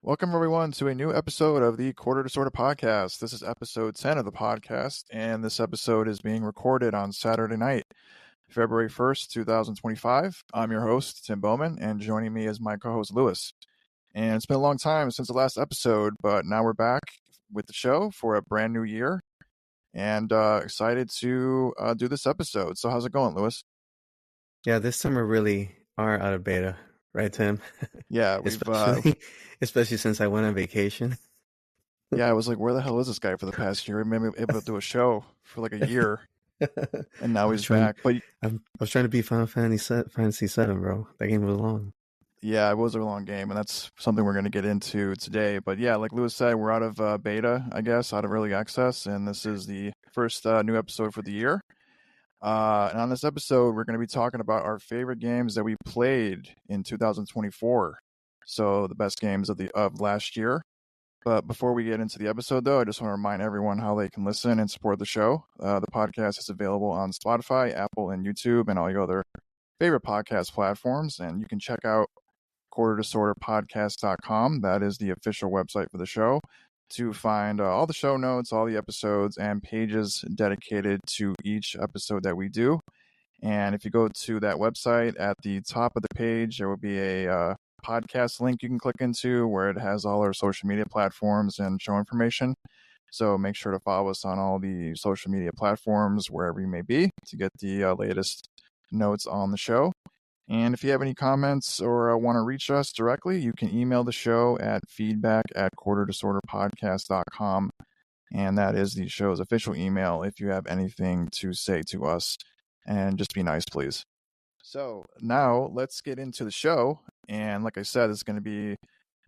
Welcome, everyone, to a new episode of the Quarter Disorder Podcast. This is episode 10 of the podcast, and this episode is being recorded on Saturday night, February 1st, 2025. I'm your host, Tim Bowman, and joining me is my co-host, Lewis. And it's been a long time since the last episode, but now we're back with the show for a brand new year, and excited to do this episode. So how's it going, Lewis? Yeah, this summer really are out of beta, right, Tim? Yeah, we've Especially since I went on vacation. yeah, I was like, where the hell is this guy for the past year? Maybe able to do a show for like a year, and now he's back. But I was trying to beat Final Fantasy VII, bro. That game was long. yeah, it was a long game, and that's something we're going to get into today. But yeah, like Lewis said, we're out of beta, I guess, out of early access, and this is the first new episode for the year. And on this episode, we're going to be talking about our favorite games that we played in 2024. So the best games of last year. But before we get into the episode, though, I just want to remind everyone how they can listen and support the show. The podcast is available on Spotify, Apple, and YouTube, and all your other favorite podcast platforms. And you can check out quarterdisorderpodcast.com. That is the official website for the show, to find all the show notes, all the episodes, and pages dedicated to each episode that we do. And if you go to that website, at the top of the page, there will be a podcast link you can click into where it has all our social media platforms and show information. So make sure to follow us on all the social media platforms, wherever you may be, to get the latest notes on the show. And if you have any comments or want to reach us directly, you can email the show at feedback@quarterdisorderpodcast.com. And that is the show's official email if you have anything to say to us. And just be nice, please. So now let's get into the show. And like I said, it's going to be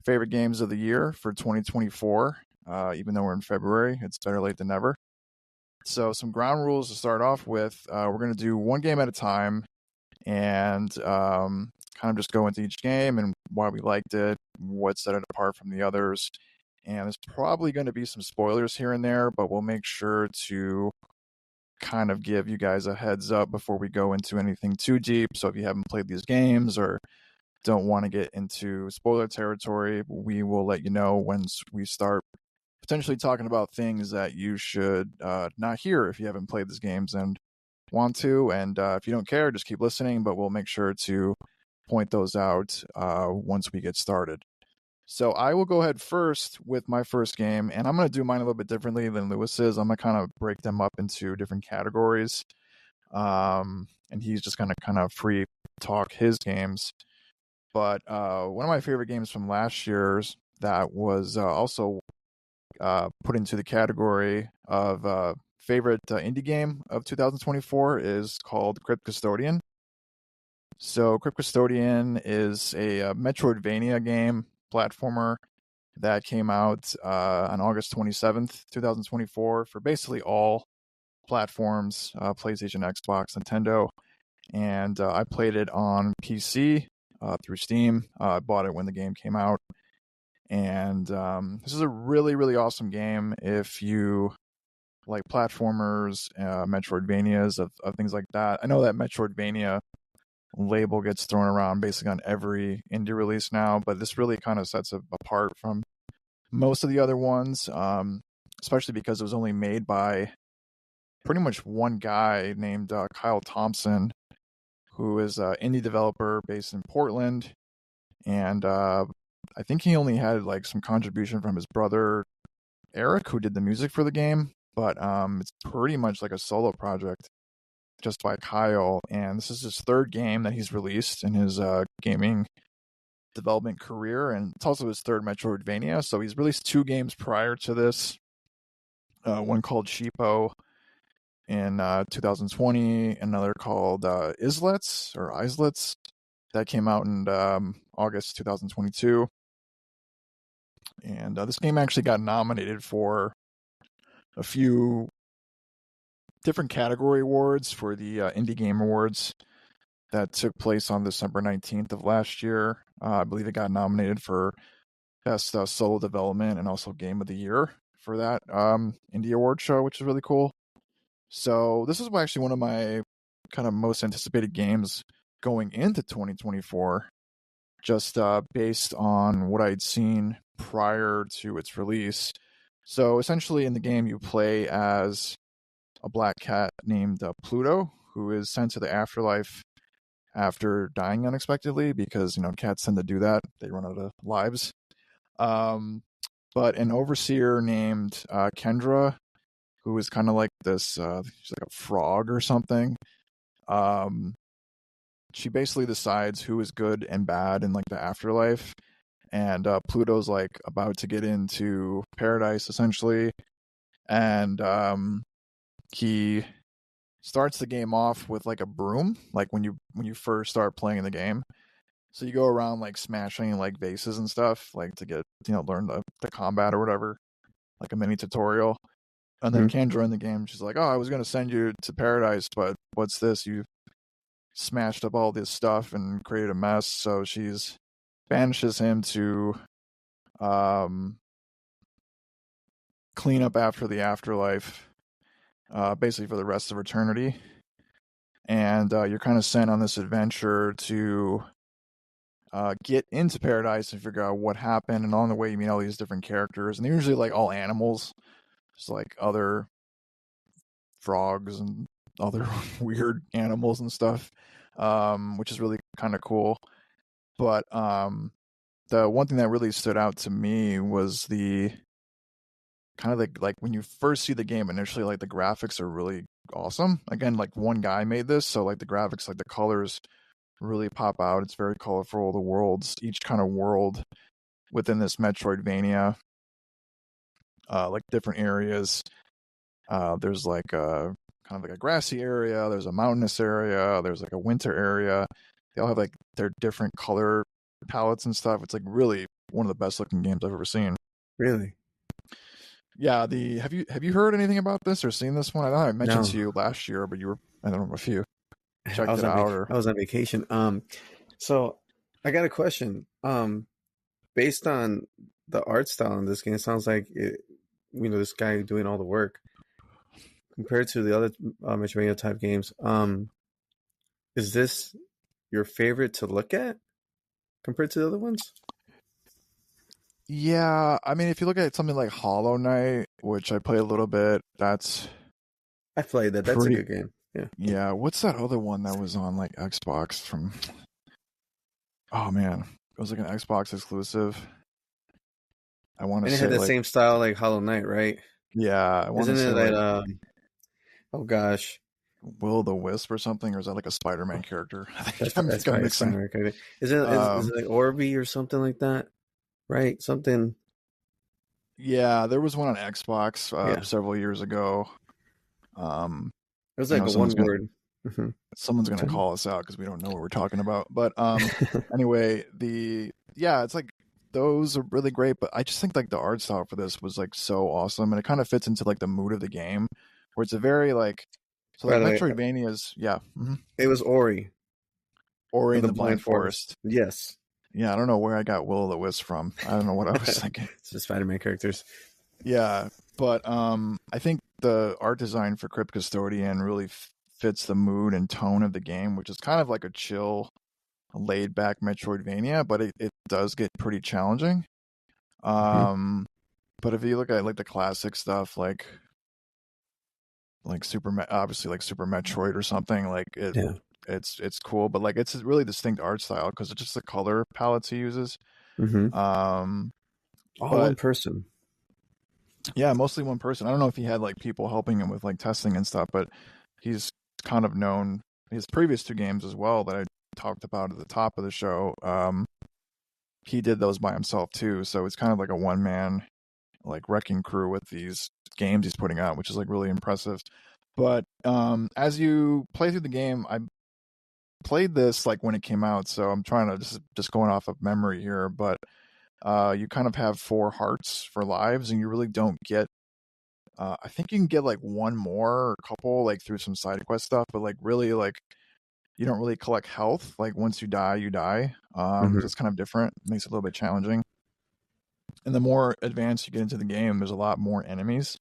favorite games of the year for 2024. Even though we're in February, it's better late than never. So some ground rules to start off with. We're going to do one game at a time, and kind of just go into each game and why we liked it, what set it apart from the others. And there's probably going to be some spoilers here and there, but we'll make sure to kind of give you guys a heads up before we go into anything too deep. So if you haven't played these games or don't want to get into spoiler territory, we will let you know once we start potentially talking about things that you should not hear if you haven't played these games and want to. And if you don't care, just keep listening, but we'll make sure to point those out once we get started. So I will go ahead first with my first game, and I'm going to do mine a little bit differently than Lewis's. I'm going to kind of break them up into different categories, and he's just going to kind of free talk his games. But one of my favorite games from last year's that was also put into the category of favorite indie game of 2024 is called Crypt Custodian. So Crypt Custodian is a Metroidvania game, platformer, that came out on August 27th, 2024 for basically all platforms, PlayStation, Xbox, Nintendo. And I played it on PC through Steam. I bought it when the game came out. And this is a really, really awesome game if you like platformers, Metroidvanias, of things like that. I know that Metroidvania label gets thrown around basically on every indie release now, but this really kind of sets it apart from most of the other ones, especially because it was only made by pretty much one guy named Kyle Thompson, who is an indie developer based in Portland. And I think he only had like some contribution from his brother Eric, who did the music for the game, but it's pretty much like a solo project just by Kyle. And this is his third game that he's released in his gaming development career, and it's also his third Metroidvania. So he's released two games prior to this, one called Sheepo in 2020, another called Islets that came out in August 2022. And this game actually got nominated for a few different category awards for the Indie Game Awards that took place on December 19th of last year. I believe it got nominated for Best Solo Development and also Game of the Year for that Indie Award show, which is really cool. So this is actually one of my kind of most anticipated games going into 2024, just based on what I'd seen prior to its release. So essentially, in the game, you play as a black cat named Pluto, who is sent to the afterlife after dying unexpectedly, because cats tend to do that. They run out of lives. Um, but an overseer named Kendra, who is kind of like this, she's like a frog or something. She basically decides who is good and bad in like the afterlife, and Pluto's like about to get into paradise essentially, and he starts the game off with like a broom, like when you first start playing the game. So you go around like smashing like vases and stuff, like to get learn the combat or whatever, like a mini tutorial. And then Mhm. Kendra in the game, she's like, "Oh, I was gonna send you to paradise, but what's this? You smashed up all this stuff and created a mess." So she's banishes him to um, clean up after the afterlife, basically for the rest of eternity. And you're kind of sent on this adventure to get into paradise and figure out what happened. And on the way, you meet all these different characters, and they're usually like all animals, just like other frogs and other weird animals and stuff, which is really kind of cool. But the one thing that really stood out to me was the kind of like when you first see the game initially, like the graphics are really awesome. Again, like one guy made this, so like the graphics, like the colors really pop out. It's very colorful. The worlds, each kind of world within this Metroidvania, like different areas. There's like a kind of like a grassy area. There's a mountainous area. There's like a winter area. They all have like their different color palettes and stuff. It's like really one of the best looking games I've ever seen. Really? Yeah, the have you heard anything about this or seen this one? I know I mentioned No, to you last year, but you were, I don't know if you I checked was it on out or I was on vacation. So I got a question. Based on the art style in this game, it sounds like this guy doing all the work compared to the other Metroidvania type games. Is this your favorite to look at compared to the other ones? yeah, I mean if you look at something like Hollow Knight, which I played a little bit, that's I played that. That's a pretty good game. Yeah, yeah, what's that other one that was on like Xbox from, oh man, it was like an Xbox exclusive. I want to and it had say the like, same style like Hollow Knight, right? yeah, I want to Isn't say it that? like Oh gosh, Will the Wisp or something, or is that like a Spider-Man character? I that's think I'm probably mixing. Spider-Man. Character. Is Um, it like Orby or something like that? Right? Something. yeah, there was one on Xbox Yeah, several years ago. Um, it was I like know a one word. Mhm. someone's gonna Tell me. call us out because we don't know what we're talking about. But anyway, yeah, it's like those are really great. But I just think like the art style for this was like so awesome, and it kind of fits into like the mood of the game, where it's a very like, so By like the way, Metroidvanias, yeah, it was Ori Ori of in the the Blind Blind Forest. Forest. Yes, Yeah, I don't know where I got Will o' the Wisp from. I don't know what I was thinking. it's the Spider-Man characters. Yeah, but I think the art design for Crypt Custodian really fits the mood and tone of the game, which is kind of like a chill, laid back Metroidvania, but it does get pretty challenging. Mhm. Um, but if you look at like the classic stuff, like obviously like Super Metroid or something, like Yeah. it's cool, but like it's a really distinct art style because it's just the color palettes he uses. Hmm. Um, All but one person. yeah, mostly one person. I don't know if he had like people helping him with like testing and stuff, but he's kind of known his previous two games as well that I talked about at the top of the show. He did those by himself too, so it's kind of like a one man like wrecking crew with these games he's putting out, which is like really impressive. But as you play through the game, I played this like when it came out, so I'm trying to just going off of memory here, but you kind of have 4 hearts for lives, and you really don't get. I think you can get like one more or a couple like through some side quest stuff, but like really like you don't really collect health. Like once you die, you die. So Hmm. it's kind of different. Makes it a little bit challenging. And the more advanced you get into the game, there's a lot more enemies.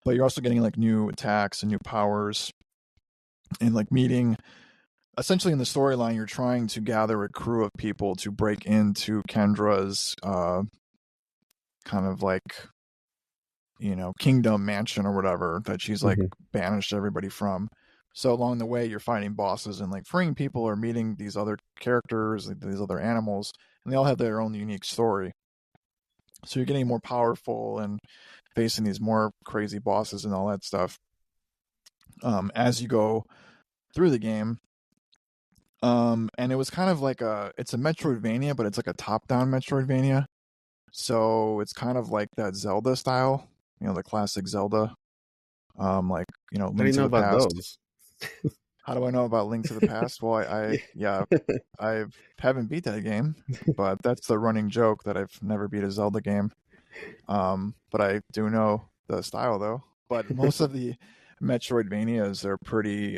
But you're also getting like new attacks and new powers, and like meeting. Essentially, in the storyline, you're trying to gather a crew of people to break into Kendra's kind of like, kingdom mansion or whatever that she's like Hmm. banished everybody from. So along the way, you're fighting bosses and like freeing people or meeting these other characters, like, these other animals, and they all have their own unique story. So you're getting more powerful and facing these more crazy bosses and all that stuff as you go through the game. And it was kind of like it's a Metroidvania, but it's like a top-down Metroidvania. So it's kind of like that Zelda style, the classic Zelda, like How do you Link to know the about Past. those? How do I know about Link to the Past? Well, Yeah. yeah, I haven't beat that game, but that's the running joke that I've never beat a Zelda game. But I do know the style though. But most of the Metroidvanias are pretty.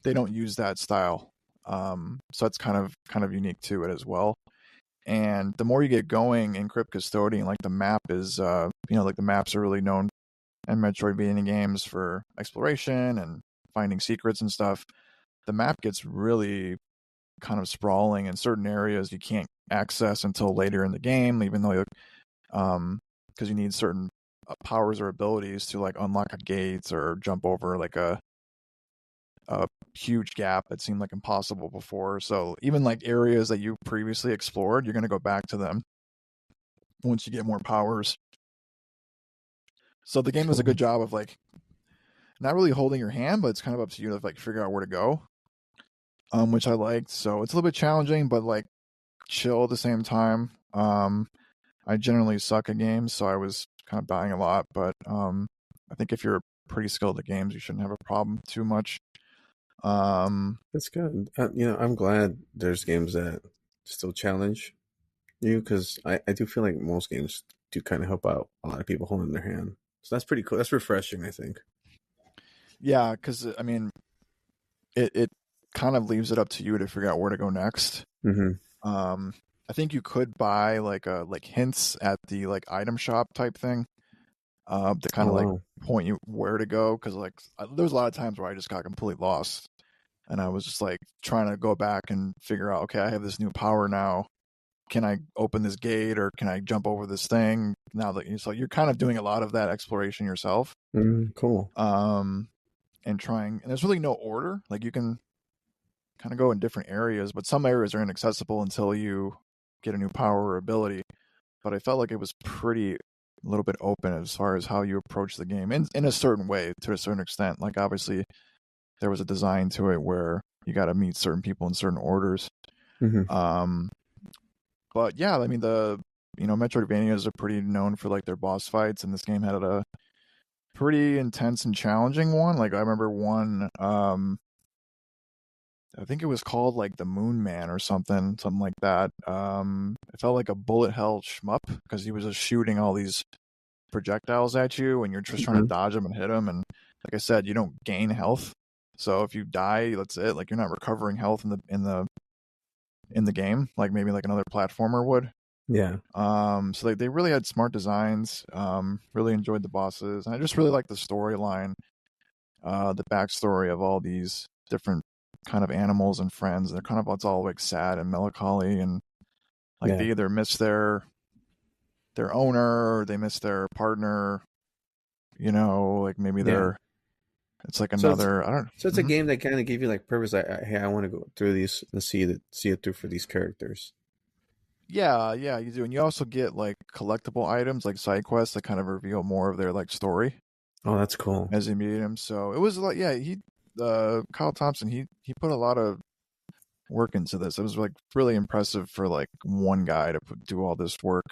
They don't use that style. So that's kind of unique to it as well. And the more you get going in Crypt Custodian, like the map is, like the maps are really known in Metroidvania games for exploration and finding secrets and stuff. The map gets really kind of sprawling in certain areas you can't access until later in the game, even though because you need certain powers or abilities to like unlock a gate or jump over like a huge gap that seemed like impossible before. So even like areas that you previously explored, you're going to go back to them once you get more powers. So the game does a Cool. good job of like not really holding your hand, but it's kind of up to you to like figure out where to go, which I liked. So it's a little bit challenging, but like chill at the same time. I generally suck at games, so I was kind of dying a lot. But I think if you're pretty skilled at games, you shouldn't have a problem too much. That's good. I'm glad there's games that still challenge you, because I do feel like most games do kind of help out a lot of people holding their hand. So that's pretty cool. That's refreshing, I think. Yeah, because I mean, it kind of leaves it up to you to figure out where to go next. Hmm. I think you could buy like hints at the like item shop type thing, to kind Oh of like wow. point you where to go. Because like there was a lot of times where I just got completely lost, and I was just like trying to go back and figure out, okay, I have this new power now. Can I open this gate or can I jump over this thing? Now that so you're kind of doing a lot of that exploration yourself, Cool. and trying. And there's really no order. Like you can kind of go in different areas, but some areas are inaccessible until you get a new power or ability. But I felt like it was pretty a little bit open as far as how you approach the game in a certain way to a certain extent. Like obviously there was a design to it where you got to meet certain people in certain orders. Hmm. Um, but yeah, I mean the Metroidvanias are pretty known for like their boss fights, and this game had a pretty intense and challenging one. Like I remember one, I think it was called like the Moon Man or something like that. It felt like a bullet hell shmup because he was just shooting all these projectiles at you, and you're just trying to Hmm. dodge them and hit them. And like I said, you don't gain health, so if you die, that's it. Like you're not recovering health in the game, like maybe like another platformer would. Yeah. So they really had smart designs. Really enjoyed the bosses, and I just really like the storyline, the backstory of all these different kind of animals and friends. They're kind of it's all like sad and melancholy, and like Yeah. they either miss their owner or they miss their partner. Like maybe Yeah. they're it's like So it's another I don't. so it's a Mhm. game that kind of give you like purpose. Hey, I want to go through these and see it through for these characters. Yeah, yeah, you do, and you also get like collectible items, like side quests that kind of reveal more of their like story Oh, that's cool. as you meet him. So it was like, yeah, Kyle Thompson, he put a lot of work into this. It was like really impressive for like one guy to do all this work.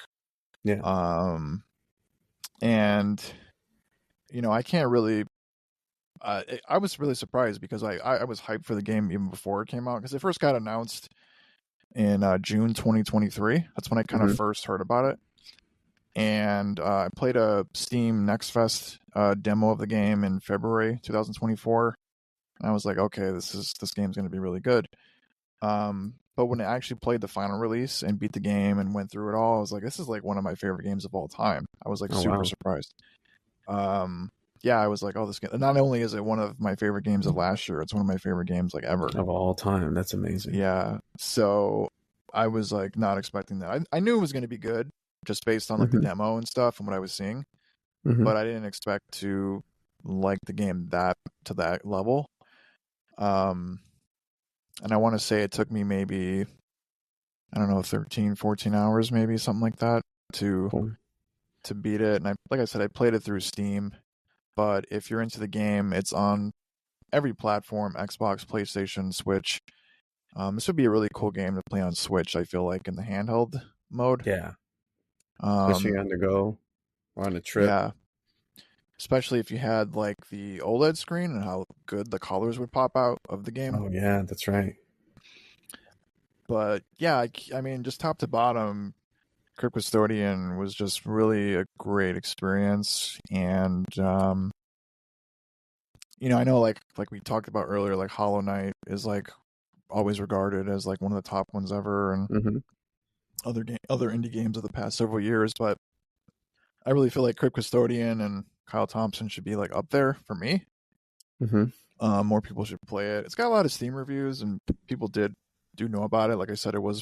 Yeah. Um, and I can't really. I was really surprised because I was hyped for the game even before it came out because it first got announced in June 2023. That's when I kind of Hmm. first heard about it. And I played a Steam Next Fest demo of the game in February 2024, and I was like, okay, this game's going to be really good. But when I actually played the final release and beat the game and went through it all, I was like, this is like one of my favorite games of all time. I was like Oh super wow. surprised. Yeah, I was like, oh, this game. Not only is it one of my favorite games of last year, it's one of my favorite games like ever. Of all time, that's amazing. Yeah, so I was like not expecting that. I knew it was going to be good. just based on like the Mm-hmm. demo and stuff and what I was seeing. Mm-hmm. But I didn't expect to like the game to that level. Um, and I want to say it took me maybe, I don't know, 13, 14 hours, maybe something like that to Cool. beat it. And like I said, I played it through Steam. But if you're into the game, it's on every platform: Xbox, PlayStation, Switch. This would be a really cool game to play on Switch, I feel like, in the handheld mode. Yeah, especially Um, on the go or on a trip. yeah, especially if you had like the OLED screen and how good the colors would pop out of the game. Oh yeah, that's right. But yeah, I mean, just top to bottom, Crypt Custodian was just really a great experience. And I know like we talked about earlier, like Hollow Knight is like always regarded as like one of the top ones ever, and Mm-hmm. other indie games of the past several years. But I really feel like Crypt Custodian and Kyle Thompson should be like up there for me. Mm-hmm. More people should play it. It's got a lot of Steam reviews, and people do know about it. Like I said, it was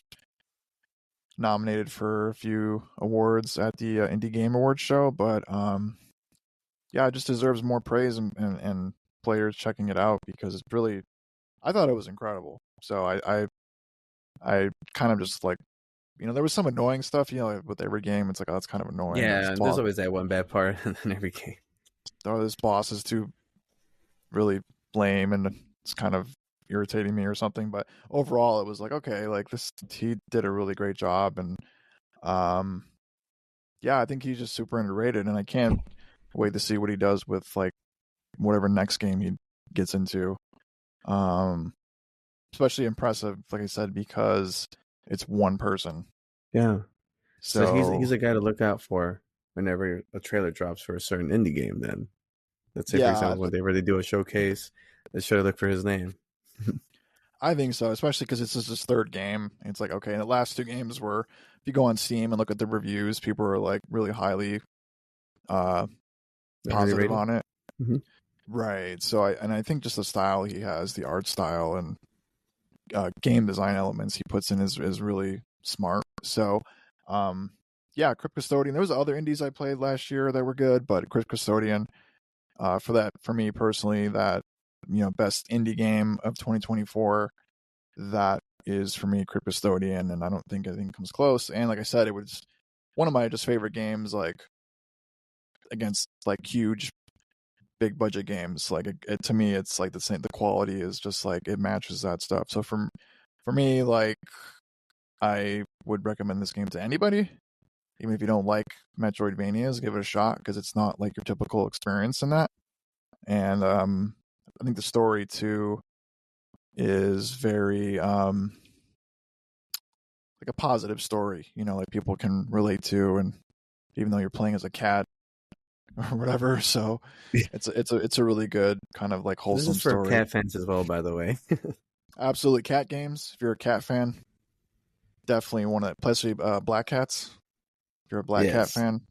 nominated for a few awards at the Indie Game Awards show, but yeah, it just deserves more praise and players checking it out, because it's really, I thought it was incredible. So I kind of just like, there was some annoying stuff, with every game. It's like, oh, it's kind of annoying, or Yeah, there's always that one bad part in every game. this boss is too really lame, and it's kind of irritating me or something. But overall, it was like, okay, like he did a really great job. And um yeah, I think he's just super underrated, and I can't wait to see what he does with like whatever next game he gets into. um Especially impressive, like I said, because it's one person. Yeah, so he's So a guy to look out for whenever a trailer drops for a certain indie game. Then let's say, for yeah, example, when they really do a showcase, they should look for his name. I think so, especially because it's just his third game. It's like, okay, and the last two games were, if you go on Steam and look at the reviews, people are like really highly uh Highly positive rated. on it. Mm-hmm. Right. So I think just the style he has, the art style, and game design elements he puts in is really smart. So um yeah, Crypt Custodian. There was other indies I played last year that were good, but Crypt Custodian, for me personally, that best indie game of 2024, that is for me Crypt Custodian, and I don't think anything comes close. And like I said, it was one of my just favorite games, like against like huge big budget games. Like to me, it's like the same. The quality is just like it matches that stuff. So for me, like I would recommend this game to anybody, even if you don't like Metroidvanias. Give it a shot, because it's not like your typical experience in that. And I think the story too is very like a positive story. Like people can relate to, and even though you're playing as a cat or whatever, so it's a really good kind of like This is wholesome for story. cat fans as well, by the way. Absolutely, cat games. If you're a cat fan, definitely want to. Especially black cats. If you're a black cat Yes, fan,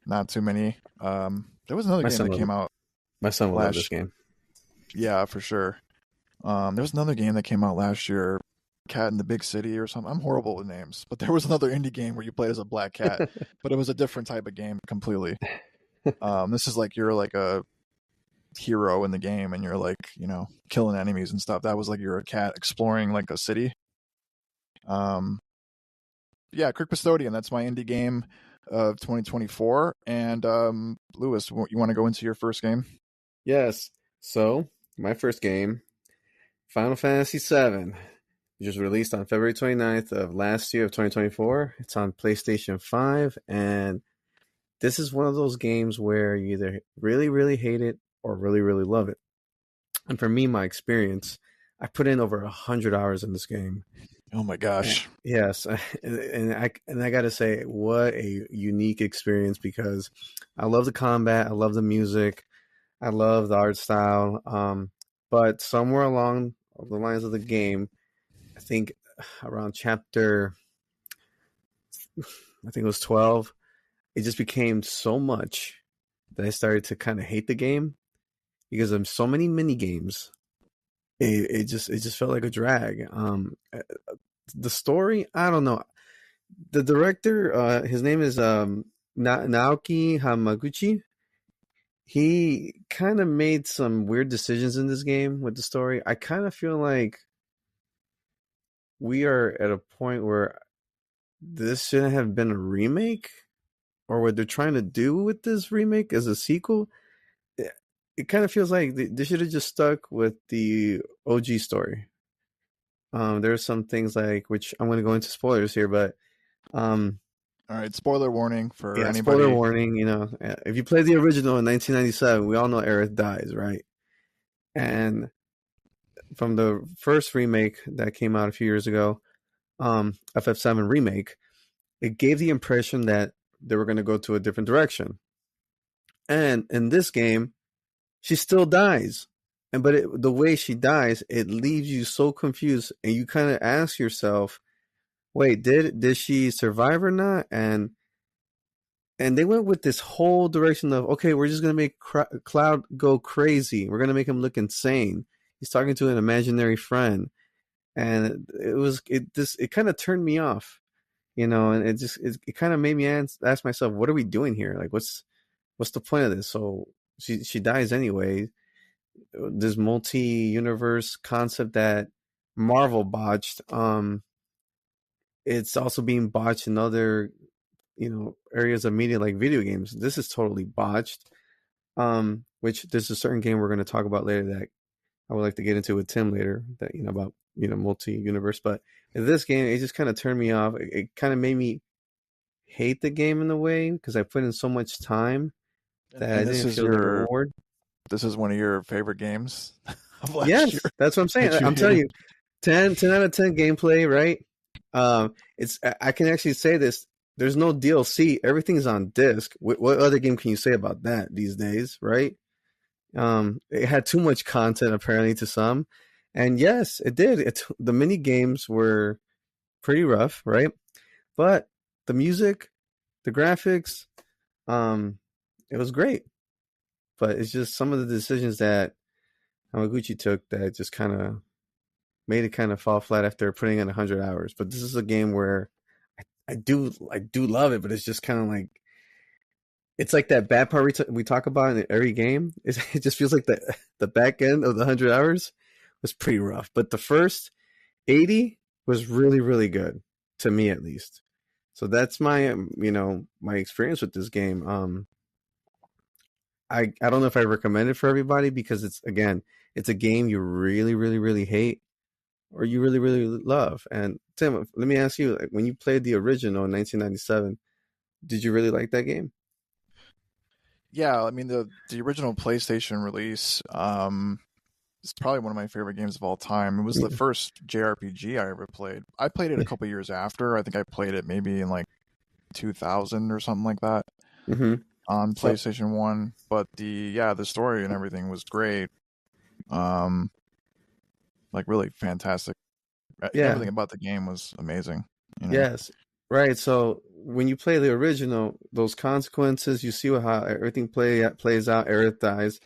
not too many. There was another my game son that will. came out My son will love this last. game. Yeah, for sure. There was another game that came out last year, Cat in the Big City or something. I'm horrible with names, but there was another indie game where you played as a black cat, but it was a different type of game completely. This is like you're like a hero in the game, and you're like killing enemies and stuff. That was like you're a cat exploring like a city. Um, yeah, Crypt Custodian. That's my indie game of 2024. And Lewis, you want to go into your first game? Yes. So my first game, Final Fantasy VII, which was released on February 29th of last year of 2024. It's on PlayStation 5, and this is one of those games where you either really, really hate it or really, really love it. And for me, my experience, I put in over 100 hours in this game. Oh my gosh. Yes, and I got to say, what a unique experience, because I love the combat, I love the music, I love the art style. But somewhere along the lines of the game, I think around chapter, I think it was 12, it just became so much that I started to kind of hate the game because of so many mini games. It just felt like a drag. The story, I don't know. the director, his name is Naoki Hamaguchi. He kind of made some weird decisions in this game with the story. I kind of feel like we are at a point where this shouldn't have been a remake, or what they're trying to do with this remake as a sequel. It kind of feels like they should have just stuck with the OG story. There's some things like, which I'm going to go into spoilers here, but um, All right, spoiler warning for yeah, spoiler anybody. warning. If you play the original in 1997, we all know Aerith dies, right? And from the first remake that came out a few years ago, FF7 remake, it gave the impression that they were going to go to a different direction. And in this game, she still dies. The way she dies, it leaves you so confused, and you kind of ask yourself, "Wait, did she survive or not?" And they went with this whole direction of, okay, we're just gonna make Cloud go crazy. We're gonna make him look insane. He's talking to an imaginary friend, and it kind of turned me off, and it kind of made me ask myself, what are we doing here? Like, what's the point of this? So she dies anyway. This multi-universe concept that Marvel botched, it's also being botched in other areas of media like video games. This is totally botched. Which there's a certain game we're going to talk about later that I would like to get into with Tim later, that about multi-universe. But in this game, it just kind of turned me off. It kind of made me hate the game in a way, because I put in so much time that I And this didn't is feel the reward. this is one of your favorite games of last year Yes, that's what I'm saying. that you I'm telling hated. you, 10 out of 10 gameplay, right? It's I can actually say this. There's no DLC. Everything's on disc. What other game can you say about that these days, right? It had too much content apparently to some, and yes, it did. The mini games were pretty rough, right? But the music, the graphics, um, it was great. But it's just some of the decisions that Hamaguchi took that just kind of made it kind of fall flat after putting in 100 hours. But this is a game where I do love it, but it's just kind of like, it's like that bad part we talk about in every game. It just feels like the back end of the 100 hours was pretty rough, but the first 80 was really really good, to me at least. So that's my my experience with this game. I don't know if I recommend it for everybody, because it's a game you really really really hate or you really really love. And Tim, let me ask you, like, when you played the original in 1997, did you really like that game? Yeah, I mean the original PlayStation release is probably one of my favorite games of all time. It was the Yeah. first JRPG I ever played. I played it a couple years after. I think I played it maybe in like 2000 or something like that Mm-hmm. on So PlayStation 1, but the story and everything was great. Um like really fantastic. yeah. Everything about the game was amazing, you know. Yes, right. So when you play the original, those consequences, you see how everything plays out. Aerith dies.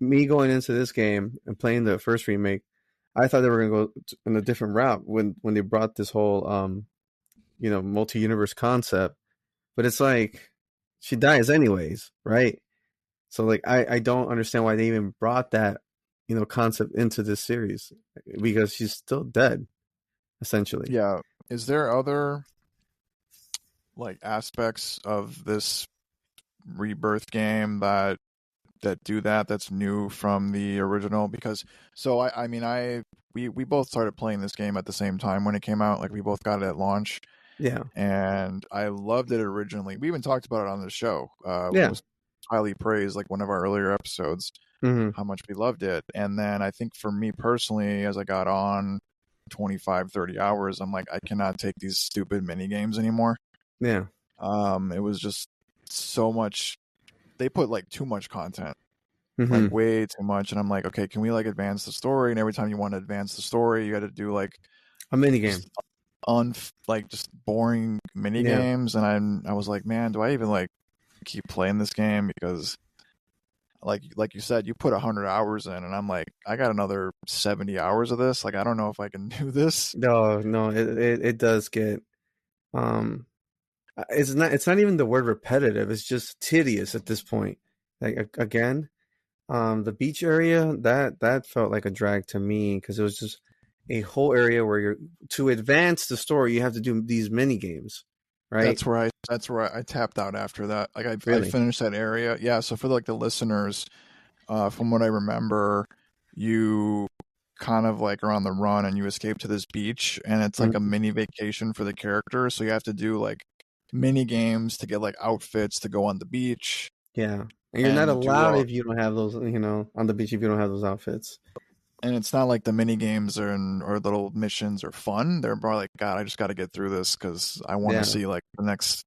Me going into this game and playing the first remake, I thought they were going to go in a different route when they brought this whole multi-universe concept. But it's like she dies anyways, right? So like I don't understand why they even brought that concept into this series, because she's still dead essentially. Yeah. Is there other like aspects of this Rebirth game that do that's new from the original? Because I mean we both started playing this game at the same time when it came out. Like we both got it at launch, Yeah, and I loved it originally. We even talked about it on the show. It yeah. was highly praised, like one of our earlier episodes, Hmm. how much we loved it. And then I think for me personally, as I got on 25, 30 hours, I'm like, I cannot take these stupid mini games anymore. Yeah. It was just so much. They put like too much content, like Hmm. way too much, and I'm like, okay, can we like advance the story? And every time you want to advance the story, you got to do like A mini game. just like just boring mini Yeah. games. And I was like, man, do I even like keep playing this game? Because like you said, you put 100 hours in, and I'm like, I got another 70 hours of this. Like I don't know if I can do this. No, no, it does get. Um, it's not even the word repetitive. It's just tedious at this point. Like again, the beach area that felt like a drag to me because it was just a whole area where you're to advance the story you have to do these mini games, right? That's where I tapped out after that. Like I Really? finished that area. Yeah, so for like the listeners, from what I remember, you kind of like are on the run and you escape to this beach and it's like a Mhm. mini vacation for the character. So you have to do like mini games to get like outfits to go on the beach Yeah, and you're not and do allowed all. if you don't have those, on the beach if you don't have those outfits. And it's not like the mini games or little missions are fun. They're more like, God, I just got to get through this because I want to Yeah, see like the next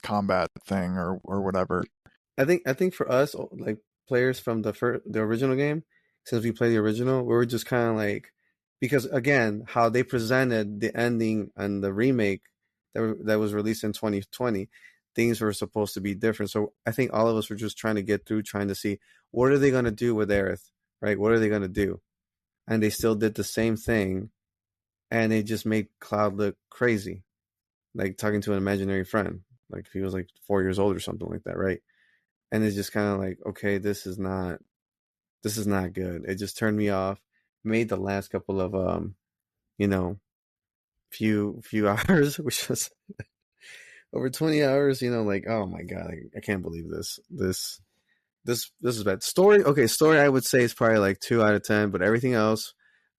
combat thing or whatever. I think for us, like players from the original game, since we played the original, we were just kind of like, because again, how they presented the ending and the remake that was released in 2020, things were supposed to be different. So I think all of us were just trying to get through, trying to see what are they going to do with Aerith, right? What are they going to do? And they still did the same thing, and they just made Cloud look crazy, like talking to an imaginary friend, like if he was like 4 years old or something like that, right? And it's just kind of like, okay, this is not good. It just turned me off. Made the last couple of you know, few hours, which was over 20 hours, like, oh my god, I can't believe this is bad. Story, okay, story I would say is probably like 2 out of 10, but everything else,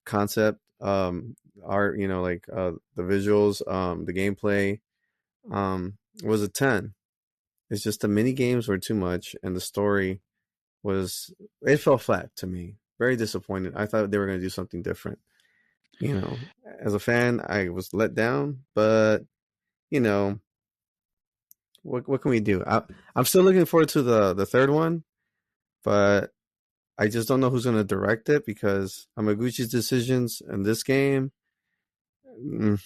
concept, art, like the visuals, the gameplay, was a 10. It's just the mini games were too much, and the story was it fell flat to me. Very disappointed. I thought they were going to do something different. You know, as a fan, I was let down, but you know, what can we do? I'm still looking forward to the third one, but I just don't know who's going to direct it because Amaguchi's decisions in this game, mm,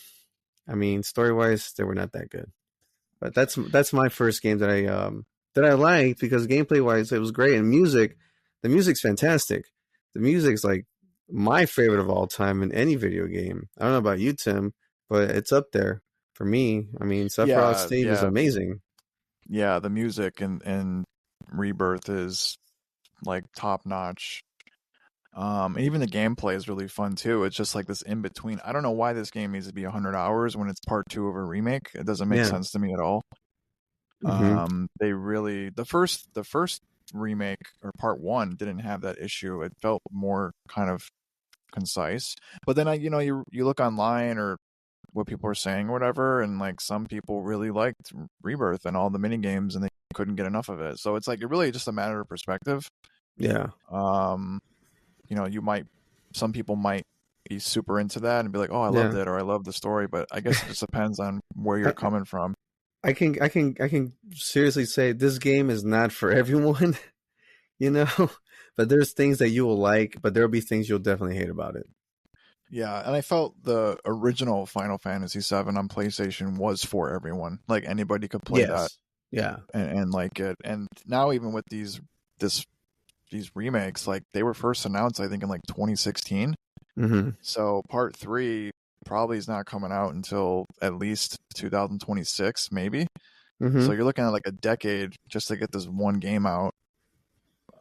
I mean, story wise, they were not that good. But that's my first game that I liked because gameplay wise it was great, and the music's fantastic. The music's like my favorite of all time in any video game. I don't know about you, Tim, but it's up there for me. I mean, Sephiroth's Yeah, theme is yeah, amazing. yeah. The music and Rebirth is like top notch. And even the gameplay is really fun too. It's just like this in between. I don't know why this game needs to be 100 hours when it's part two of a remake. It doesn't make Yeah. sense to me at all. Hmm. They really the first remake or part one didn't have that issue. It felt more kind of concise. But then you look online or what people are saying or whatever, and like some people really liked Rebirth and all the mini games, and they couldn't get enough of it. So it's like it really just a matter of perspective. Yeah. Um, you might some people might be super into that and be like, "Oh, I loved Yeah. it," or "I love the story," but I guess it just depends on where you're I, coming from. I can seriously say this game is not for everyone, you know. But there's things that you will like, but there'll be things you'll definitely hate about it. Yeah, and I felt the original Final Fantasy VII on PlayStation was for everyone. Like anybody could play that Yes. Yeah. and like it. And now even with this these remakes, like they were first announced I think in like 2016. Hmm. So part 3 probably is not coming out until at least 2026 maybe. So Hmm. you're looking at like a decade just to get this one game out.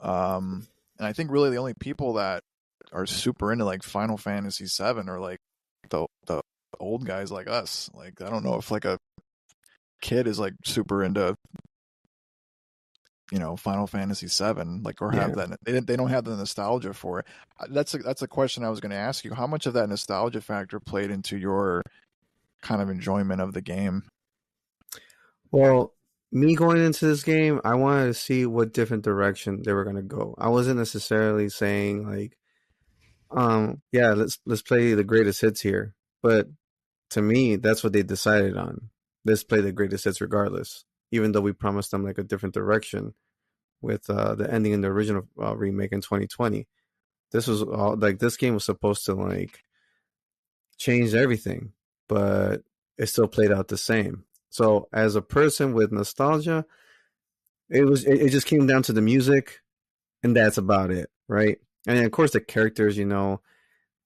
And I think really the only people that are super into like Final Fantasy VII are like the old guys like us. Like I don't know if like a kid is like super into Final Fantasy VII, like or have Yeah. that they don't have the nostalgia for it. That's a question I was going to ask you. How much of that nostalgia factor played into your kind of enjoyment of the game? Well, me going into this game, I wanted to see what different direction they were gonna go. I wasn't necessarily saying like, yeah, let's play the greatest hits here. But to me, that's what they decided on. Let's play the greatest hits regardless, even though we promised them like a different direction with the ending in the original remake in 2020. This was all like this game was supposed to like change everything, but it still played out the same. So as a person with nostalgia, it just came down to the music, and that's about it, right? And of course the characters,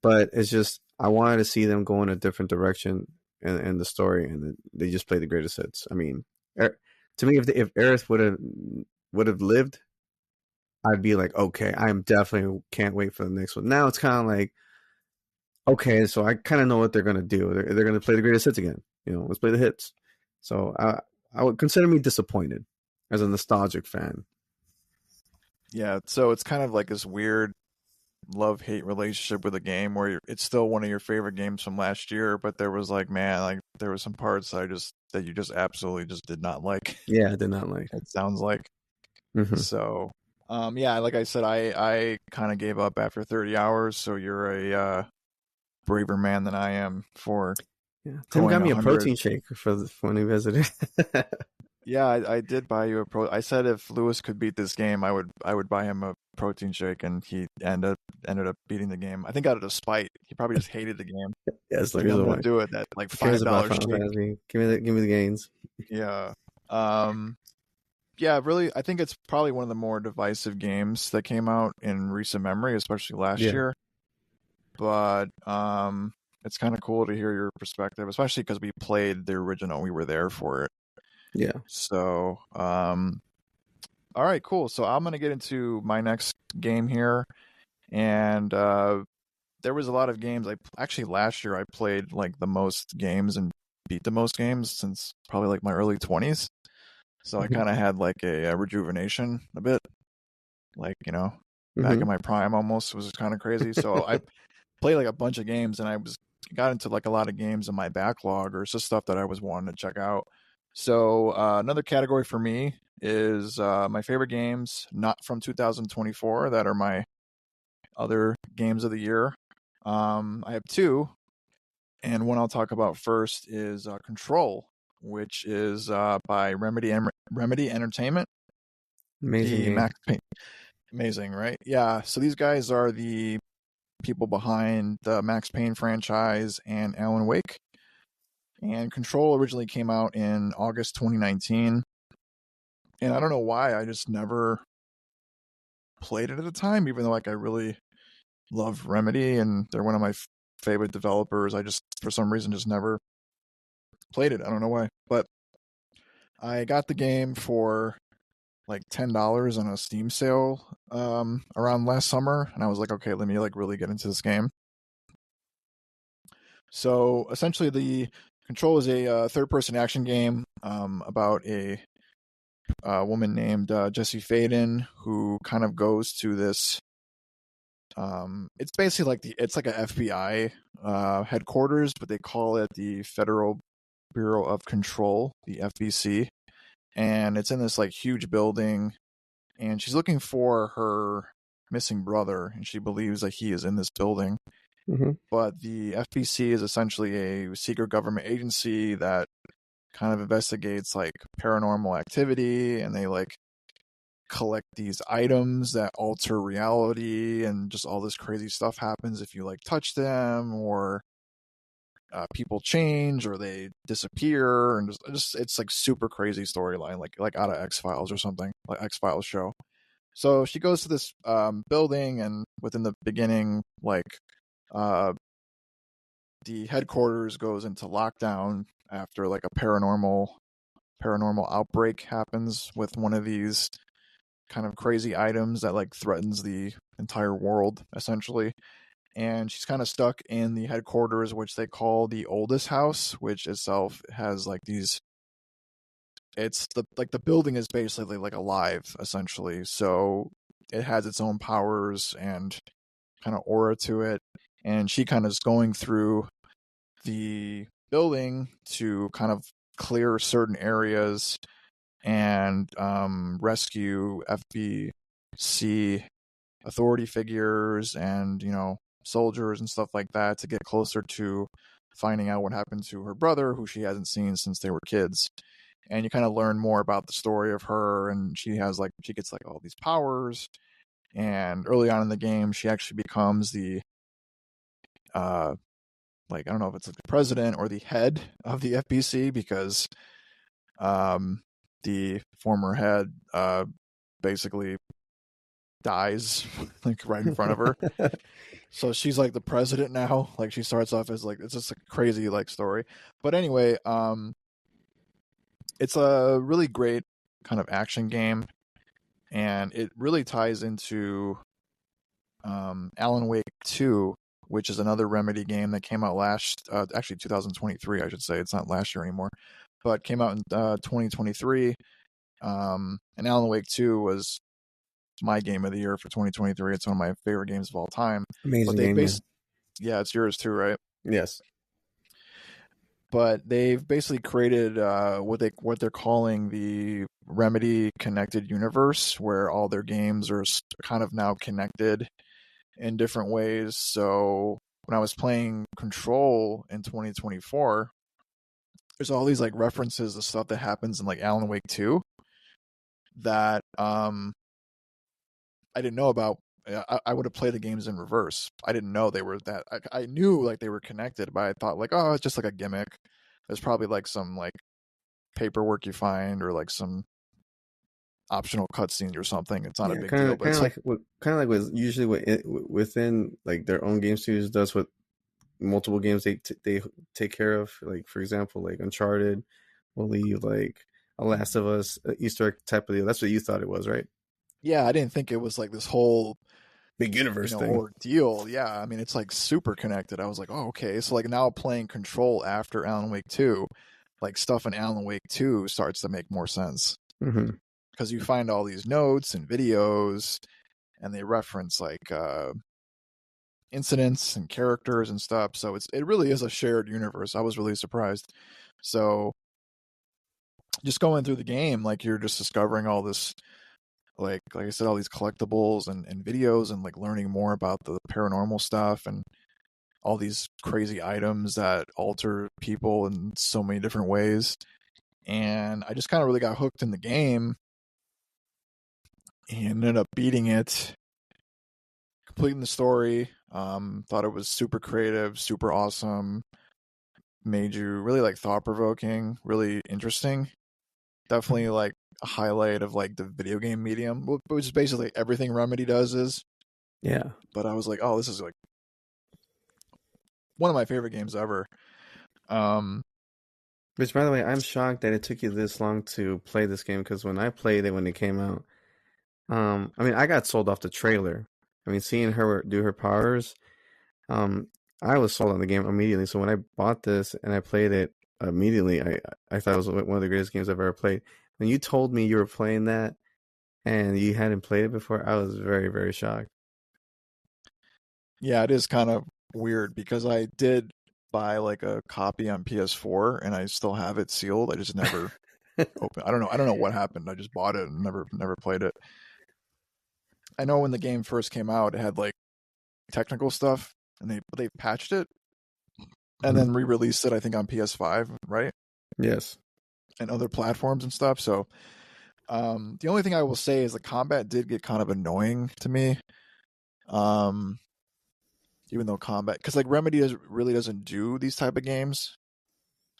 but it's just I wanted to see them go in a different direction. and the story, and they just play the greatest hits. I mean, to me, if Aerith would have lived, I'd be like, okay, I'm definitely can't wait for the next one. Now it's kind of like, okay, so I kind of know what they're gonna do. They're gonna play the greatest hits again. Let's play the hits. So I would consider me disappointed as a nostalgic fan. Yeah, so it's kind of like this weird love-hate relationship with a game where it's still one of your favorite games from last year, but there was like, man, like there were some parts that you just absolutely just did not like. Yeah, I did not like. It sounds like. Mm-hmm. So, yeah, like I said, I kind of gave up after 30 hours, so you're a braver man than I am for Yeah, Tim going got me a 100. protein shake for when he visited. Yeah, I did buy you a I said if Lewis could beat this game, I would buy him a protein shake, and he ended up beating the game. I think out of spite. He probably just hated the game. Yes, He's like, here's I'm the gonna way. do it. That like Who cares about $5 Final shake. Fantasy? Give me the gains. Yeah. Um. Yeah. Really, I think it's probably one of the more divisive games that came out in recent memory, especially last Yeah. year. But it's kind of cool to hear your perspective, especially because we played the original. We were there for it. Yeah. So, all right, cool. So I'm gonna get into my next game here, and there was a lot of games. Actually last year I played like the most games and beat the most games since probably like my early 20s. So I Mm-hmm. kind of had like a rejuvenation a bit, like back Mm-hmm. in my prime almost. It was kind of crazy. So I played like a bunch of games, and I got into like a lot of games in my backlog, or it's just stuff that I was wanting to check out. So another category for me is my favorite games not from 2024 that are my other games of the year. I have two, and one I'll talk about first is Control, which is by Remedy Entertainment. Amazing The game. Max Payne, amazing, right? Yeah. So these guys are the people behind the Max Payne franchise and Alan Wake. And Control originally came out in August 2019. And I don't know why, I just never played it at the time, even though like I really love Remedy and they're one of my favorite developers. I just, for some reason, just never played it. I don't know why. But I got the game for like $10 on a Steam sale around last summer. And I was like, okay, let me like really get into this game. So essentially, the Control is a third-person action game about a woman named Jessie Faden who kind of goes to this. It's basically like it's like a FBI headquarters, but they call it the Federal Bureau of Control, the FBC, and it's in this like huge building, and she's looking for her missing brother, and she believes that he is in this building. Mm-hmm. But the FBC is essentially a secret government agency that kind of investigates like paranormal activity, and they like collect these items that alter reality, and just all this crazy stuff happens if you like touch them, or people change or they disappear, and just it's like super crazy storyline, like out of X-Files or something, like X-Files show. So she goes to this building, and within the beginning, like uh, the headquarters goes into lockdown after like a paranormal outbreak happens with one of these kind of crazy items that like threatens the entire world essentially. And she's kind of stuck in the headquarters, which they call the oldest house, which itself has like these, it's the building is basically like alive essentially. So it has its own powers and kind of aura to it. And she kind of is going through the building to kind of clear certain areas and rescue FBC authority figures and soldiers and stuff like that to get closer to finding out what happened to her brother, who she hasn't seen since they were kids. And you kind of learn more about the story of her, and she gets like all these powers. And early on in the game, she actually becomes the like, I don't know if it's like the president or the head of the FBC, because the former head basically dies like right in front of her. So she's like the president now. Like she starts off as like it's just a crazy like story. But anyway, it's a really great kind of action game, and it really ties into Alan Wake 2, which is another Remedy game that came out actually 2023, I should say. It's not last year anymore, but came out in 2023. And Alan Wake 2 was my game of the year for 2023. It's one of my favorite games of all time. But Amazing they game, yeah, it's yours too, right? yes. But they've basically created what they're calling the Remedy Connected Universe, where all their games are kind of now connected in different ways. So when I was playing Control in 2024, there's all these like references to stuff that happens in like Alan Wake 2 that I didn't know about. I would have played the games in reverse. I didn't know they were that. I knew like they were connected, but I thought like, oh, it's just like a gimmick. There's probably like some like paperwork you find or like some optional cutscenes or something. It's not a Yeah, big deal, but it's like kind of like what usually within like their own game studios does what multiple games they take care of. Like for example, like Uncharted will leave like a Last of Us Easter egg type of deal. That's what you thought it was, right? yeah, I didn't think it was like this whole Big universe thing. ordeal. Yeah, I mean it's like super connected. I was like, oh, okay. So like now playing Control after Alan Wake 2, like stuff in Alan Wake 2 starts to make more sense Mm-hmm. because you find all these notes and videos, and they reference like incidents and characters and stuff. So it really is a shared universe. I was really surprised. So just going through the game, like you're just discovering all this like I said, all these collectibles and videos and like learning more about the paranormal stuff and all these crazy items that alter people in so many different ways. And I just kind of really got hooked in the game and ended up beating it, completing the story. Thought it was super creative, super awesome, made you really like thought provoking, really interesting. Definitely like a highlight of like the video game medium, which is basically everything Remedy does is. Yeah. But I was like, oh, this is like one of my favorite games ever. Um, Which, by the way, I'm shocked that it took you this long to play this game because when I played it when it came out, I mean, I got sold off the trailer. I mean, seeing her do her powers, um, I was sold on the game immediately. So when I bought this and I played it immediately, I thought it was one of the greatest games I've ever played. When you told me you were playing that and you hadn't played it before, I was very, very shocked. yeah, it is kind of weird because I did buy like a copy on PS4 and I still have it sealed. I just never opened. I don't know what happened. I just bought it and never played it. I know when the game first came out, it had like technical stuff, and they patched it and Mhm. then re-released it. I think on PS5, right, Yes. and other platforms and stuff. So the only thing I will say is the combat did get kind of annoying to me. Um, even though combat, because like Remedy really doesn't do these type of games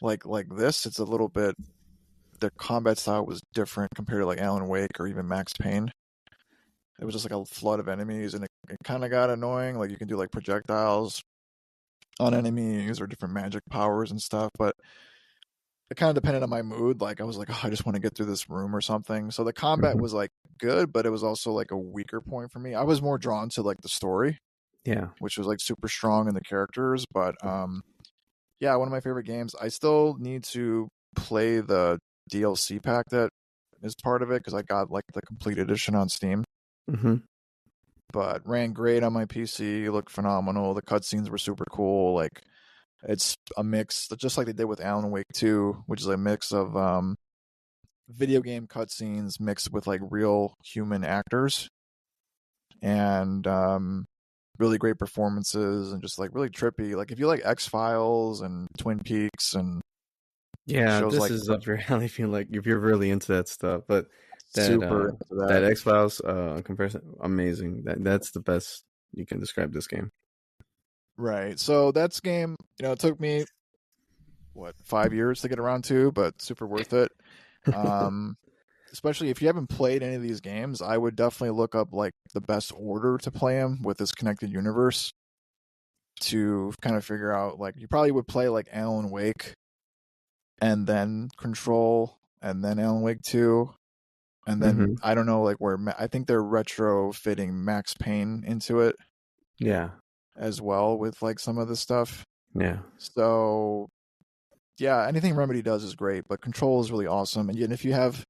like this. It's a little bit the combat style was different compared to like Alan Wake or even Max Payne. It was just like a flood of enemies, and it kind of got annoying. Like you can do like projectiles on enemies or different magic powers and stuff, but it kind of depended on my mood. Like I was like, oh, I just want to get through this room or something. So the combat Mhm. was like good, but it was also like a weaker point for me. I was more drawn to like the story, Yeah. which was like super strong in the characters. But yeah, one of my favorite games. I still need to play the DLC pack that is part of it because I got like the complete edition on Steam. Hmm. But ran great on my PC, looked phenomenal. The cutscenes were super cool. Like it's a mix, just like they did with Alan Wake 2, which is a mix of video game cutscenes mixed with like real human actors and really great performances and just like really trippy. Like if you like X Files and Twin Peaks and Yeah, shows this like is up your alley. Feel like if you're really into that stuff, but that super into that that. X Files comparison, amazing. That's the best you can describe this game. Right. So that's game, it took me what 5 years to get around to, but super worth it. Um especially if you haven't played any of these games, I would definitely look up like the best order to play them with this connected universe to kind of figure out like you probably would play like Alan Wake and then Control and then Alan Wake 2 and then Mm-hmm. I don't know like where I think they're retrofitting Max Payne into it Yeah. as well with like some of the stuff. Yeah. So yeah, anything Remedy does is great, but Control is really awesome. And if you have,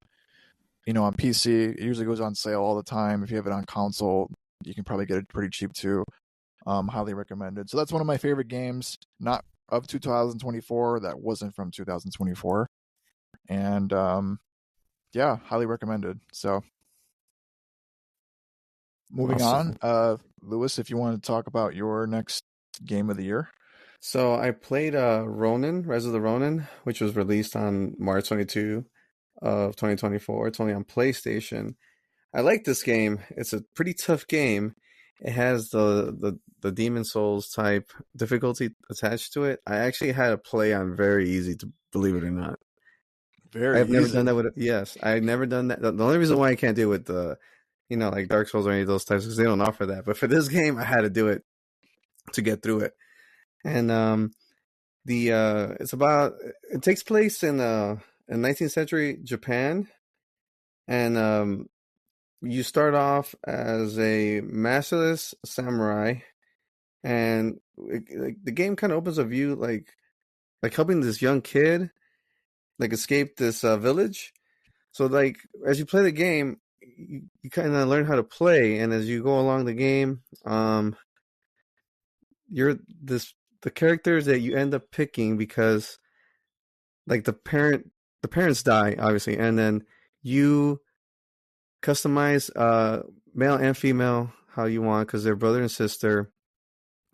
on PC, it usually goes on sale all the time. If you have it on console, you can probably get it pretty cheap too. Highly recommended. So that's one of my favorite games, not of 2024. That wasn't from 2024, and yeah, highly recommended. So moving on, Awesome. Lewis, if you want to talk about your next game of the year. So I played Ronin, Rise of the Ronin, which was released on March 22 of 2024. It's only on PlayStation. I like this game. It's a pretty tough game. It has the Demon Souls type difficulty attached to it. I actually had to play on very easy, to believe it or not. Very I've never done easy. that with yes, I've never done that. The only reason why I can't do it with the like Dark Souls or any of those types because they don't offer that. But for this game, I had to do it to get through it. And the it takes place in 19th century Japan, and you start off as a masterless samurai, and the game kind of opens a view like helping this young kid like escape this village. So like as you play the game, you kind of learn how to play, and as you go along the game, you're the characters that you end up picking because like the parents die obviously, and then you customize male and female how you want because they're brother and sister,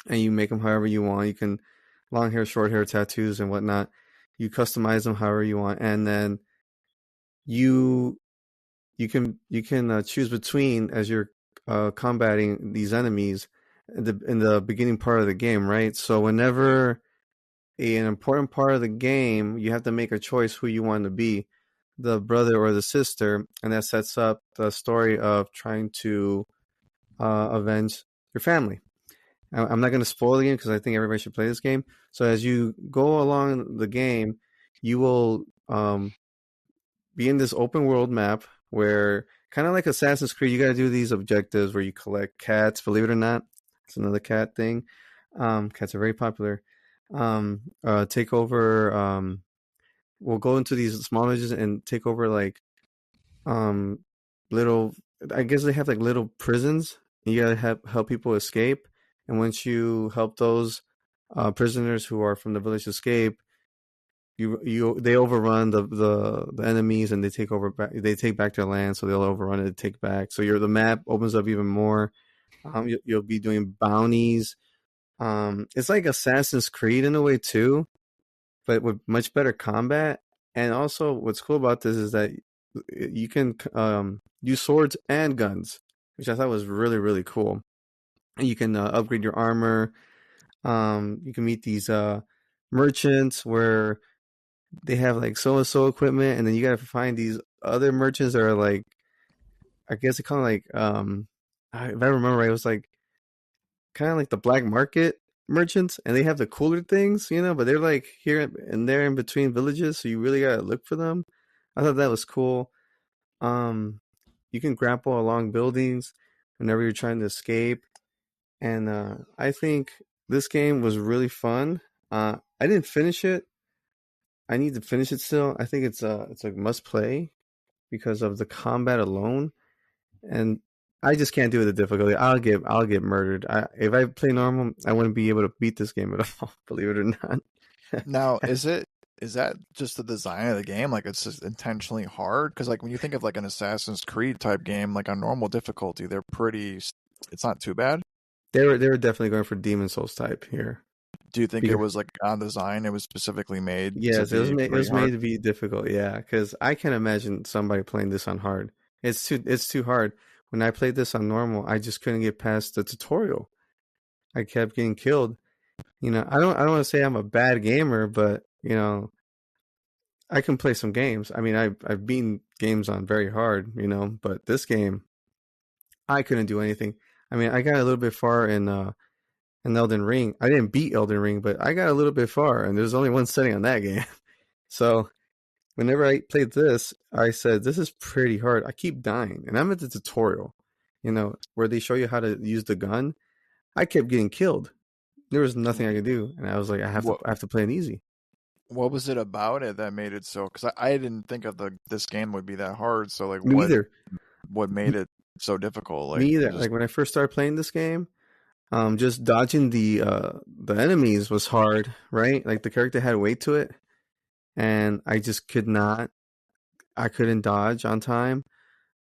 and you make them however you want. You can long hair, short hair, tattoos, and whatnot. You customize them however you want, and then you you can choose between as you're combating these enemies in the beginning part of the game, right? So whenever an important part of the game, you have to make a choice who you want to be, the brother or the sister, and that sets up the story of trying to avenge your family. I'm not going to spoil the game because I think everybody should play this game. So as you go along the game, you will be in this open world map where kind of like Assassin's Creed, you got to do these objectives where you collect cats. Believe it or not, it's another cat thing. Cats are very popular. Take over. We'll go into these small villages and take over like little. I guess they have like little prisons. You gotta help people escape, and once you help those prisoners who are from the village escape, they overrun the enemies and they take over back. They take back their land, so they'll overrun it and take back. So the map opens up even more. You'll be doing bounties. It's like Assassin's Creed in a way too, but with much better combat. And also, what's cool about this is that you can use swords and guns, which I thought was really really cool. And you can upgrade your armor. You can meet these merchants where they have like so and so equipment, and then you gotta find these other merchants that are like, I guess they call them like if I remember right, it was like kind of like the black market merchants, and they have the cooler things, but they're like here and there in between villages, so you really gotta look for them. I thought that was cool. You can grapple along buildings whenever you're trying to escape, and I think this game was really fun. I didn't finish it. I need to finish it still. I think it's a must play because of the combat alone, and I just can't do the difficulty. I'll get murdered. If I play normal, I wouldn't be able to beat this game at all. Believe it or not. Now, is that just the design of the game? Like it's just intentionally hard? Because like when you think of like an Assassin's Creed type game, like on normal difficulty, they're pretty. It's not too bad. They were definitely going for Demon Souls type here. Do you think it Because was like on design? It was specifically made to yes, be it pretty was made hard. to be difficult. Yeah, because I can't imagine somebody playing this on hard. It's too hard. When I played this on normal, I just couldn't get past the tutorial. I kept getting killed. I don't want to say I'm a bad gamer, but I can play some games. I mean, I've beaten games on very hard, but this game I couldn't do anything. I mean, I got a little bit far in Elden Ring. I didn't beat Elden Ring, but I got a little bit far, and there's only one setting on that game. So whenever I played this, I said, this is pretty hard. I keep dying. And I'm at the tutorial, where they show you how to use the gun. I kept getting killed. There was nothing I could do. And I was like, What I have to play it easy. what was it about it that made it so? Because I didn't think of this game would be that hard. So like, Me either. what made it so difficult? Me Like, either. just Like when I first started playing this game, just dodging the enemies was hard, right? Like the character had weight to it, and I just could not. I couldn't dodge on time.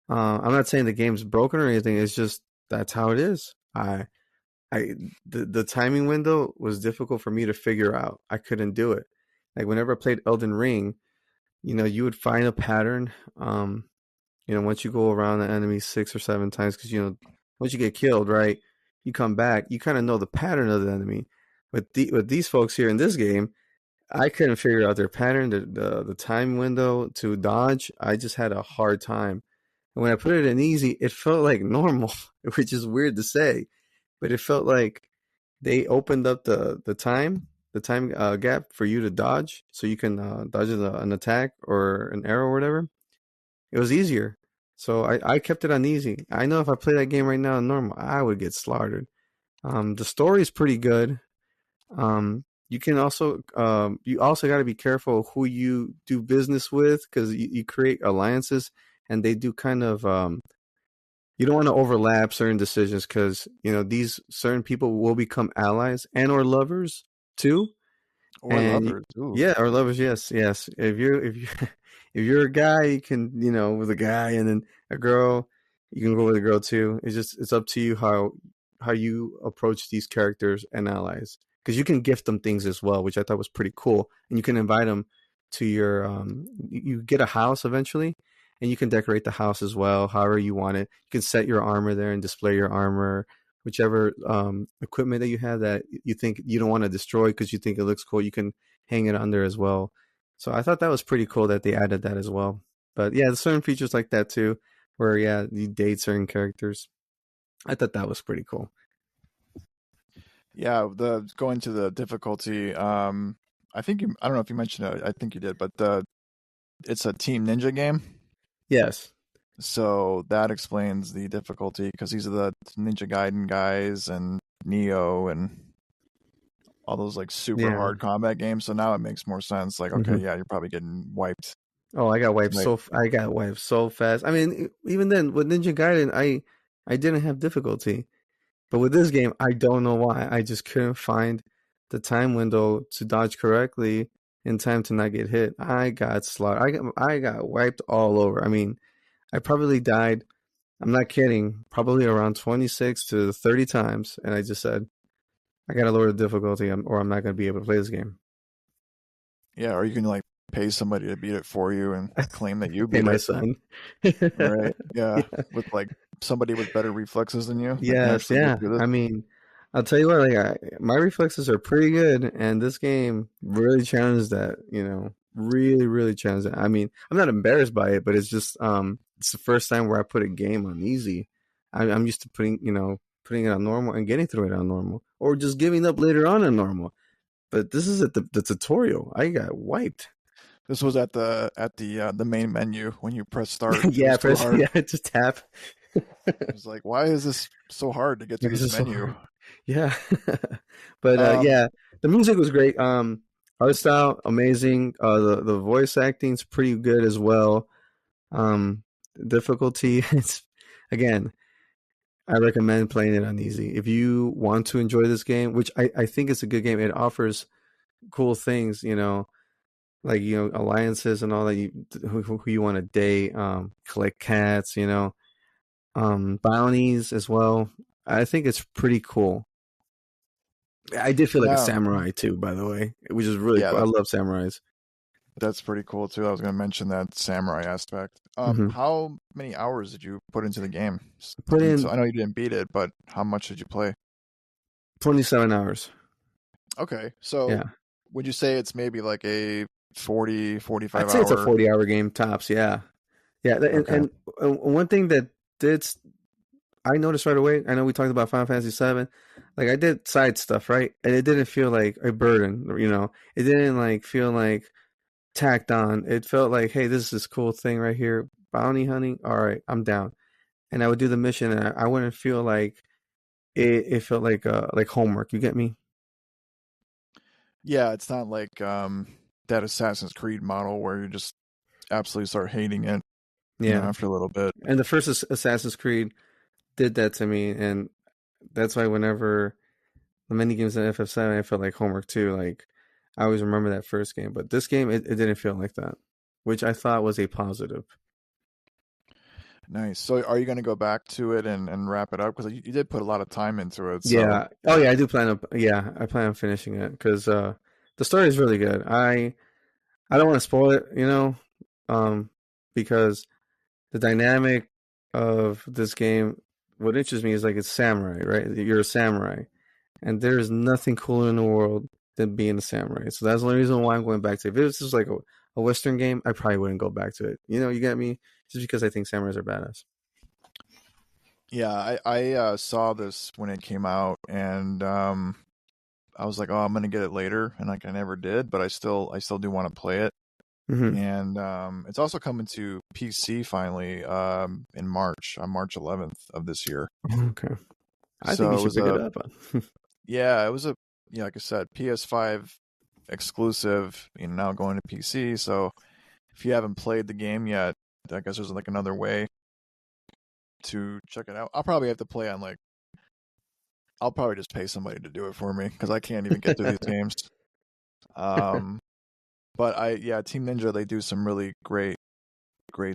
I'm not saying the game's broken or anything. It's just that's how it is. I the timing window was difficult for me to figure out. I couldn't do it. Like whenever I played Elden Ring, you would find a pattern. Once you go around the enemy 6 or 7 times, because once you get killed, right, you come back, you kind of know the pattern of the enemy. With these folks here in this game, I couldn't figure out their pattern, the time window to dodge. I just had a hard time. And when I put it in easy, it felt like normal, which is weird to say, but it felt like they opened up the time gap for you to dodge, so you can dodge an attack or an arrow or whatever. It was easier. So I kept it on easy. I know if I play that game right now on normal, I would get slaughtered. The story is pretty good. You also got to be careful who you do business with, because you create alliances, and they do kind of you don't want to overlap certain decisions, because these certain people will become allies and or lovers too. or And lovers. Ooh. yeah, or lovers, yes, yes. If you if you're a guy, you can with a guy, and then a girl, you can go with a girl too. It's up to you how you approach these characters and allies, because you can gift them things as well, which I thought was pretty cool. And you can invite them to your you get a house eventually, and you can decorate the house as well, however you want it. You can set your armor there and display your armor, whichever equipment that you have that you think you don't want to destroy because you think it looks cool. You can hang it on there as well. So I thought that was pretty cool that they added that as well. But yeah, there's certain features like that too, where you date certain characters. I thought that was pretty cool. Yeah, the going to the difficulty. I don't know if you mentioned it. I think you did, but it's a Team Ninja game, Yes. so that explains the difficulty because these are the Ninja Gaiden guys and Neo and all those like super Yeah. hard combat games. So now it makes more sense. Like, okay, hmm yeah, you're probably getting wiped. Oh, Right. I got wiped so fast. I mean, even then with Ninja Gaiden, I didn't have difficulty. But with this game, I don't know why. I just couldn't find the time window to dodge correctly in time to not get hit. I got slaughtered. I got wiped all over. I mean, I probably died. I'm not kidding. Probably around 26 to 30 times, and I just said, I gotta lower the difficulty, or I'm not gonna be able to play this game. Yeah, or you can like pay somebody to beat it for you and claim that you Pay beat my it. son. Right. Yeah, Yeah. with like somebody with better reflexes than you that can Yes, actually get yeah. through this. I mean, I'll tell you what, like my reflexes are pretty good, and this game really challenged that, really, really challenged that. I mean, I'm not embarrassed by it, but it's the first time where I put a game on easy. I'm used to putting it on normal and getting through it on normal, or just giving up later on normal. But this is at the tutorial. I got wiped. This was at the main menu when you press start. It Yeah, was too press, hard. yeah, just tap. It was like, why is this so hard to get to This this is so menu? hard. Yeah. But Um, yeah, the music was great. Art style amazing. The voice acting's pretty good as well. Um, difficulty, it's again, I recommend playing it on easy. If you want to enjoy this game, which I think it's a good game, it offers cool things, like alliances and all that, who you want to date, collect cats, bounties as well. I think it's pretty cool. I did feel like a yeah, samurai too, by the way, which is really yeah, cool. I love samurais. that's pretty cool too. I was gonna mention that samurai aspect. hmm How many hours did you put into the game? Put Until in I know you didn't beat it, but how much did you play? 27 hours. Okay, so Yeah. would you say it's maybe like a 40, 45 I'd say it's a hour. 40-hour game tops. Yeah, yeah. Okay. And one thing that did I noticed right away. I know we talked about Final Fantasy VII. Like I did side stuff, right? And it didn't feel like a burden. It didn't like feel like tacked on. It felt like, hey, this is this cool thing right here. Bounty hunting. All right, I'm down. And I would do the mission, and I wouldn't feel like it felt like homework. You get me? Yeah, it's not like that Assassin's Creed model where you just absolutely start hating it, Yeah. after a little bit. And the first Assassin's Creed did that to me, and that's why whenever the mini games in FF7, I felt like homework too. Like I always remember that first game, but this game it didn't feel like that, which I thought was a positive. Nice. So are you going to go back to it and wrap it up? Because you did put a lot of time into it. So Yeah. Oh yeah, I do plan on. Yeah, I plan on finishing it because the story is really good. I don't want to spoil it, because the dynamic of this game, what interests me is like it's samurai, right? You're a samurai, and there is nothing cooler in the world than being a samurai. So that's the only reason why I'm going back to it. If it was just like a Western game, I probably wouldn't go back to it. You get me? Just because I think samurais are badass. yeah, I saw this when it came out, and I was like, oh, I'm going to get it later, and like I never did, but I still do want to play it. Hmm. And it's also coming to PC finally in March, on March 11th of this year. Okay. I think So you it should was pick it a up. yeah, it was a yeah, like I said, PS5 exclusive, now going to PC. So if you haven't played the game yet, I guess there's like another way to check it out. I'll probably have to play on like I'll probably just pay somebody to do it for me because I can't even get through these games. Um, but yeah, Team Ninja, they do some really great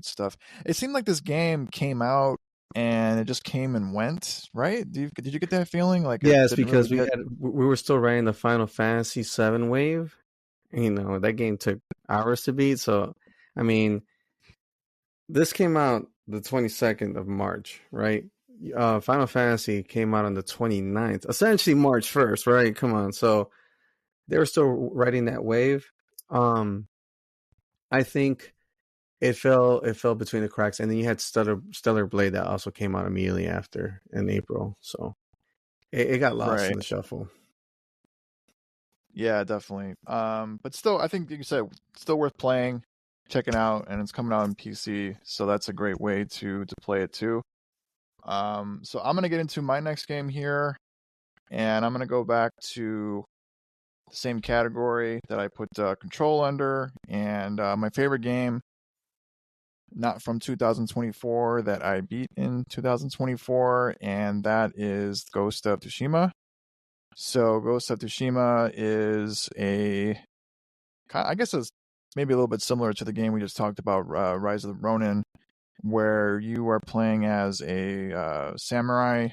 stuff. It seemed like this game came out and it just came and went, right? Did you get that feeling? Like it Yeah, it's didn't really because get we were still riding the Final Fantasy VII wave. That game took hours to beat. So, I mean, this came out the 22nd of March, right? Final Fantasy came out on the 29th, essentially March 1st, right? Come on. So they were still riding that wave. Um, I think it fell between the cracks, and then you had Stellar Blade that also came out immediately after in April. So it got lost in right. the shuffle. Yeah, definitely. But still, I think like you said, still worth playing, checking out, and it's coming out on PC, so that's a great way to play it too. So I'm gonna get into my next game here, and I'm gonna go back to the same category that I put Control under, and my favorite game, not from 2024, that I beat in 2024, and that is Ghost of Tsushima. So Ghost of Tsushima is I guess it's maybe a little bit similar to the game we just talked about, Rise of the Ronin, where you are playing as a samurai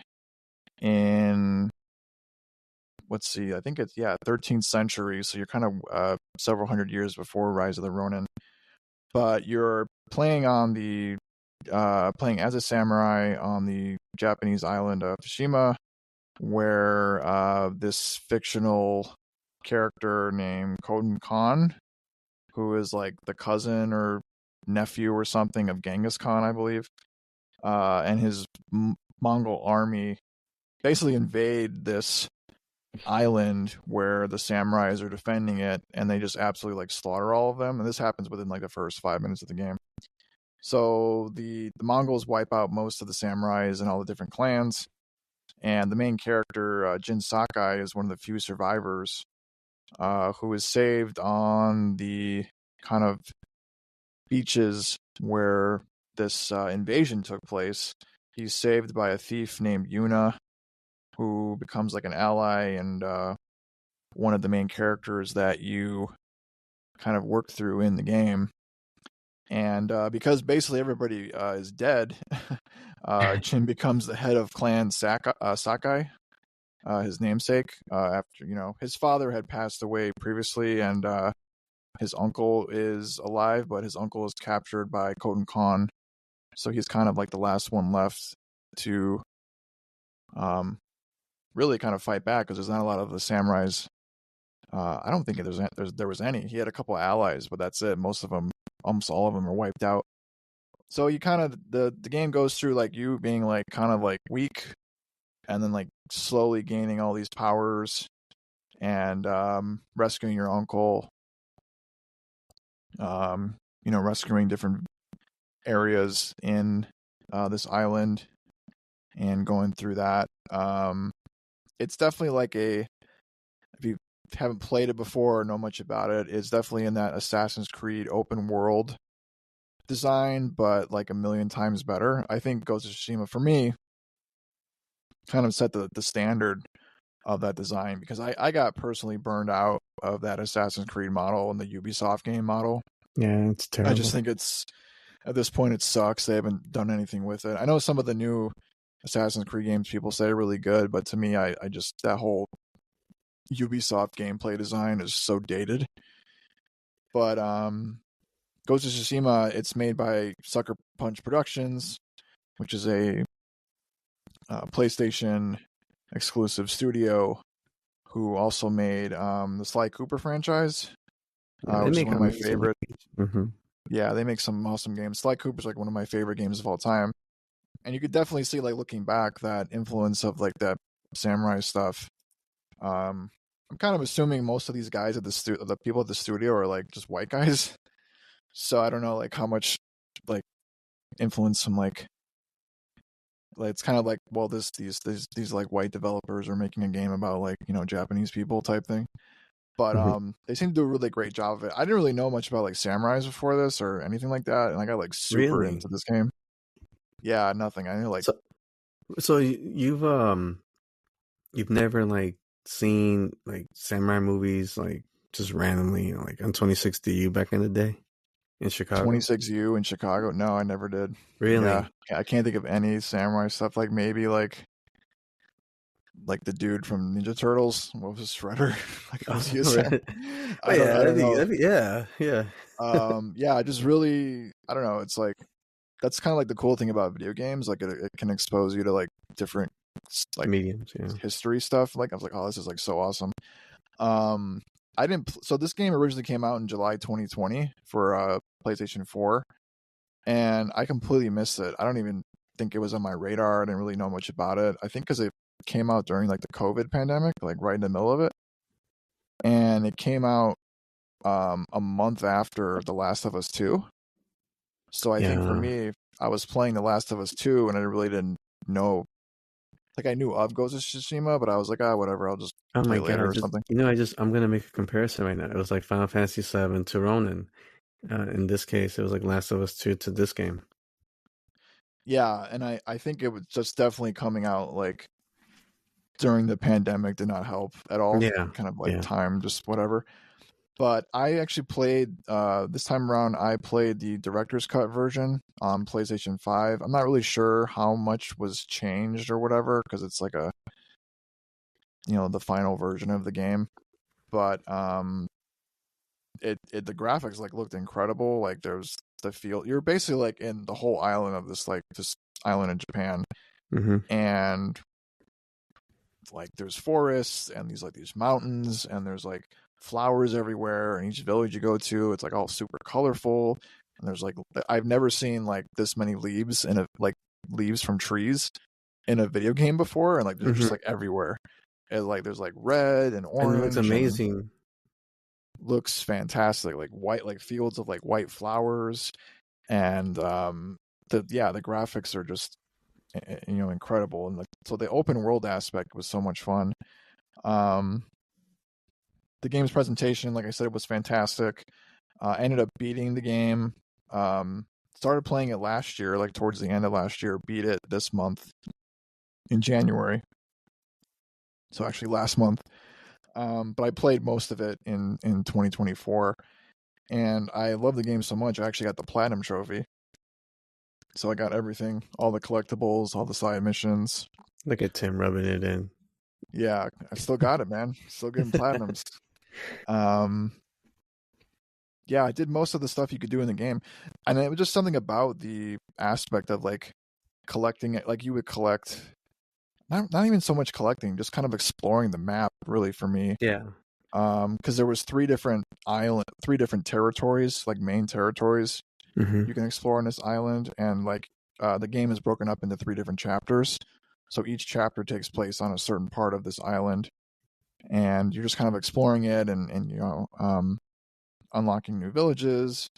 in, let's see, I think it's, yeah, 13th century. So you're kind of several hundred years before Rise of the Ronin, but you're playing as a samurai on the Japanese island of Tsushima, where this fictional character named Koden Khan, who is like the cousin or nephew or something of Genghis Khan, I believe, and his Mongol army basically invade this island where the samurais are defending it, and they just absolutely like slaughter all of them. And this happens within like the first 5 minutes of the game. So the Mongols wipe out most of the samurais and all the different clans, and the main character, Jin Sakai, is one of the few survivors who is saved on the kind of beaches where this invasion took place. He's saved by a thief named Yuna, who becomes like an ally and one of the main characters that you kind of work through in the game. And because basically everybody is dead, Jin becomes the head of Clan Sakai, his namesake. After his father had passed away previously, and his uncle is alive, but his uncle is captured by Koten Khan, so he's kind of like the last one left to really kind of fight back because there's not a lot of the samurais I don't think there was any. He had a couple allies, but that's it. Most of them, almost all of them, are wiped out. So you kind of the game goes through like you being like kind of like weak, and then like slowly gaining all these powers, and rescuing your uncle. Rescuing different areas in this island and going through that. It's definitely like if you haven't played it before or know much about it, it's definitely in that Assassin's Creed open world design, but like a million times better. I think Ghost of Tsushima for me kind of set the standard of that design, because I got personally burned out of that Assassin's Creed model and the Ubisoft game model. Yeah, it's I just terrible. think at this point it sucks. They haven't done anything with it. I know some of the new Assassin's Creed games people say are really good, but to me, I just, that whole Ubisoft gameplay design is so dated. But Ghost of Tsushima, it's made by Sucker Punch Productions, which is a PlayStation exclusive studio who also made the Sly Cooper franchise, Yeah, they which is make one of my amazing favorite. games. Mm-hmm. Yeah, they make some awesome games. Sly Cooper's like one of my favorite games of all time. And you could definitely see, like, looking back, that influence of like that samurai stuff. I'm kind of assuming most of these guys at the people at the studio are like just white guys. So I don't know like how much like influence from like it's kind of like, well, these like white developers are making a game about like, Japanese people type thing. But Mm-hmm. they seem to do a really great job of it. I didn't really know much about like samurais before this or anything like that, and I got like super Really? into this game. Yeah, nothing. I knew like So, you've never like seen like samurai movies like just randomly, like on 26DU back in the day in Chicago? 26U in Chicago. No, I never did. Yeah, Really? I can't think of any samurai stuff. Like maybe like the dude from Ninja Turtles. What was his Shredder? Like was he a samurai? Oh I yeah, don't know. yeah, yeah. Yeah, just really, I don't know. It's like that's kind of like the cool thing about video games. Like it can expose you to like different like Mediums, yeah. history stuff. Like I was like, oh, this is like so awesome. Um, I didn't. So this game originally came out in July 2020 for PlayStation 4, and I completely missed it. I don't even think it was on my radar. I didn't really know much about it. I think because it came out during like the COVID pandemic, like right in the middle of it, and it came out a month after The Last of Us 2. So I think for Yeah. me, I was playing The Last of Us 2, and I really didn't know. Like I knew of Ghost of Tsushima, but I was like, whatever. I'll just Oh play my it god, later or something. I'm gonna make a comparison right now. It was like Final Fantasy VII to Ronin. In this case, it was like Last of Us 2 to this game. Yeah, and I think it was just definitely coming out like during the pandemic did not help at all. Yeah, Kind of like yeah. time, just whatever. But I actually played this time around. I played the director's cut version on PlayStation 5. I'm not really sure how much was changed or whatever, because it's like the final version of the game. But it the graphics like looked incredible. Like there's the field. You're basically like in the whole island of this island in Japan, Mm-hmm. and like there's forests and these mountains, and there's like flowers everywhere, and each village you go to it's like all super colorful, and there's like I've never seen like this many leaves in a like leaves from trees in a video game before, and like they're Mm-hmm. just like everywhere, and like there's like red and And it looks orange and amazing. looks fantastic, like white, like fields of like white flowers, and the graphics are just incredible, and like so the open world aspect was so much fun. um the game's presentation, like I said, it was fantastic. I ended up beating the game. Started playing it last year, like towards the end of last year, beat it this month in January, so actually last month. But I played most of it in 2024, and I love the game so much I actually got the platinum trophy. So I got everything, all the collectibles, all the side missions. Look at Tim rubbing it in. Yeah, I still got it, man. Still getting platinums. Um, yeah, I did most of the stuff you could do in the game, and it was just something about the aspect of like collecting it. Like you would collect, not even so much collecting, just kind of exploring the map. Really, for me, Yeah. because there was three different territories, like main territories Mm-hmm. you can explore on this island, and like the game is broken up into three different chapters. So each chapter takes place on a certain part of this island, and you're just kind of exploring it, and unlocking new villages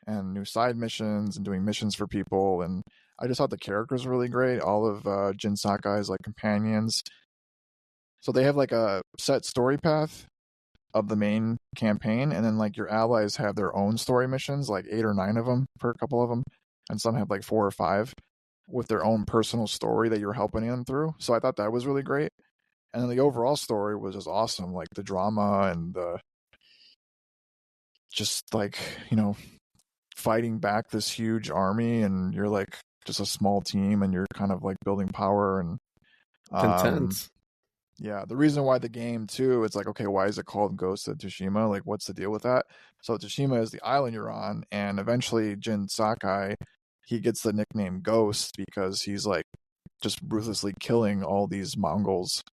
and new side missions and doing missions for people. And I just thought the characters were really great. All of Jin Sakai's like companions. So they have like a set story path of the main campaign, and then like your allies have their own story missions, like 8 or 9 of them per couple of them, and some have like 4 or 5 with their own personal story that you're helping them through. So I thought that was really great. And then the overall story was just awesome, like the drama and the just like, fighting back this huge army, and you're like just a small team, and you're kind of like building power. And Intense. yeah, the reason why the game too, it's like, okay, why is it called Ghost of Tsushima? Like, what's the deal with that? So Tsushima is the island you're on, and eventually Jin Sakai, he gets the nickname Ghost because he's like just ruthlessly killing all these Mongols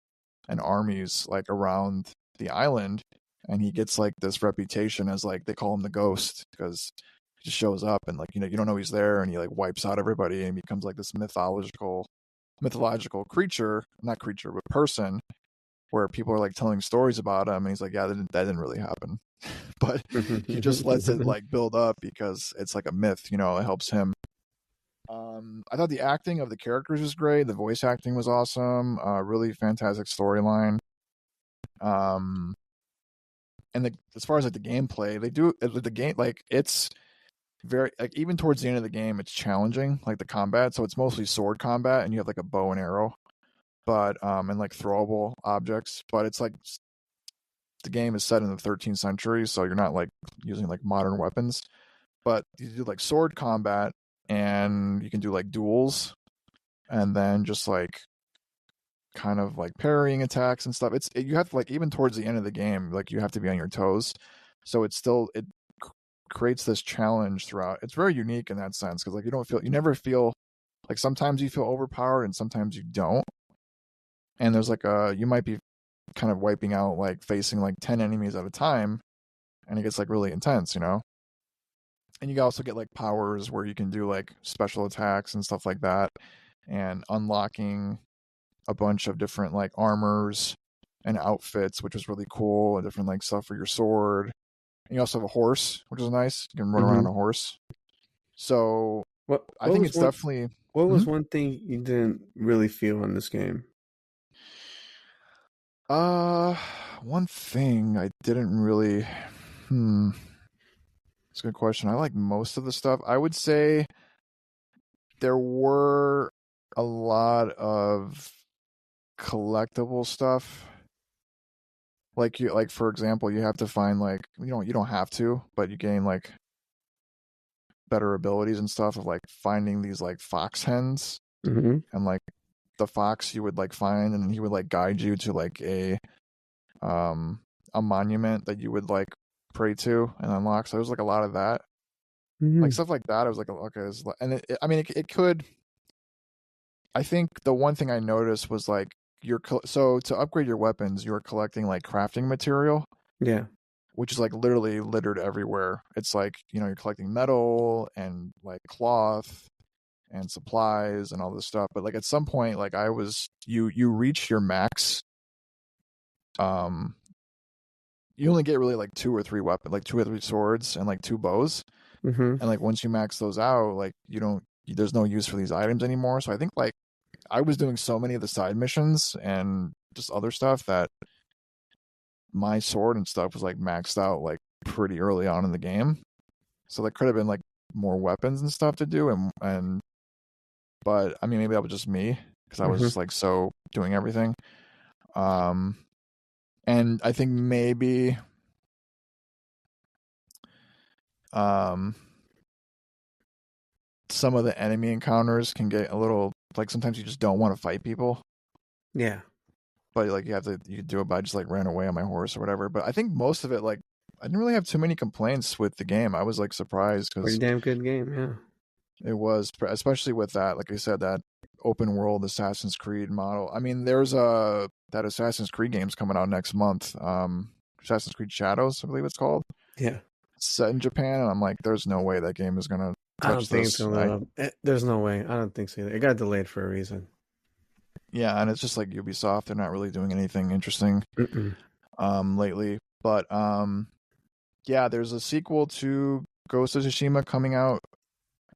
and armies like around the island, and he gets like this reputation as like they call him the Ghost because he just shows up, and like, you don't know he's there, and he like wipes out everybody and becomes like this mythological creature, not creature but person, where people are like telling stories about him, and he's like, yeah, that didn't really happen. But he just lets it like build up because it's like a myth, it helps him. I thought the acting of the characters was great. The voice acting was awesome. Really fantastic storyline. And as far as like the gameplay, they do the game, like it's very like, even towards the end of the game, it's challenging, like the combat. So it's mostly sword combat, and you have like a bow and arrow, but and like throwable objects. But it's like the game is set in the 13th century, so you're not like using like modern weapons, but you do like sword combat, and you can do like duels, and then just like kind of like parrying attacks and stuff. You have to like, even towards the end of the game, like you have to be on your toes. So it creates this challenge throughout. It's very unique in that sense, because like you never feel like, sometimes you feel overpowered and sometimes you don't. And there's like you might be kind of wiping out, like facing like 10 enemies at a time, and it gets like really intense, And you also get like powers where you can do like special attacks and stuff like that, and unlocking a bunch of different like armors and outfits, which was really cool, and different like stuff for your sword. And you also have a horse, which is nice. You can run around on a horse. So I think it's definitely. What was one thing you didn't really feel in this game? One thing I didn't really. It's a good question. I like most of the stuff. I would say there were a lot of collectible stuff. Like for example, you have to find like, you don't have to, but you gain like better abilities and stuff of like finding these like fox hens, and like the fox you would like find, and he would like guide you to like a monument that you would like pray to and unlock. So there's like a lot of that, like stuff like that. I was like, okay, and it could. I think the one thing I noticed was like so to upgrade your weapons, you're collecting like crafting material. Yeah. Which is like literally littered everywhere. It's like, you're collecting metal and like cloth and supplies and all this stuff. But like at some point, like you reach your max. You only get really like 2 or 3 weapons, like 2 or 3 swords and like 2 bows. And like once you max those out, like there's no use for these items anymore. So I think like I was doing so many of the side missions and just other stuff that my sword and stuff was like maxed out like pretty early on in the game. So there could have been like more weapons and stuff to do, but I mean, maybe that was just me because I was just like so doing everything. And I think maybe some of the enemy encounters can get a little like, sometimes you just don't want to fight people. Yeah. But like you can do it by just like ran away on my horse or whatever. But I think most of it, like, I didn't really have too many complaints with the game. I was like surprised because pretty damn good game. Yeah. It was, especially with that, like I said, that open world Assassin's Creed model. I mean, there's that Assassin's Creed game's coming out next month. Assassin's Creed Shadows, I believe it's called. Yeah. It's set in Japan, and I'm like, there's no way that game is gonna I don't touch think it's this. gonna live up. There's no way. I don't think so either. It got delayed for a reason. Yeah, and it's just like Ubisoft, they're not really doing anything interesting Mm-mm. lately. But yeah, there's a sequel to Ghost of Tsushima coming out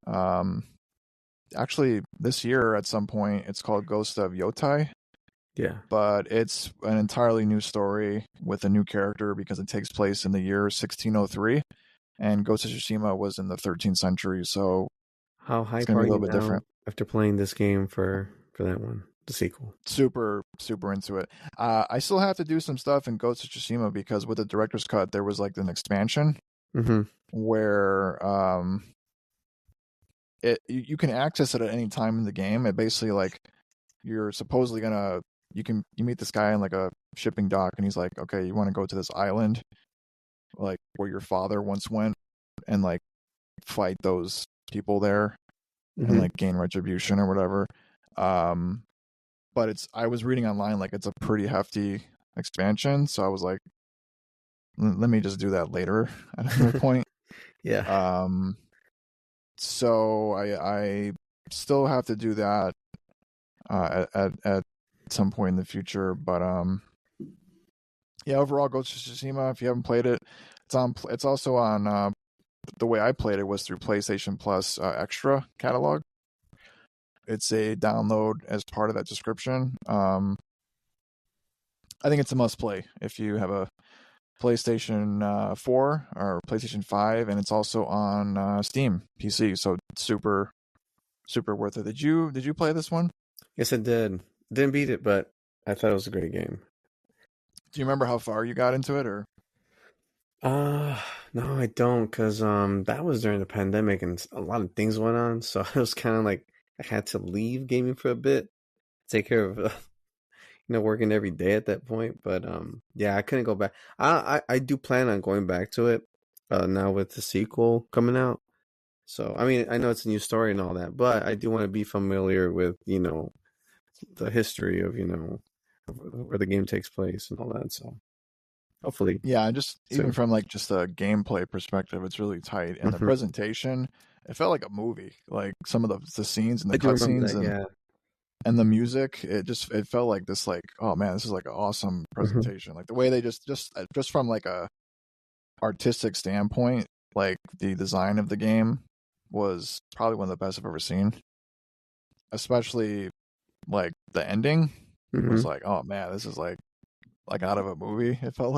um actually this year at some point. It's called Ghost of Yotai, Yeah. but it's an entirely new story with a new character because it takes place in the year 1603, and Ghost of Tsushima was in the 13th century, so How it's hype going to be are a you little bit now different. after playing this game for that one, the sequel? Super, super into it. I still have to do some stuff in Ghost of Tsushima because with the director's cut, there was like an expansion Mm-hmm. where you can access it at any time in the game. It basically like you're supposedly gonna you meet this guy in like a shipping dock, and he's like, okay, you want to go to this island like where your father once went and like fight those people there and Mm-hmm. like gain retribution or whatever. Um, but I was reading online like it's a pretty hefty expansion, so I was like, let me just do that later at another point. Yeah. Um, so I still have to do that at some point in the future, but yeah, overall, Ghost of Tsushima. If you haven't played it, it's also on. The way I played it was through PlayStation Plus Extra catalog. It's a download as part of that subscription. I think it's a must play if you have a PlayStation 4 or PlayStation 5, and it's also on Steam PC. So super super worth it. Did you play this one? Yes, it did. Didn't beat it, but I thought it was a great game. Do you remember how far you got into it, or? Uh no, I don't, because that was during the pandemic and a lot of things went on, so I was kind of like I had to leave gaming for a bit, take care of working every day at that point. But yeah, I couldn't go back. I do plan on going back to it now with the sequel coming out. So I mean, I know it's a new story and all that, but I do want to be familiar with the history of where the game takes place and all that. So hopefully Yeah, just even soon. from like just a gameplay perspective, it's really tight, and the Hmm. presentation, it felt like a movie. Like some of the scenes and the I do remember cutscenes that. Yeah. and the music, it felt like this like, oh man, this is like an awesome Hmm. presentation. Like the way they just from like a artistic standpoint, like the design of the game was probably one of the best I've ever seen. Especially like the ending was Hmm. like, oh man, this is like out of a movie. It felt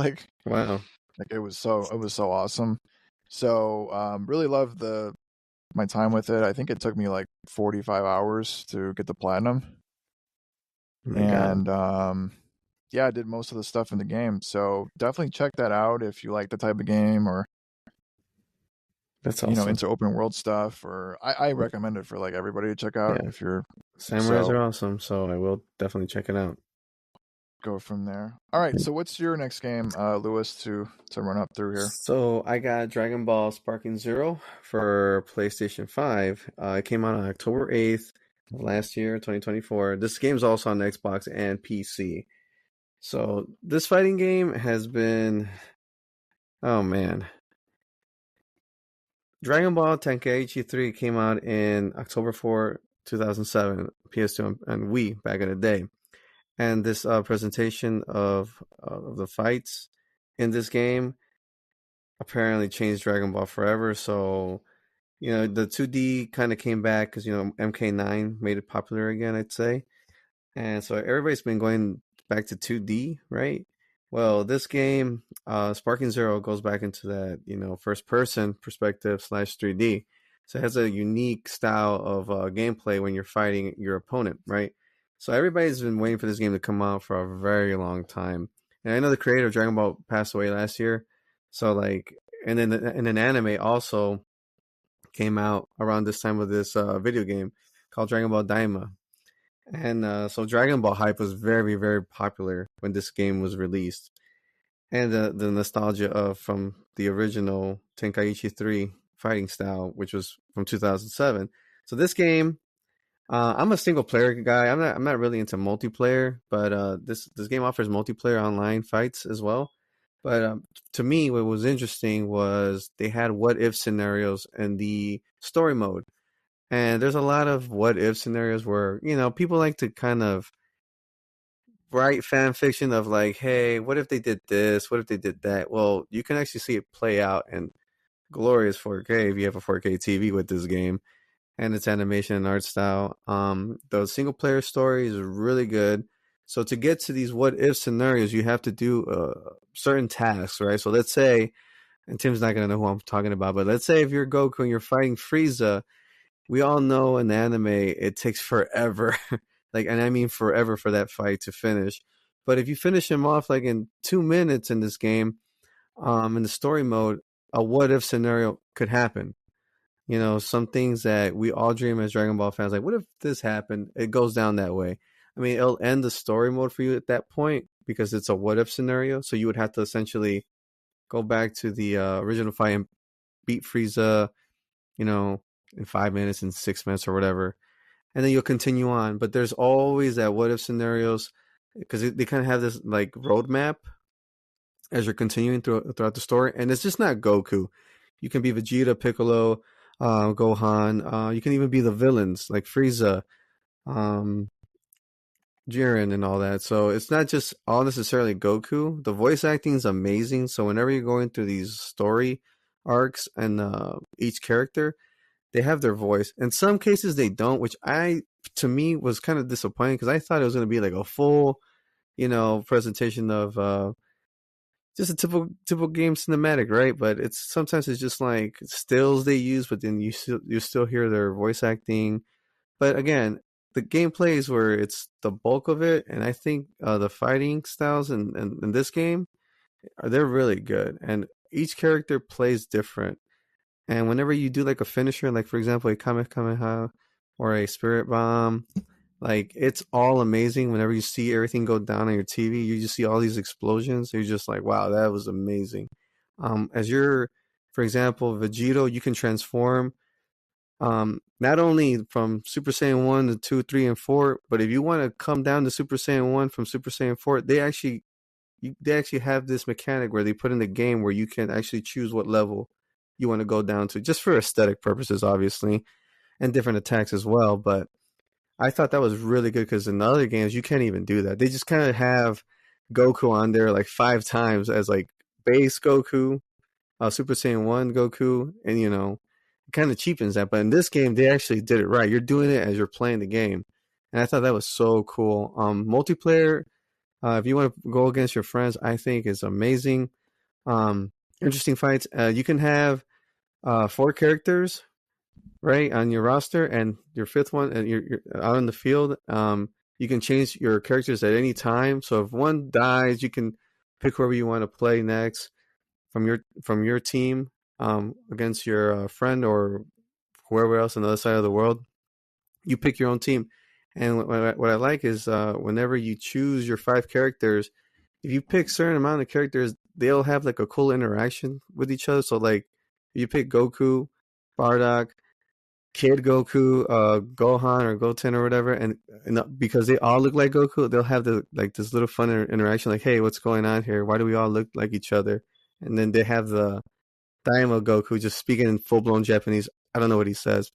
Wow. like it was so awesome. So really loved the my time with it. I think it took me like 45 hours to get the platinum, Oh my God. and yeah, I did most of the stuff in the game. So definitely check that out if you like the type of game, or That's awesome. into open world stuff. Or I recommend it for like everybody to check out Yeah. if you're Samurais so are awesome, so I will definitely check it out. go from there. All right, so what's your next game, Lewis, to run up through here? So I got Dragon Ball Sparking Zero for PlayStation 5. It came out on October 8th of last year, 2024. This game's also on Xbox and PC. So this fighting game has been, oh man. Dragon Ball Tenkaichi 3 came out in October 4, 2007, PS2 and Wii back in the day. And this presentation of the fights in this game apparently changed Dragon Ball forever. So, the 2D kind of came back because, MK9 made it popular again, I'd say. And so everybody's been going back to 2D, right? Well, this game, Sparking Zero, goes back into that, first person perspective slash 3D. So it has a unique style of gameplay when you're fighting your opponent, right? So everybody's been waiting for this game to come out for a very long time. And I know the creator of Dragon Ball passed away last year. So like, and then anime also came out around this time with this video game called Dragon Ball Daima. And so Dragon Ball hype was very, very popular when this game was released. And the nostalgia of from the original Tenkaichi 3 fighting style, which was from 2007. So this game, I'm a single player guy. I'm not really into multiplayer, but this game offers multiplayer online fights as well. But to me, what was interesting was they had what if scenarios in the story mode. And there's a lot of what if scenarios where, people like to kind of write fan fiction of like, hey, what if they did this? What if they did that? Well, you can actually see it play out in glorious 4K if you have a 4K TV with this game and its animation and art style. The single player story is really good. So to get to these what if scenarios, you have to do certain tasks, right? So let's say, and Tim's not gonna know who I'm talking about, but let's say if you're Goku and you're fighting Frieza, we all know in anime it takes forever, like, and I mean forever for that fight to finish. But if you finish him off like in 2 minutes in this game, in the story mode, a what if scenario could happen. Some things that we all dream as Dragon Ball fans, like, what if this happened? It goes down that way. I mean, it'll end the story mode for you at that point because it's a what if scenario. So you would have to essentially go back to the original fight and beat Frieza, in 5 minutes, in 6 minutes, or whatever. And then you'll continue on. But there's always that what if scenarios because they kind of have this like roadmap as you're continuing throughout the story. And it's just not Goku. You can be Vegeta, Piccolo, Gohan. You can even be the villains like Frieza, um, Jiren, and all that. So it's not just all necessarily Goku. The voice acting is amazing. So whenever you're going through these story arcs and each character, they have their voice. In some cases, they don't, which to me, was kind of disappointing because I thought it was going to be like a full, presentation of just a typical game cinematic, right? But sometimes it's just like stills they use, but then you still hear their voice acting. But again, the gameplay is where it's the bulk of it, and I think the fighting styles in this game they're really good, and each character plays different. And whenever you do like a finisher, like for example a Kamehameha or a Spirit Bomb, like it's all amazing. Whenever you see everything go down on your TV, you just see all these explosions. You're just like, wow, that was amazing. As you're, for example, Vegito, you can transform not only from Super Saiyan 1 to 2, 3, and 4, but if you want to come down to Super Saiyan 1 from Super Saiyan 4, they actually have this mechanic where they put in the game where you can actually choose what level you want to go down to, just for aesthetic purposes, obviously, and different attacks as well. But I thought that was really good because in the other games you can't even do that. They just kind of have Goku on there like 5 times as like base Goku, Super Saiyan 1 Goku, and it kind of cheapens that. But in this game, they actually did it right. You're doing it as you're playing the game, and I thought that was so cool. Multiplayer, if you want to go against your friends, I think is amazing. Interesting fights. You can have 4 characters, right, on your roster, and your 5th one, and you're out in the field. You can change your characters at any time. So if one dies, you can pick whoever you want to play next from your team against your friend or whoever else on the other side of the world. You pick your own team. And what I like is whenever you choose your 5 characters, if you pick certain amount of characters, they'll have like a cool interaction with each other. So like if you pick Goku, Bardock, Kid Goku, Gohan or Goten or whatever, and because they all look like Goku, they'll have this little fun interaction, like, hey, what's going on here? Why do we all look like each other? And then they have the Daima Goku just speaking in full blown Japanese. I don't know what he says.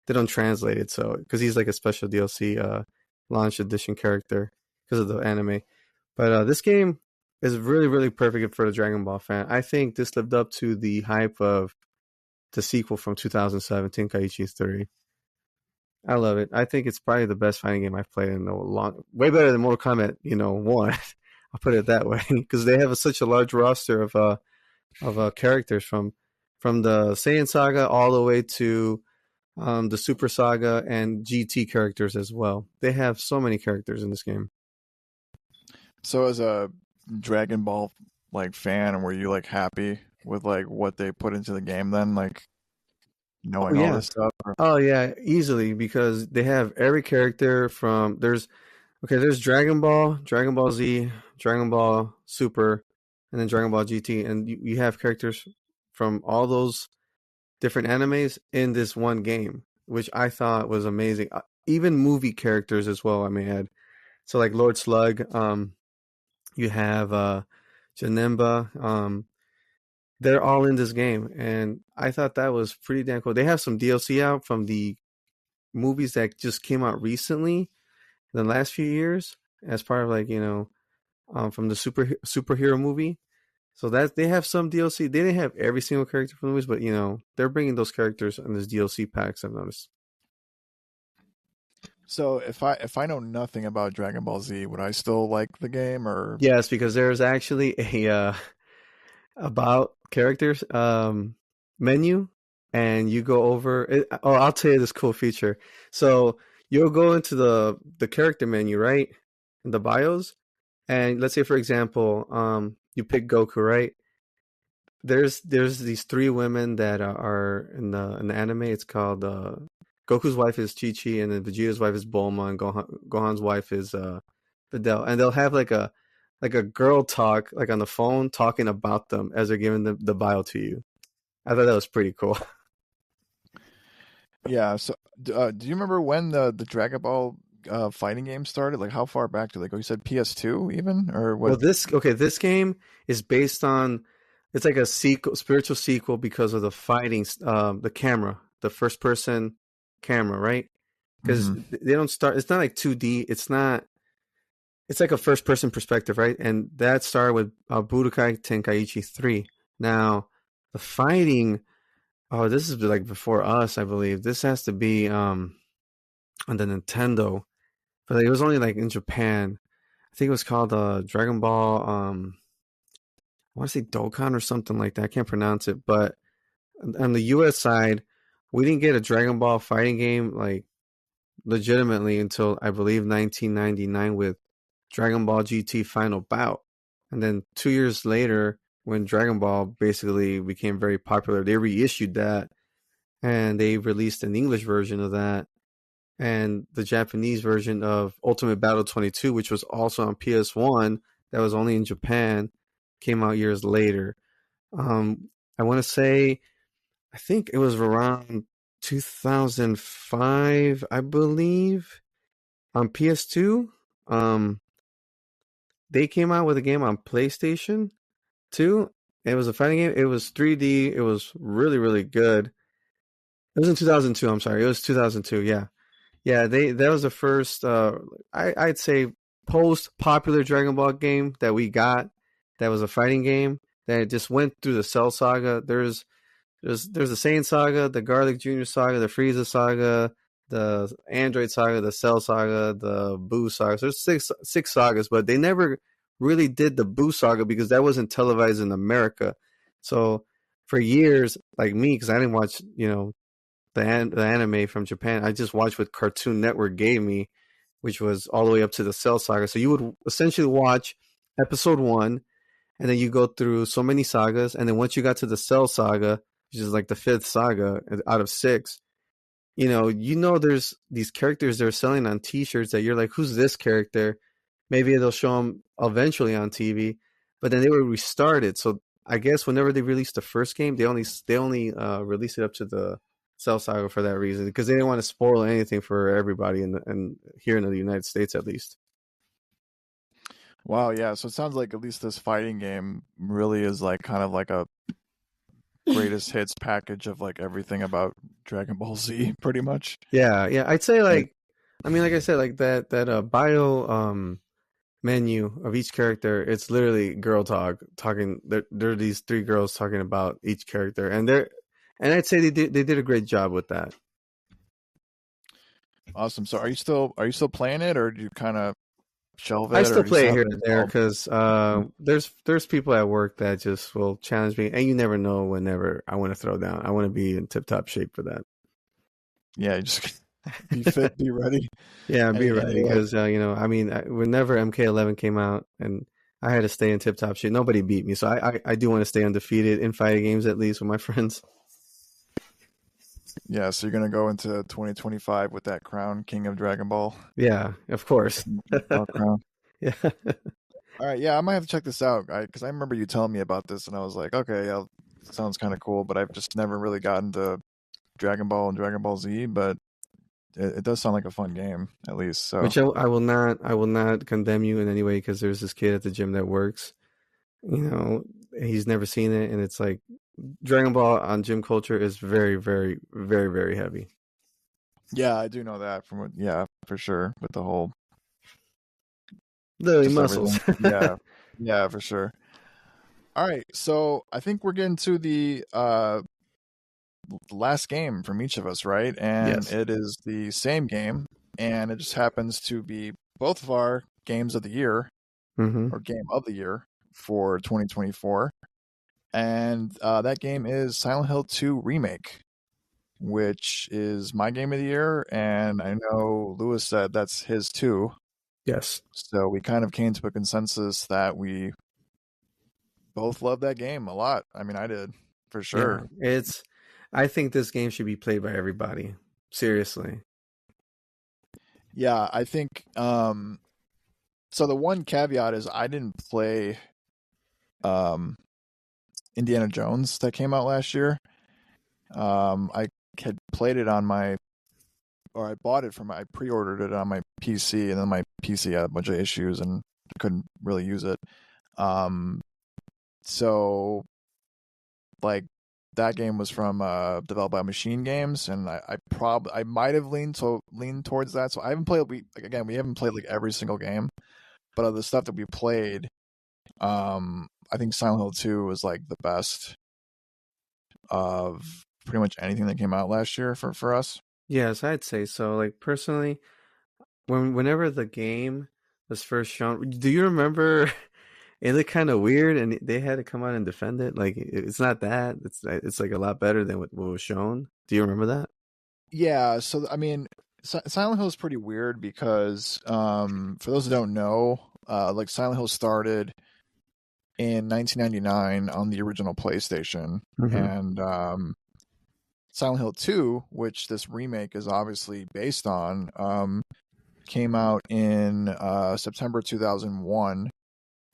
They don't translate it, so because he's like a special DLC launch edition character because of the anime. But this game is really, really perfect for the Dragon Ball fan. I think this lived up to the hype of the sequel from 2017, Tenkaichi 3. I love it. I think it's probably the best fighting game I've played in a long, way better than Mortal Kombat, 1. I'll put it that way because they have such a large roster of characters from the Saiyan Saga all the way to the Super Saga and GT characters as well. They have so many characters in this game. So as a Dragon Ball like fan, were you like happy with like what they put into the game then, like knowing all this stuff? Oh yeah, easily, because they have every character from there's Dragon Ball, Dragon Ball Z, Dragon Ball Super, and then Dragon Ball GT, and you have characters from all those different animes in this one game, which I thought was amazing. Even movie characters as well, I may add. So like Lord Slug, you have Janemba. They're all in this game, and I thought that was pretty damn cool. They have some DLC out from the movies that just came out recently in the last few years, as part of like from the superhero movie. So that they have some DLC. They didn't have every single character from the movies, but they're bringing those characters in this DLC packs. I've noticed. So if I know nothing about Dragon Ball Z, would I still like the game or? Yes, because there's actually a about characters menu, and you go over it. Oh, I'll tell you this cool feature. So you'll go into the character menu, right, in the bios, and let's say for example, you pick Goku, right? There's these three women that are in the anime. It's called Goku's wife is Chi Chi, and then Vegeta's wife is Bulma, and Gohan's wife is Videl, and they'll have like a girl talk like on the phone talking about them as they're giving the bio to you. I thought that was pretty cool. Yeah. So do you remember when the Dragon Ball fighting game started? Like how far back do they go? You said PS2 even or what? Well, this game is based on it's like a sequel, spiritual sequel because of the fighting, the camera, the first person camera, right? Because Mhm. they don't start. It's not like 2D. It's not. It's like a first person perspective, right? And that started with Budokai Tenkaichi 3. Now, the fighting. Oh, this is like before us, I believe. This has to be on the Nintendo, but it was only like in Japan. I think it was called Dragon Ball. I want to say Dokkan or something like that. I can't pronounce it, but on the U.S. side, we didn't get a Dragon Ball fighting game like legitimately until I believe 1999 with Dragon Ball GT Final Bout, and then 2 years later, when Dragon Ball basically became very popular, they reissued that and they released an English version of that and the Japanese version of Ultimate Battle 22, which was also on PS1, that was only in Japan, came out years later. I want to say, I think it was around 2005, I believe, on PS2. Um, they came out with a game on PlayStation 2. It was a fighting game. It was 3D. It was really, really good. It was in 2002. I'm sorry. It was 2002. Yeah. Yeah, that was the first I'd say post popular Dragon Ball game that we got that was a fighting game that just went through the Cell saga. There's the Saiyan saga, the Garlic Jr. saga, the Frieza saga, the Android saga, the Cell saga, the Boo saga. So there's six sagas, but they never really did the Boo saga because that wasn't televised in America. So for years, like me, because I didn't watch, the anime from Japan. I just watched what Cartoon Network gave me, which was all the way up to the Cell Saga. So you would essentially watch episode one, and then you go through so many sagas, and then once you got to the Cell Saga, which is like the fifth saga out of six, there's these characters they're selling on T-shirts that you're like, who's this character? Maybe they'll show them eventually on TV, but then they would restart it. So I guess whenever they released the first game, they only released it up to the Cell Saga for that reason because they didn't want to spoil anything for everybody and here in the United States at least. Wow, yeah. So it sounds like at least this fighting game really is like kind of like a greatest hits package of like everything about Dragon Ball Z, pretty much. Yeah, I'd say Like, like I said, like that bio menu of each character, it's literally girl talking. There are these three girls talking about each character, and I'd say they did a great job with that. awesome. So are you still playing it, or do you kind of shelve I it, still or just play it have here it and there installed? because there's people at work that just will challenge me, and you never know whenever I want to throw down. I want to be in tip top shape for Yeah, you just be fit, be ready. Yeah, be Any ready like because I mean, whenever MK11 came out, and I had to stay in tip top shape. Nobody beat me, so I do want to stay undefeated in fighting games at least with my friends. yeah, so you're gonna go into 2025 with that crown, King of Dragon Ball, Yeah, of course. King of Ball crown. Yeah, All right, yeah, I might have to check this out, because I remember you telling me about this, and I was like, okay, yeah, sounds kind of cool, but I've just never really gotten to Dragon Ball and Dragon Ball Z, but it does sound like a fun game, at least. So which I will not condemn you in any way because there's this kid at the gym that works. He's never seen it, and it's like Dragon Ball on gym culture is very, very, very, very heavy. Yeah, I do know that from yeah, for sure, with the whole Literally just muscles. everything. Yeah. Yeah, for sure. All right, so I think we're getting to the last game from each of us, right? And Yes. it is the same game, and it just happens to be both of our games of the year Mm-hmm. or game of the year for 2024. And that game is Silent Hill 2 Remake, which is my game of the year. And I know Lewis said that's his too. Yes. So we kind of came to a consensus that we both love that game a lot. I mean, I did for Yeah. sure. I think this game should be played by everybody. Seriously. Yeah, I think so the one caveat is I didn't play um Indiana Jones that came out last year. I had played it on my or I bought it from I pre-ordered it on my PC and then my PC had a bunch of issues and couldn't really use it. Um so like that game was from developed by Machine Games, and I might have leaned towards that. So I haven't played we haven't played like every single game, but of the stuff that we played, I think Silent Hill 2 was like the best of pretty much anything that came out last year for us. Yes, I'd say so. Like personally, whenever the game was first shown, do you remember it looked kind of weird and they had to come out and defend it? Like it's not that. It's like a lot better than what was shown. Do you remember that? Yeah, so I mean, Silent Hill is pretty weird because for those who don't know, like Silent Hill started in 1999 on the original PlayStation, Mm-hmm. and Silent Hill 2, which this remake is obviously based on, came out in September 2001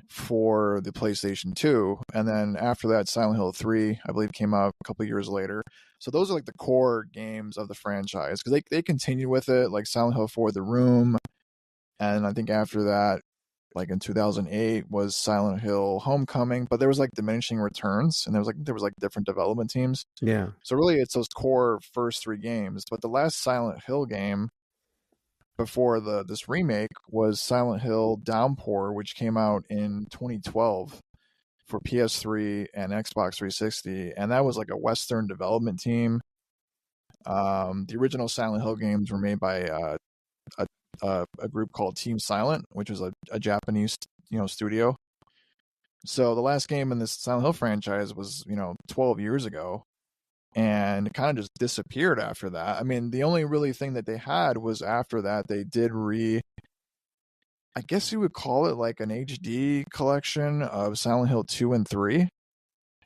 for the PlayStation 2, and then after that, Silent Hill 3, I believe, came out a couple years later. So those are like the core games of the franchise because they continue with it, like Silent Hill 4: The Room, and I think after that, like in 2008, was Silent Hill Homecoming. But there was like diminishing returns, and there was like different development teams. Yeah. So really, it's those core first three games. But the last Silent Hill game before this remake was Silent Hill Downpour, which came out in 2012 for PS3 and Xbox 360, and that was like a Western development team. The original Silent Hill games were made by a group called Team Silent, which was a Japanese studio. So the last game in this Silent Hill franchise was 12 years ago, and it kind of just disappeared after that. I mean, the only really thing that they had was after that they did I guess you would call it like an HD collection of Silent Hill 2 and 3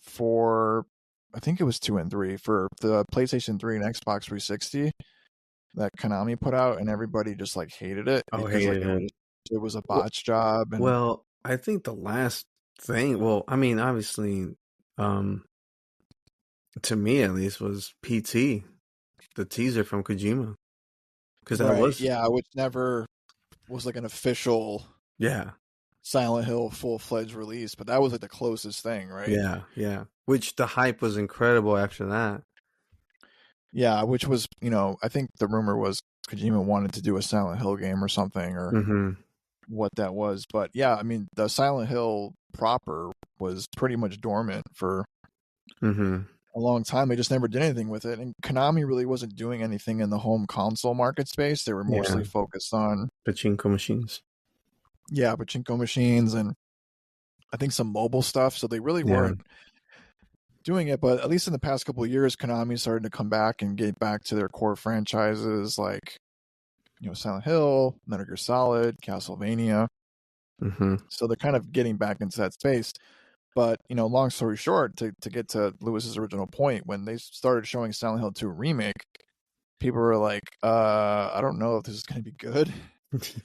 for I think it was 2 and 3 for the PlayStation 3 and Xbox 360 that Konami put out, and everybody just like hated it Oh, because like hated it. it was a Well, botch job. And well, I think the last thing, well, I mean, obviously, um, to me at least, was PT, the teaser from Kojima, because that right, was, yeah, which never was like an official yeah, Silent Hill full-fledged release, but that was like the closest thing, right? yeah, yeah. Which the hype was incredible after that. Yeah, which was, I think the rumor was Kojima wanted to do a Silent Hill game or something, or Mm-hmm. what that was. But yeah, I mean, the Silent Hill proper was pretty much dormant for Mm-hmm. a long time. They just never did anything with it. And Konami really wasn't doing anything in the home console market space. They were Yeah, mostly focused on, pachinko machines. yeah, pachinko machines and I think some mobile stuff. So they really Yeah. weren't doing it. But at least in the past couple of years, Konami started to come back and get back to their core franchises like, Silent Hill, Metal Gear Solid, Castlevania. Mm-hmm. So they're kind of getting back into that space. But, long story short, to get to Lewis's original point, when they started showing Silent Hill 2 Remake, people were like, I don't know if this is going to be good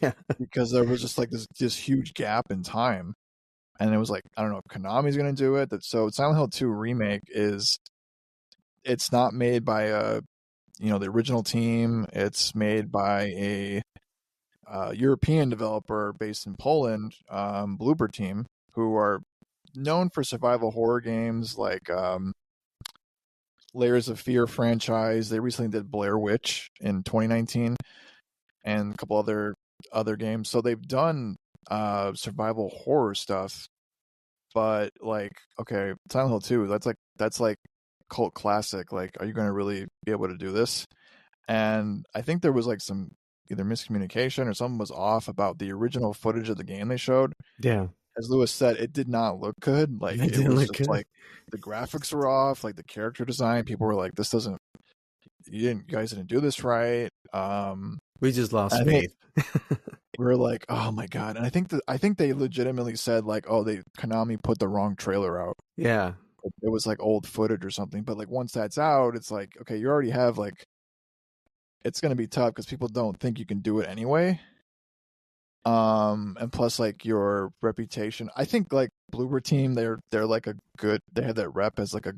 Yeah. because there was just like this huge gap in time. And it was like, I don't know if Konami's going to do it. So Silent Hill 2 Remake it's not made by the original team. It's made by a European developer based in Poland, Bloober Team, who are known for survival horror games like Layers of Fear franchise. They recently did Blair Witch in 2019 and a couple other games. So they've done survival horror stuff, but like okay, Silent Hill 2, that's like cult classic. Like, are you going to really be able to do this? And I think there was like some either miscommunication or something was off about the original footage of the game they showed. Yeah. As Lewis said, it did not look good. Like, It it didn't was look just good. like the graphics were off, like the character design. People were like, "This doesn't. You guys didn't do this right." We just lost I think faith. we were like, "Oh my god!" And I think they legitimately said like, "Oh, they Konami put the wrong trailer out. Yeah. It was like old footage or something." But like once that's out, it's like, okay, you already have like, it's gonna be tough because people don't think you can do it anyway. And plus like your reputation. I think like Bloober Team, they're like a good. They have that rep as like a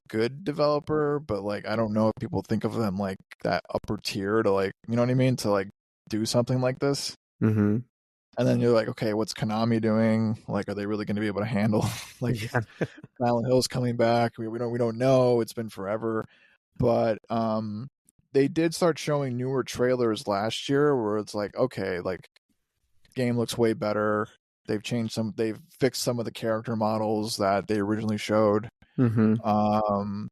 good developer, but like I don't know if people think of them like that upper tier to like, you know what I mean, to like do something like this. Mm-hmm. And then you're like, okay, what's Konami doing? Like, are they really going to be able to handle like Yeah. Silent Hill's coming back? We don't know. It's been forever, but they did start showing newer trailers last year where it's like, okay, like game looks way better. They've fixed some of the character models that they originally showed. Mm-hmm.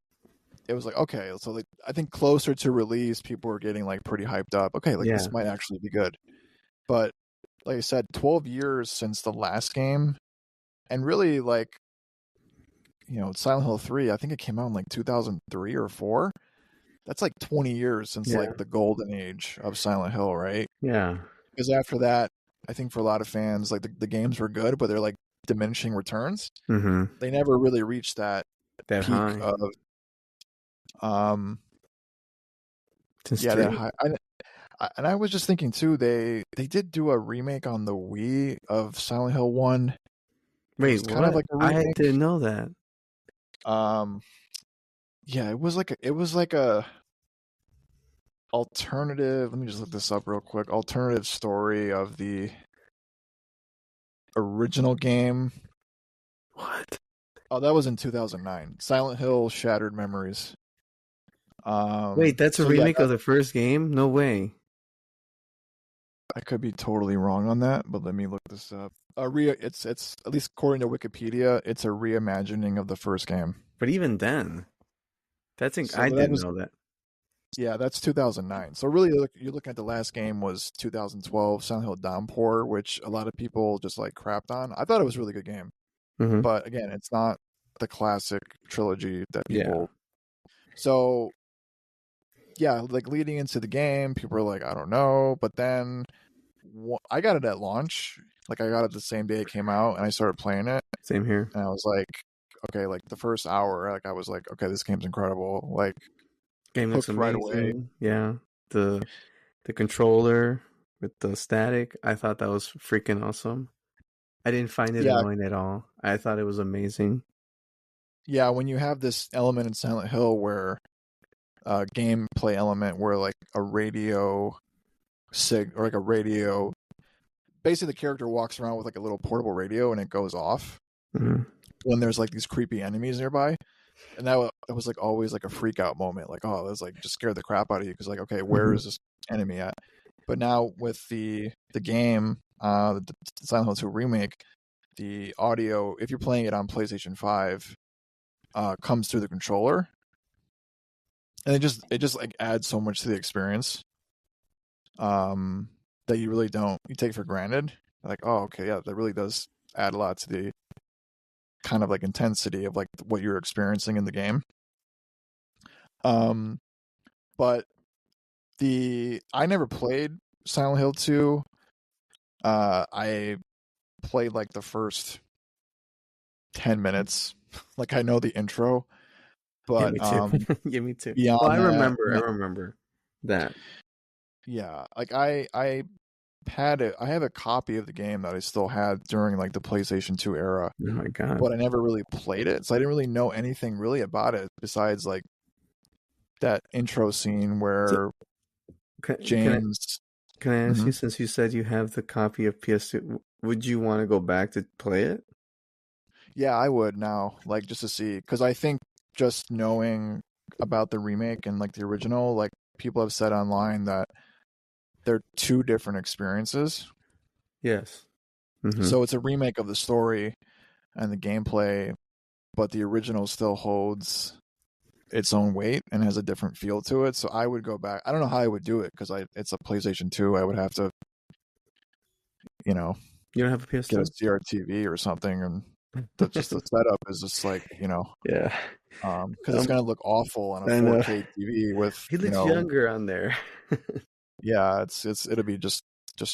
It was like, okay, so like I think closer to release, people were getting like pretty hyped up. Okay, like Yeah. this might actually be good. But like I said, 12 years since the last game, and really like, Silent Hill 3, I think it came out in like 2003 or 4. That's like 20 years since Yeah. like the golden age of Silent Hill, right? Yeah. Because after that, I think for a lot of fans, like the games were good, but they're like diminishing returns. Mm-hmm. They never really reached that That peak high. of um Since yeah, that 3? high. And I was just thinking too, they did do a remake on the Wii of Silent Hill 1. It Wait, was kind of what? like a I remake. didn't know that. Um yeah, it was like a alternative, let me just look this up real quick. Alternative story of the original game. What? Oh, that was in 2009. Silent Hill Shattered Memories. Wait, that's a So yeah, remake of the first game? No way. I could be totally wrong on that, but let me look this up. It's at least according to Wikipedia, it's a reimagining of the first game. But even then, So I that didn't was know that. yeah, that's 2009. So really, you're looking at the last game was 2012, Silent Hill Downpour, which a lot of people just like crapped on. I thought it was a really good game, Mm-hmm. but again, it's not the classic trilogy that Yeah. people. So yeah, like leading into the game, people were like, I don't know, but then I got it at launch. Like I got it the same day it came out, and I started playing it, Same here. and I was like, okay, like the first hour, like I was like, okay, this game's incredible, like Game looks hooked right away. amazing. Yeah. The controller with the static, I thought that was freaking awesome. I didn't find it Yeah, annoying at all. I thought it was amazing. yeah. When you have this element in Silent Hill where gameplay element where like a radio or like a radio, basically the character walks around with like a little portable radio and it goes off Mm-hmm. when there's like these creepy enemies nearby. And that was like always like a freak out moment. Like, oh, that's like just scared the crap out of you because like, okay, where Mm-hmm. is this enemy at? But now with the game, the Silent Hill 2 remake, the audio, if you're playing it on PlayStation 5, comes through the controller, and it just like adds so much to the experience, that you take for granted. Like, oh, okay, yeah, that really does add a lot to the kind of like intensity of like what you're experiencing in the game. Um, but I never played Silent Hill 2. I played like the first 10 minutes. Like I know the intro, Yeah, but me too. Yeah, me too. Well, beyond that, I remember that. yeah, like I have a copy of the game that I still had during like the PlayStation 2 era, Oh my god. but I never really played it. So I didn't really know anything really about it besides like that intro scene So, where can, can I James. can I ask Mhm. you, since you said you have the copy of PS2, would you want to go back to play it? Yeah, I would now, like just to see, because I think just knowing about the remake and like the original, like people have said online that they're two different experiences. Yes. Mm-hmm. So it's a remake of the story and the gameplay, but the original still holds its own weight and has a different feel to it. So I would go back. I don't know how I would do it because it's a PlayStation 2. I would have to, you know, You don't have a get a PS2? CRTV or something, and just the setup is just like Yeah. because it's gonna look awful on a I know. 4K TV with He looks younger on there. yeah, it'll be just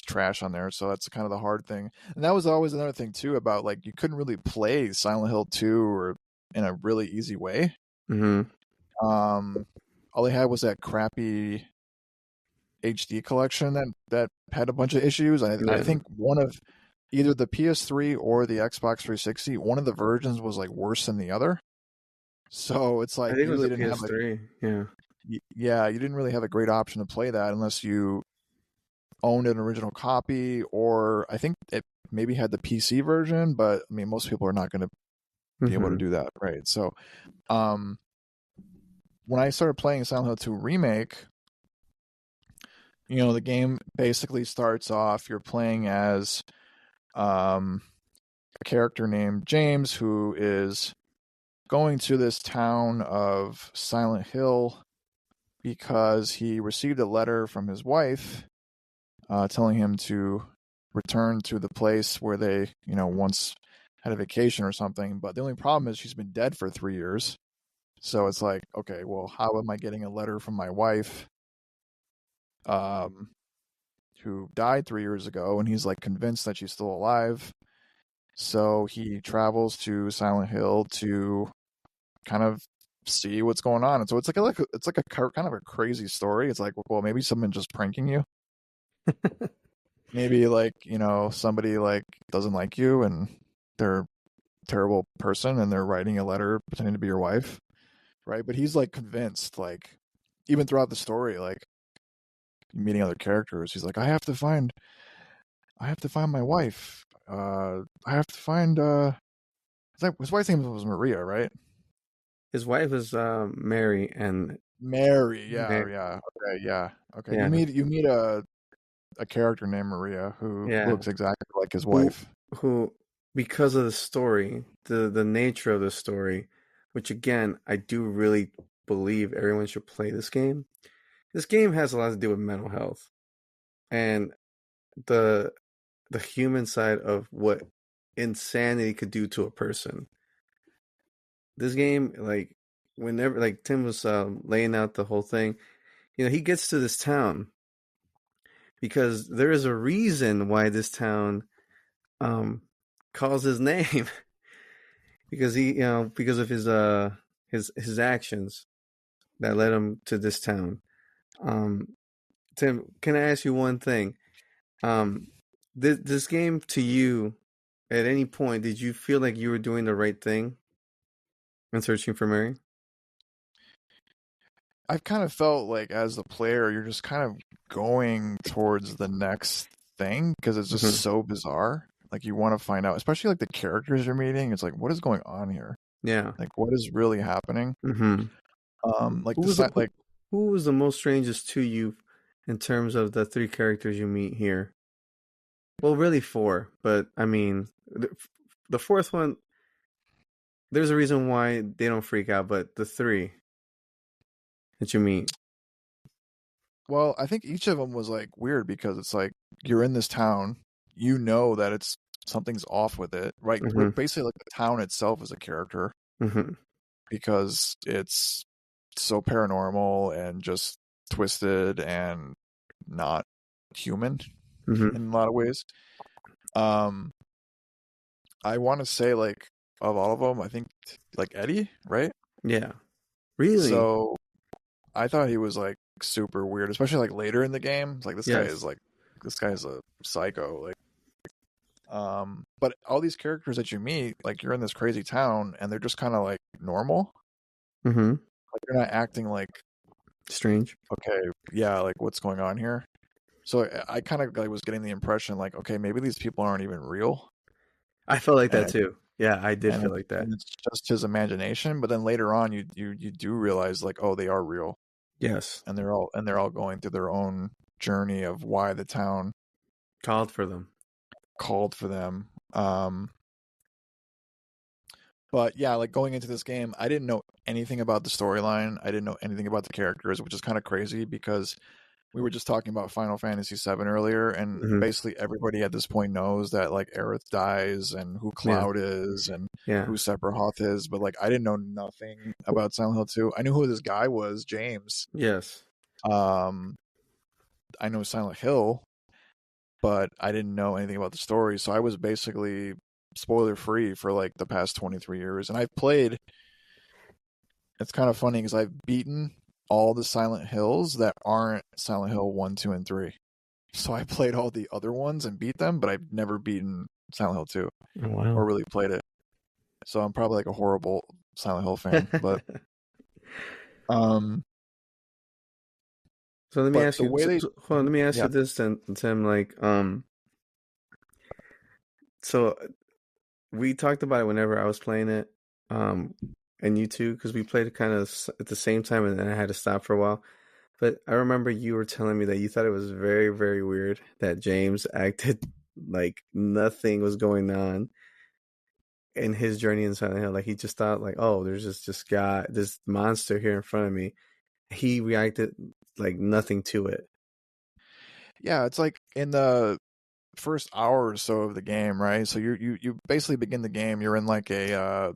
trash on there. So that's kind of the hard thing. And that was always another thing too about like you couldn't really play Silent Hill 2 or in a really easy way. Mm-hmm. All they had was that crappy HD collection that had a bunch of issues. I Yeah. think one of either the PS3 or the Xbox 360, one of the versions was like worse than the other. So it's I like think it you was really a didn't have like PS3. Yeah. yeah, you didn't really have a great option to play that unless you owned an original copy, or I think it maybe had the PC version, but I mean most people are not going to be able to Mm-hmm. do that, right? So um when I started playing Silent Hill 2 remake, the game basically starts off you're playing as um a character named James who is going to this town of Silent Hill because he received a letter from his wife telling him to return to the place where they, once had a vacation or something. But the only problem is she's been dead for 3 years. So it's like, okay, well, how am I getting a letter from my wife, um, who died 3 years ago? And he's like convinced that she's still alive. So he travels to Silent Hill to kind of see what's going on. And so it's like a kind of a crazy story. It's like, well, maybe someone just pranking you. Maybe like, somebody like doesn't like you and they're a terrible person and they're writing a letter pretending to be your wife, right? But he's like convinced, like even throughout the story, like meeting other characters, he's like, I have to find my wife. I have to find his wife's name was Maria, right? His wife is Mary, and Mary, Mary. yeah. Okay, yeah. Okay. Yeah. You meet a character named Maria who Yeah. looks exactly like his Who wife. who because of the story, the nature of the story, which again, I do really believe everyone should play this game. This game has a lot to do with mental health and the the human side of what insanity could do to a person. This game, like whenever, like Tim was laying out the whole thing, he gets to this town because there is a reason why this town um, calls his name because because of his actions that led him to this town. Um, Tim, can I ask you one thing? Um, this game to you, at any point, did you feel like you were doing the right thing in searching for Mary? I've kind of felt like as the player, you're just kind of going towards the next thing because it's just Hmm. so bizarre. Like you want to find out, especially like the characters you're meeting. It's like, what is going on here? Yeah. Like, what is really happening? Hmm. Like Who the was the site, like, who was the most strangest to you in terms of the three characters you meet here? Well, really four, but I mean, the fourth one, there's a reason why they don't freak out, but the three that you meet. well, I think each of them was like weird because it's like you're in this town, you know that it's something's off with it, right? Hmm. Basically, like the town itself is a character Hmm. because it's so paranormal and just twisted and not human Hmm. in a lot of ways. Um, I want to say like of all of them, I think like Eddie, right? Yeah. Really? So I thought he was like super weird, especially like later in the game. Like Yes. this guy is a psycho. Like, but all these characters that you meet, like you're in this crazy town, and they're just kind of like normal. Hmm. Like they're not acting like Strange. okay, yeah, like what's going on here. So I kind of like was getting the impression like okay, maybe these people aren't even real. I felt like and that too. Yeah, I did feel like that. it's just his imagination. But then later on, you do realize like, oh, they are real, Yes, and they're all going through their own journey of why the town called for them. called for them. But yeah, like going into this game, I didn't know anything about the storyline. I didn't know anything about the characters, which is kind of crazy because we were just talking about Final Fantasy VII earlier, and Hmm. basically everybody at this point knows that like Aerith dies and who Yeah, Cloud is and yeah, who Sephiroth is, but like I didn't know nothing about Silent Hill 2. I knew who this guy was, James. yes. Um, I know Silent Hill, but I didn't know anything about the story, so I was basically spoiler free for like the past 23 years, and I've played. It's kind of funny because I've beaten all the Silent Hills that aren't Silent Hill 1, 2, and 3. So I played all the other ones and beat them, but I've never beaten Silent Hill 2 Oh, wow. or really played it. So I'm probably like a horrible Silent Hill fan, um So let me but ask the you. way they Hold on, let me ask yeah, you this then, Tim. Like, so we talked about it whenever I was playing it, um, and you too, because we played it kind of at the same time, and then I had to stop for a while. But I remember you were telling me that you thought it was very, very weird that James acted like nothing was going on in his journey in Silent Hill. Like he just thought, like, oh, there's this guy, this monster here in front of me. He reacted like nothing to it. yeah, it's like in the first hour or so of the game, right? So you basically begin the game, you're in like a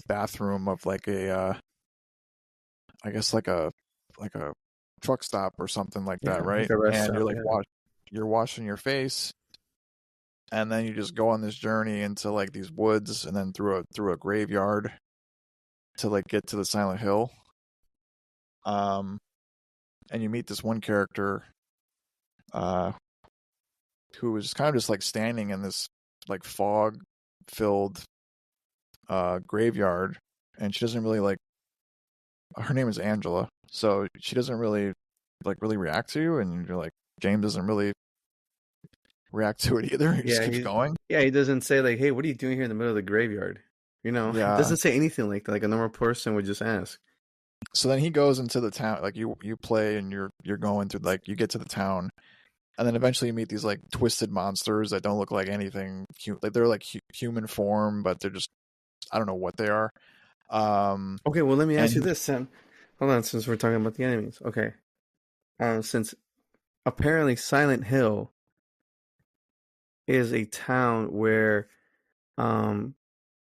bathroom of like a I guess like a truck stop or something like that, Yeah, like right? a rest And stop. you're like Yeah. you're washing your face, and then you just go on this journey into like these woods and then through a graveyard to like get to the Silent Hill. Um and you meet this one character uh who is kind of just like standing in this like fog filled graveyard, and she doesn't really like her name is Angela. So she doesn't really really react to you, and you're like James doesn't really react to it either. He just Yeah, keeps going. he doesn't say like, "Hey, what are you doing here in the middle of the graveyard?" You know, he Yeah. doesn't say anything like that, like a normal person would just ask. So then he goes into the town, like you play and you're going through like you get to the town, and then eventually you meet these like twisted monsters that don't look like anything like they're like human form, but they're just I don't know what they are. Um Okay, well, let me and ask you this, Sam. Hold on, since we're talking about the enemies. Okay, since apparently Silent Hill is a town where, um,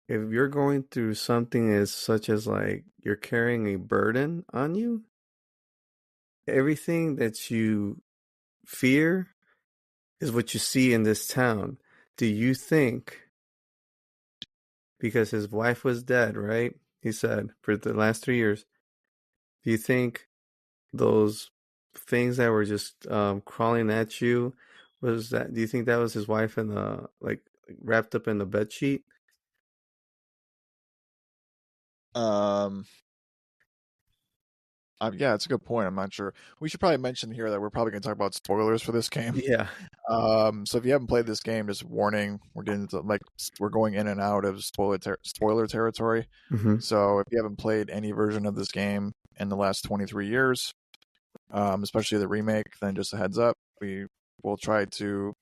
if you're going through something as such as like you're carrying a burden on you, everything that you fear is what you see in this town. Do you think, because his wife was dead, right? He said for the last 3 years, do you think those things that were just crawling at you was that? Do you think that was his wife in the like wrapped up in the bed sheet? um yeah, it's a good point. I'm not sure. We should probably mention here that we're probably going to talk about spoilers for this game. Yeah. So if you haven't played this game, just warning, we're getting into like we're going in and out of spoiler territory. Hmm. So if you haven't played any version of this game in the last 23 years, especially the remake, then just a heads up, we will try to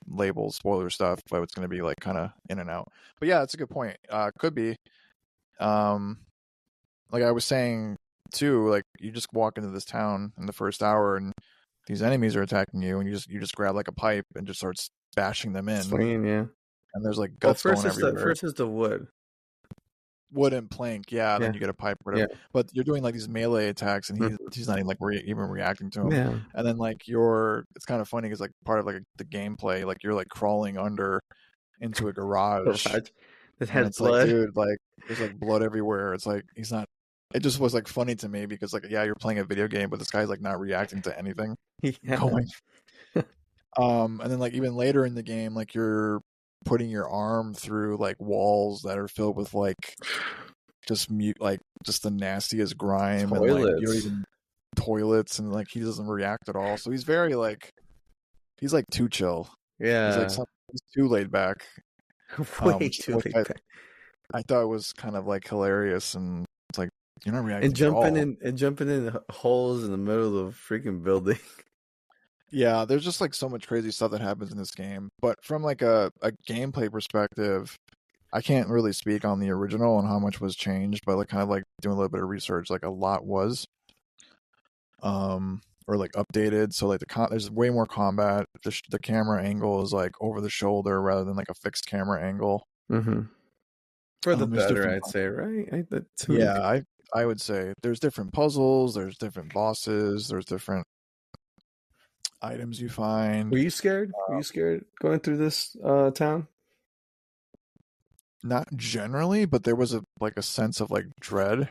label spoiler stuff, but it's going to be like kind of in and out. But yeah, that's a good point. Could be, um, like I was saying too, like you just walk into this town in the first hour and these enemies are attacking you, and you just grab like a pipe and just starts bashing them in, Swinging, yeah. and there's like Well, guts going everywhere. first is the wood. Wood and plank, yeah. Then Yeah, you get a pipe, or yeah, whatever. But you're doing like these melee attacks, and mhm, he's not even like even reacting to them. yeah. And then like it's kind of funny because like part of like the gameplay, like you're like crawling under into a garage, Garage that and has it's like, blood. dude, like there's like blood everywhere. It's like he's not. It just was like funny to me because like yeah, you're playing a video game, but this guy's like not reacting to anything Yeah. going. And then like even later in the game, like you're putting your arm through like walls that are filled with like just mute like just the nastiest grime, and like you don't Toilets. even toilets, and like he doesn't react at all. So he's very like he's like too chill. He's like Yeah. he's too laid back. Way which too laid back. I thought was kind of like hilarious, and it's like you're not And reacting at all. jumping in holes in the middle of the freaking building. Yeah, there's just like so much crazy stuff that happens in this game. But from like a gameplay perspective, I can't really speak on the original and how much was changed, but like kind of like doing a little bit of research, like a lot was or like updated. So like there's way more combat. The camera angle is like over the shoulder rather than like a fixed camera angle. Mm-hmm. For the There's better, different. I'd say, right? To me, Yeah, I would say there's different puzzles, there's different bosses, there's different items you were find. you scared? Were you scared going through this town? Not generally, but there was a like a sense of like dread.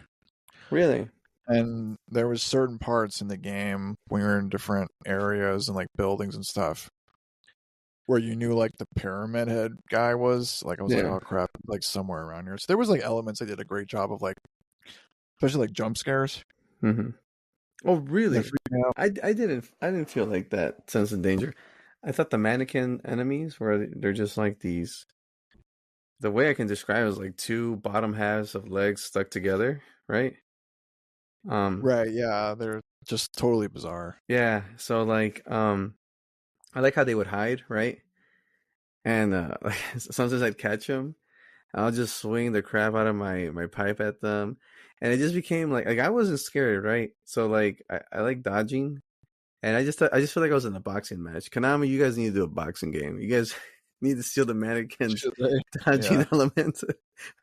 Really? And there was certain parts in the game when you're in different areas and like buildings and stuff where you knew like the pyramid head guy was. Like I was like, Yeah. oh crap, like somewhere around here. So there was like elements they did a great job of like, especially like jump scares. Mm-hmm. Oh, They're really? freaking out. I didn't feel like that sense of danger. I thought the mannequin enemies were they're just like these. The way I can describe it is like two bottom halves of legs stuck together, right? Um, Right, yeah, they're just totally bizarre. yeah. So like, I like how they would hide, right? And like sometimes I'd catch them. I'll just swing the crap out of my pipe at them, and it just became like I wasn't scared, right? So like I like dodging. And I just feel like I was in a boxing match. Konami, you guys need to do a boxing game. You guys need to steal the mannequins Should they? dodging Yeah. elements,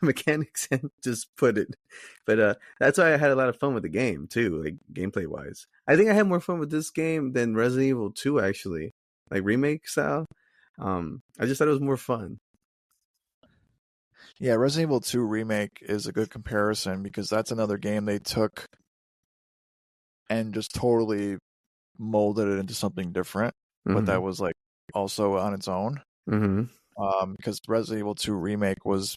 mechanics, and just put it. But that's why I had a lot of fun with the game too, like gameplay wise. I think I had more fun with this game than Resident Evil 2 actually, like remake style. I just thought it was more fun. Yeah, Resident Evil 2 Remake is a good comparison because that's another game they took and just totally molded it into something different, but Mm-hmm. that was like also on its own. Mm-hmm. Because Resident Evil 2 Remake was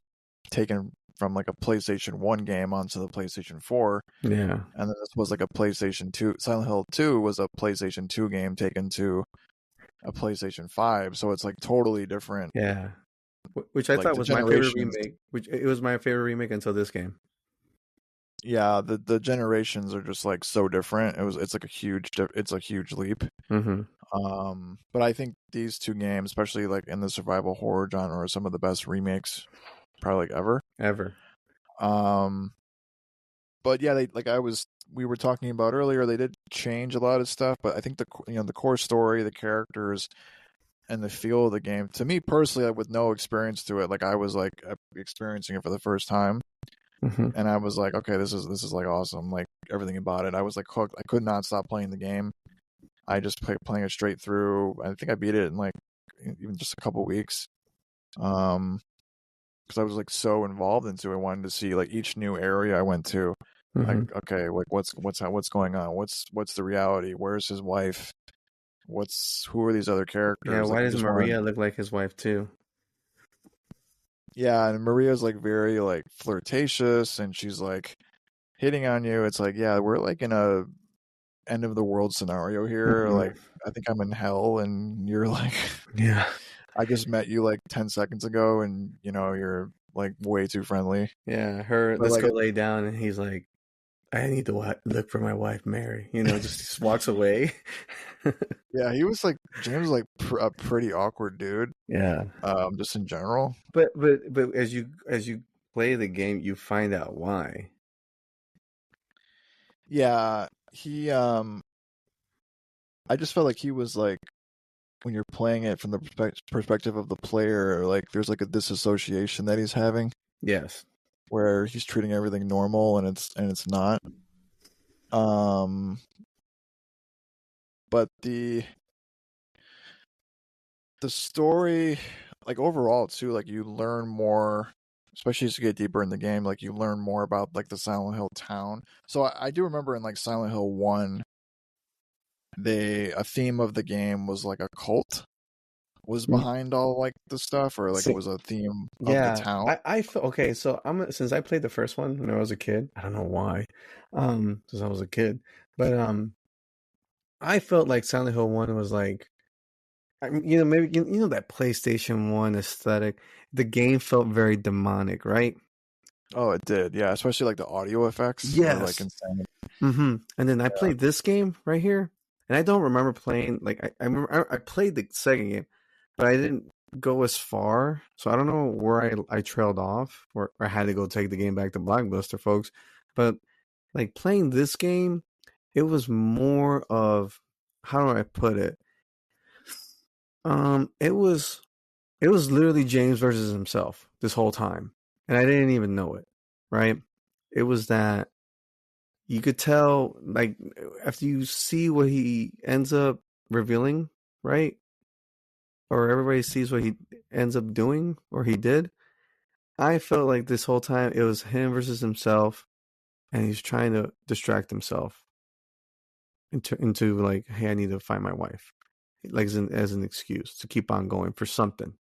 taken from like a PlayStation 1 game onto the PlayStation 4, Yeah. and then this was like a PlayStation 2. Silent Hill 2 was a PlayStation 2 game taken to a PlayStation 5, so it's like totally different. Yeah. Which I Like thought the was my favorite generations, remake. Which it was my favorite remake until this game. yeah, the generations are just like so different. It's like it's a huge leap. Mm-hmm. But I think these two games, especially like in the survival horror genre, are some of the best remakes probably like ever. Ever. Um, but yeah, we were talking about earlier, they did change a lot of stuff, but I think the core story, the characters, and the feel of the game, to me personally, like, with no experience to it, like I was like experiencing it for the first time, Mm-hmm. and I was like, okay, this is like awesome, like everything about it. I was like hooked. I could not stop playing the game. I just playing it straight through. I think I beat it in like even just a couple weeks. Because I was like so involved into it. I wanted to see like each new area I went to. Like, Mm-hmm. okay, like what's going on? What's the reality? Where's his wife? Who are these other Yeah, characters? Like why you does just want Maria to. look like his wife too? Yeah, and Maria's like very like flirtatious, and she's like hitting on you. It's like, yeah, we're like in a end of the world scenario here. Mm-hmm. Like, I think I'm in hell, and you're like, Yeah. I just met you like 10 seconds ago, and you're like way too friendly. Yeah, her, But let's like, go lay down. And he's like, I need to look for my wife, Mary. Just walks away. yeah, he was like James was like a pretty awkward dude. Yeah. Just in general. But as you play the game, you find out why. Yeah, he I just felt like he was like when you're playing it from the perspective of the player, like there's like a disassociation that he's having Yes. where he's treating everything normal and it's not. Um, but the story, like overall too, like you learn more, especially as you get deeper in the game. Like you learn more about like the Silent Hill town. So I do remember in like Silent Hill 1, a theme of the game was like a cult was Mm. behind all like the stuff, or like it See, was a theme of the yeah, town. I feel okay. So since I played the first one when I was a kid, I don't know why, since I was a kid, but I felt like Silent Hill 1 was like maybe that PlayStation 1 aesthetic. The game felt very demonic, right? Oh, it did. Yeah, especially like the audio effects were like Yes. insane. And then I Yeah. played this game right here, and I don't remember playing. Like I remember I played the second game, but I didn't go as far, so I don't know where I trailed off, or I had to go take the game back to Blockbuster, folks. But like playing this game, it was more of, how do I put it? It was literally James versus himself this whole time, and I didn't even know it. Right? It was that you could tell, like, after you see what he ends up revealing, right? Or everybody sees what he ends up doing, or he did. I felt like this whole time it was him versus himself, and he's trying to distract himself into like, hey, I need to find my wife, like as an excuse to keep on going for something.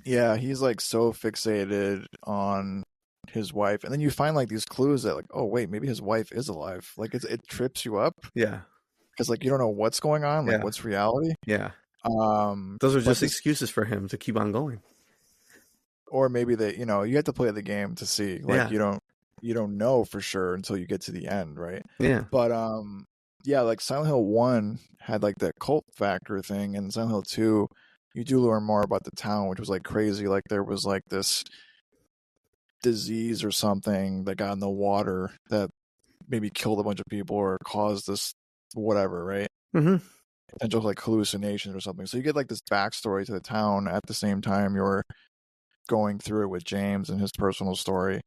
Yeah, he's like so fixated on his wife, and then you find like these clues that like, oh wait, maybe his wife is alive. Like it trips you up Yeah, because like you don't know what's going on, like yeah, what's reality. yeah. Um, Those are but just this, excuses for him to keep on going. or maybe they, you have to play the game to see. Like Yeah, you don't know for sure until you get to the end, right? yeah. But yeah, like Silent Hill 1 had like that cult factor thing, and Silent Hill 2, you do learn more about the town, which was like crazy. Like there was like this disease or something that got in the water that maybe killed a bunch of people or caused this whatever, right? Mm-hmm. Potential like hallucinations or something. So you get like this backstory to the town at the same time you're going through it with James and his personal story.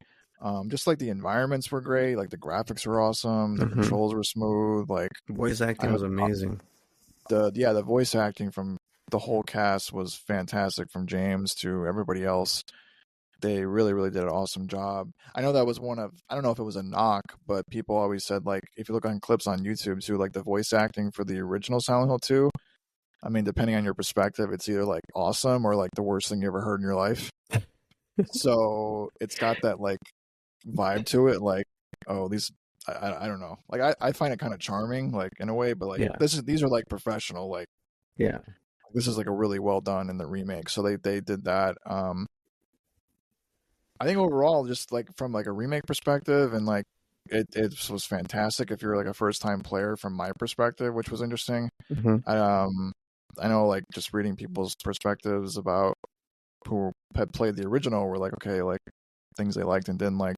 Just like the environments were great, like the graphics were awesome, the Mm-hmm. controls were smooth. Like Voice I acting don't was amazing. the voice acting from the whole cast was fantastic, from James to everybody else. They really, really did an awesome job. I know that was one of, I don't know if it was a knock, but people always said, like, if you look on clips on YouTube too, like the voice acting for the original Silent Hill 2, I mean, depending on your perspective, it's either like awesome or like the worst thing you ever heard in your life. So it's got that like vibe to it, like, oh, these, I don't know. Like, I find it kind of charming, like, in a way, but like, Yeah, these are like professional, like, yeah. this is like a really well done in the remake. So they did that. I think overall, just like from like a remake perspective, and like it was fantastic if you're like a first time player from my perspective, which was interesting. Mm-hmm. I, I know like just reading people's perspectives about who had played the original were like, okay, like things they liked and didn't like,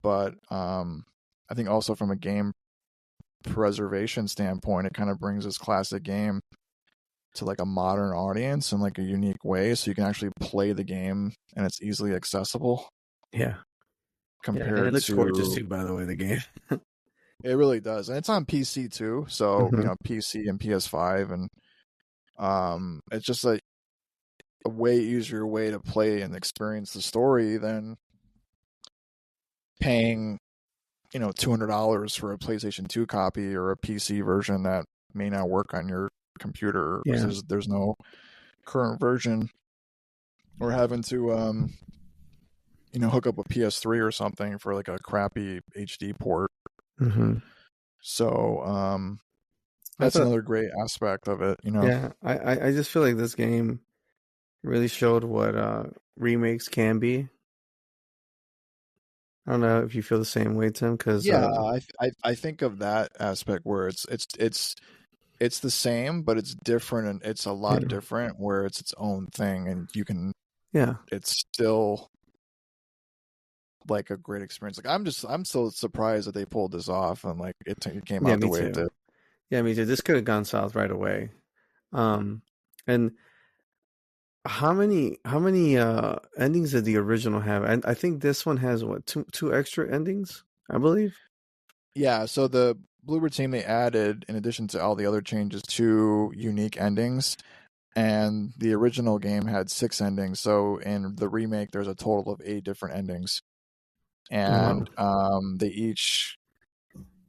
but I think also from a game preservation standpoint, it kind of brings this classic game to like a modern audience in like a unique way, so you can actually play the game and it's easily accessible Yeah, yeah. And it compared looks gorgeous to. too, by the way, the game. It really does, and it's on PC too. So Mm-hmm. PC and PS5, and it's just a way easier way to play and experience the story than paying $200 for a PlayStation 2 copy or a PC version that may not work on your computer because Yeah. there's no current version, or having to hook up a PS3 or something for like a crappy HD port. Mm-hmm. So I that's thought, another great aspect of it. yeah. I just feel like this game really showed what remakes can be. I don't know if you feel the same way, Tim, because Yeah, I think of that aspect where it's the same, but it's different, and it's a lot yeah, different where it's its own thing, and yeah, it's still like a great experience. Like I'm so surprised that they pulled this off, and like it came yeah. out the Me way it too. did. Yeah, me too. This could have gone south right away. Um, and how many endings did the original have? And I think this one has what, two extra endings, I believe. Yeah, so the Bluebird team, they added, in addition to all the other changes, two unique endings, and the original game had six endings. So in the remake, there's a total of eight different endings, Oh, wow. and they each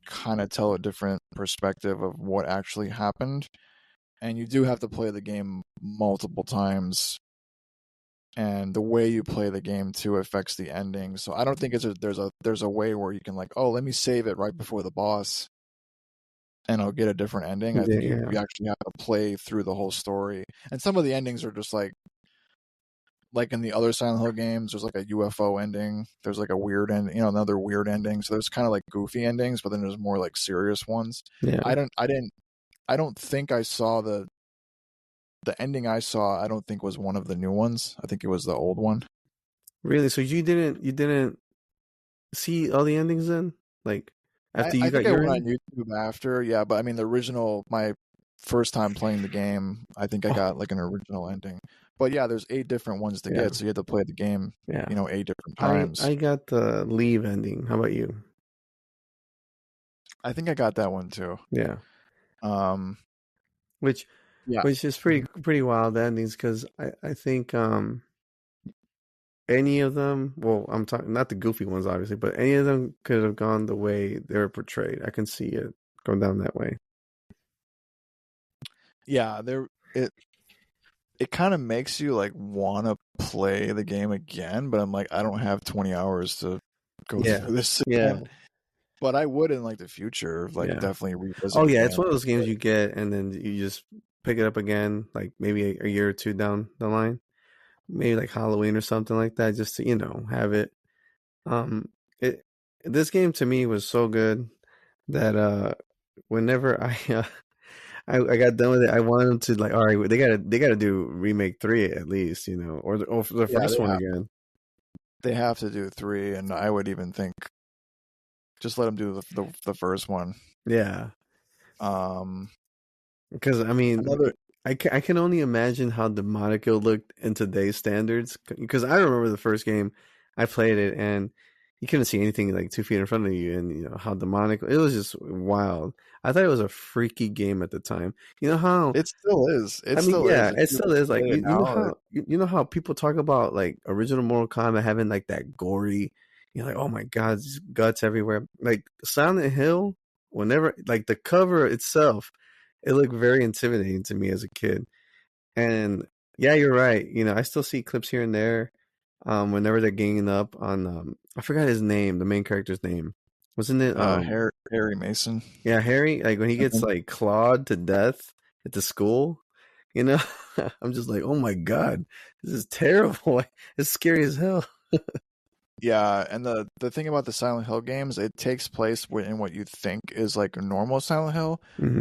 kind of tell a different perspective of what actually happened. And you do have to play the game multiple times, and the way you play the game too affects the ending. So I don't think there's a way where you can like, oh, let me save it right before the boss and I'll get a different ending. I Yeah, think yeah, you actually have to play through the whole story, and some of the endings are just like in the other Silent Hill games. There's like a UFO ending. There's like a weird end, another weird ending. So there's kind of like goofy endings, but then there's more like serious ones. yeah. I don't think I saw the ending I saw. I don't think was one of the new ones. I think it was the old one. Really? So you didn't see all the endings then? Like after I you got think I your went on ending? YouTube after, yeah, but I mean the original, my first time playing the game, I think I Oh, got like an original ending. But yeah, there's 8 different ones to yeah, get, so you have to play the game, yeah. 8 different I times. I got the leave ending. How about you? I think I got that one too. Yeah. Um, Which yeah. which is Mhm. pretty wild endings because I think any of them, well, I'm talking not the goofy ones obviously, but any of them could have gone the way they were portrayed. I can see it going down that way. Yeah, it it kind of makes you like want to play the game again, but I'm like I don't have 20 hours to go Yeah. through this Yeah. again. But I would in like the future, like Yeah. definitely revisit Oh the yeah, it's game. one of those games you get and then you just pick it up again, like maybe a year or two down the line, maybe like Halloween or something like that, just to have it. Um, it this game to me was so good that whenever I got done with it, I wanted them to like, all right, they gotta do remake three at least, or the Yeah, first one again. they have to do three, and I would even think just let them do the first one. Yeah, Um, because I mean, another I can only imagine how demonic it looked in today's standards. Because I remember the first game, I played it and you couldn't see anything like 2 feet in front of you, and how demonic it was, just wild. I thought it was a freaky game at the time. You know how it still is. It I mean, still is. yeah, If it you still is like play it you know now, how you know how people talk about like original Mortal Kombat having like that gory, like oh my god, there's guts everywhere. Like Silent Hill, whenever like the cover itself, it looked very intimidating to me as a kid. And yeah, you're right. I still see clips here and there. Whenever they're ganging up on I forgot his name, the main character's name. Wasn't it Harry Mason. yeah, Harry, like when he I gets think. like clawed to death at the school, you know, I'm just like, oh my god, this is terrible. It's scary as hell. Yeah, and the thing about the Silent Hill games, it takes place in what you think is like a normal Silent Hill,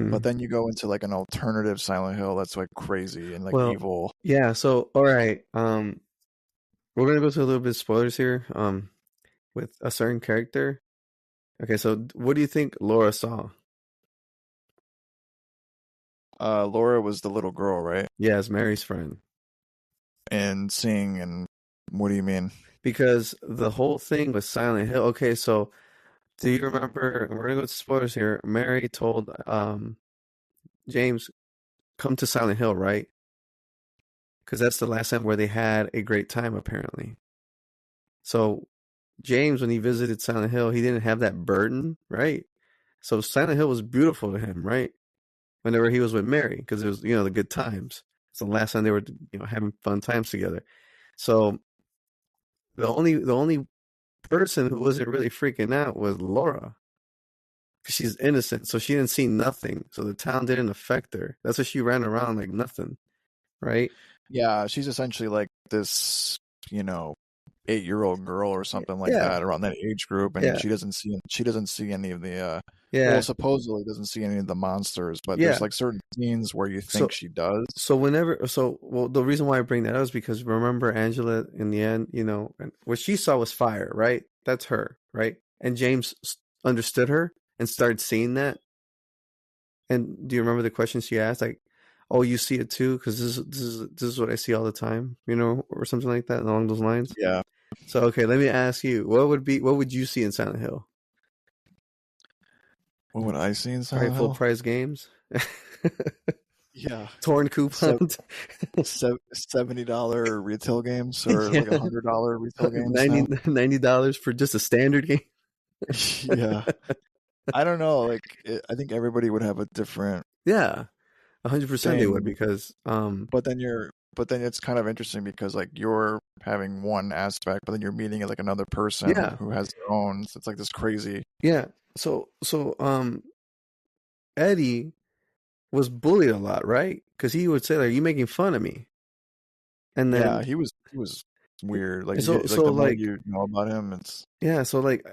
but Hmm. then you go into like an alternative Silent Hill that's like crazy and like Well, evil. yeah. So, all right, we're gonna go to a little bit of spoilers here. With a certain character. Okay, so what do you think Laura saw? Laura was the little girl, right? Yeah, as Mary's friend. And seeing and what do you mean? Because the whole thing with Silent Hill. Okay, so do you remember? We're gonna go to spoilers here. Mary told James, "Come to Silent Hill," right? Because that's the last time where they had a great time, apparently. So James, when he visited Silent Hill, he didn't have that burden, right? So Silent Hill was beautiful to him, right? Whenever he was with Mary, because it was the good times. It's the last time they were having fun times together. So the only person who wasn't really freaking out was Laura, because she's innocent, so she didn't see nothing. So the town didn't affect her. That's why she ran around like nothing, right? Yeah, she's essentially like this, you know, 8-year-old girl or something like Yeah, that around that age group, and yeah, she doesn't see any of the well, yeah, supposedly doesn't see any of the monsters, but there's yeah. like certain scenes where you think So she does. well, the reason why I bring that up is because remember Angela in the end, and what she saw was fire, right? That's her, right? And James understood her and started seeing that. And do you remember the question she asked? Like, "Oh, you see it too?" Because this is what I see all the time, or something like that along those lines. Yeah. So, okay, let me ask you, what would you see in Silent Hill? What would I see in Probably Silent full Hill? price games, Yeah. torn Se- coupons, $70 retail games or yeah, like $100 retail games 90 now. $90 for just a standard game. Yeah. I don't know, like I think everybody would have a different Yeah, 100% they would thing, because but then it's kind of interesting because like you're having one aspect, but then you're meeting like another person yeah, who has their own. So it's like this crazy. yeah. So Eddie was bullied a lot, right? Because he would say like, "You making fun of me," and then Yeah, he was weird. Like and you so get like so the more like you know about him, it's yeah, so like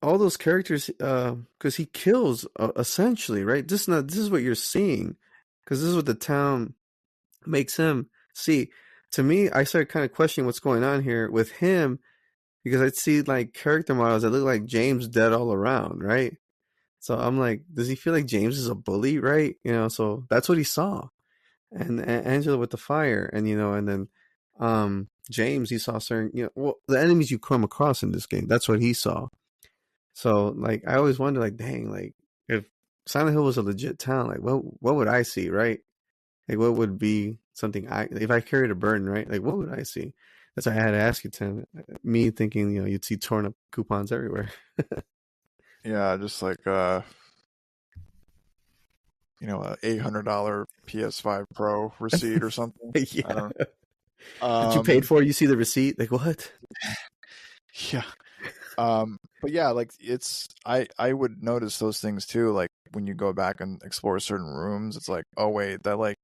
all those characters, because he kills essentially, right? This is what you're seeing, because this is what the town makes him see. To me, I started kind of questioning what's going on here with him because I'd see like character models that look like James dead all around, right? So I'm like, does he feel like James is a bully, right? So that's what he saw. And Angela with the fire, and and then James, he saw certain, well, the enemies you come across in this game, that's what he saw. So like I always wonder, like, dang, like if Silent Hill was a legit town, like what would I see, right? Like what would be something if I carried a burden, right? Like what would I see? That's why I had to ask you, Tim. Me thinking, you'd see torn up coupons everywhere. yeah, just like a $800 PS5 Pro receipt or something. I Yeah. don't. That you paid Um, for, you see the receipt, like what? yeah. But yeah, like I would notice those things too. Like when you go back and explore certain rooms, it's like, oh wait, that like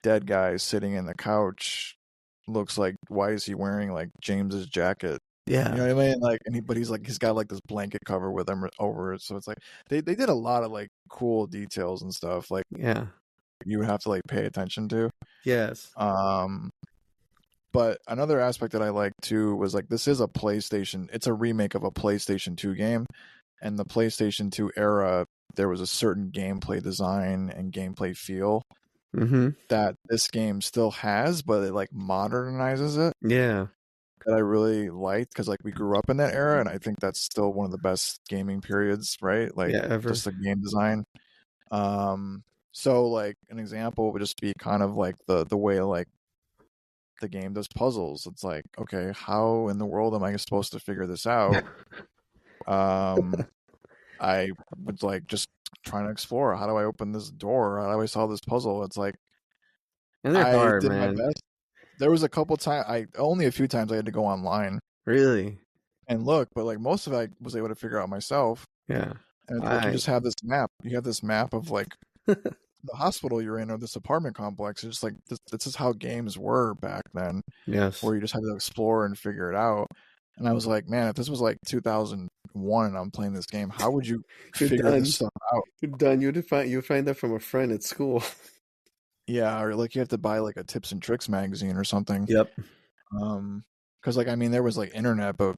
dead guy sitting in the couch looks like, why is he wearing like James's jacket? You Yeah. know what I mean? Like, but he's got like this blanket cover with him over it, so it's like they did a lot of like cool details and stuff. Like Yeah. you would have to like pay attention to. Yes. Um, but another aspect that I like too was like this is a PlayStation. It's a remake of a PlayStation 2 game, and the PlayStation 2 era, there was a certain gameplay design and gameplay feel Mm-hmm. that this game still has, but it like modernizes it. Yeah. That I really liked because like we grew up in that era, and I think that's still one of the best gaming periods, right? Like Yeah, ever. just the game design. Um, so like an example would just be kind of like the way like the game does puzzles. It's like, okay, how in the world am I supposed to figure this out? Um, I was like just trying to explore. How do I open this door? How do I solve this puzzle? It's like And they're I hard, did my man. best. There was a couple times only a few times I had to go online Really. and look, but like most of it I was able to figure out myself. Yeah. And it's like you I just have this map. You have this map of like the hospital you're in or this apartment complex. It's just like this is how games were back then, Yes. where you just had to explore and figure it out. And I was like, man, if this was like 2001 and I'm playing this game, how would you You're figure this done. stuff out? You're done. You would find that from a friend at school. Yeah, or like you have to buy like a tips and tricks magazine or something. Yep. Because like I mean, there was like internet, but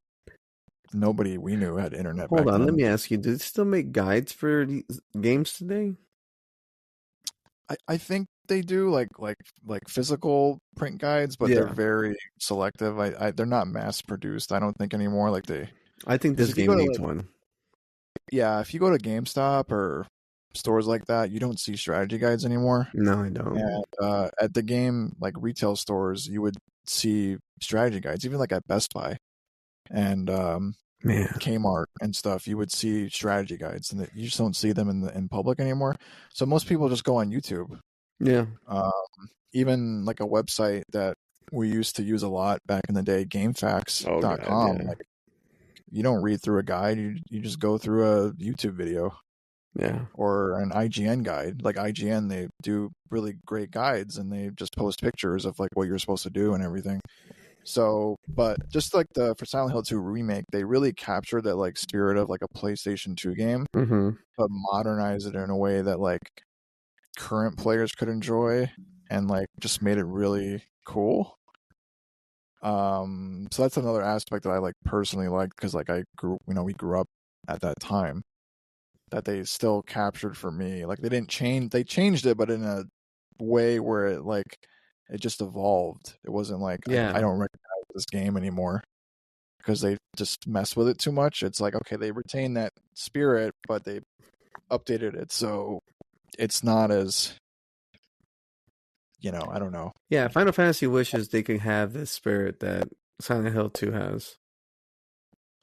nobody we knew had internet Hold back on, let then. me ask you, do they still make guides for these games today? I think they do like physical print guides, but they're Yeah. very selective. They're not mass produced. I don't think anymore. Like they I think because this if you game go to needs like one. yeah, if you go to GameStop or stores like that, you don't see strategy guides anymore. No, I don't. And at the game like retail stores, you would see strategy guides, even like at Best Buy and Man. Kmart and stuff. You would see strategy guides, and you just don't see them in public anymore. So most people just go on YouTube. Yeah. Um, Even like a website that we used to use a lot back in the day, Oh God, GameFAQs.com. yeah. Like you don't read through a guide, you just go through a YouTube video Yeah. or an IGN guide. Like IGN, they do really great guides and they just post pictures of like what you're supposed to do and everything. So, but just like for Silent Hill 2 remake, they really captured that like spirit of like a PlayStation 2 game, Mm-hmm. but modernize it in a way that like current players could enjoy and like just made it really cool. So that's another aspect that I like personally like because like we grew up at that time that they still captured for me. Like they changed it, but in a way where it just evolved. It wasn't like I Yeah. don't recognize this game anymore because they just mess with it too much. It's like okay, they retain that spirit, but they updated it so it's not as I don't know. Yeah. Final Fantasy wishes they could have this spirit that Silent Hill 2 has.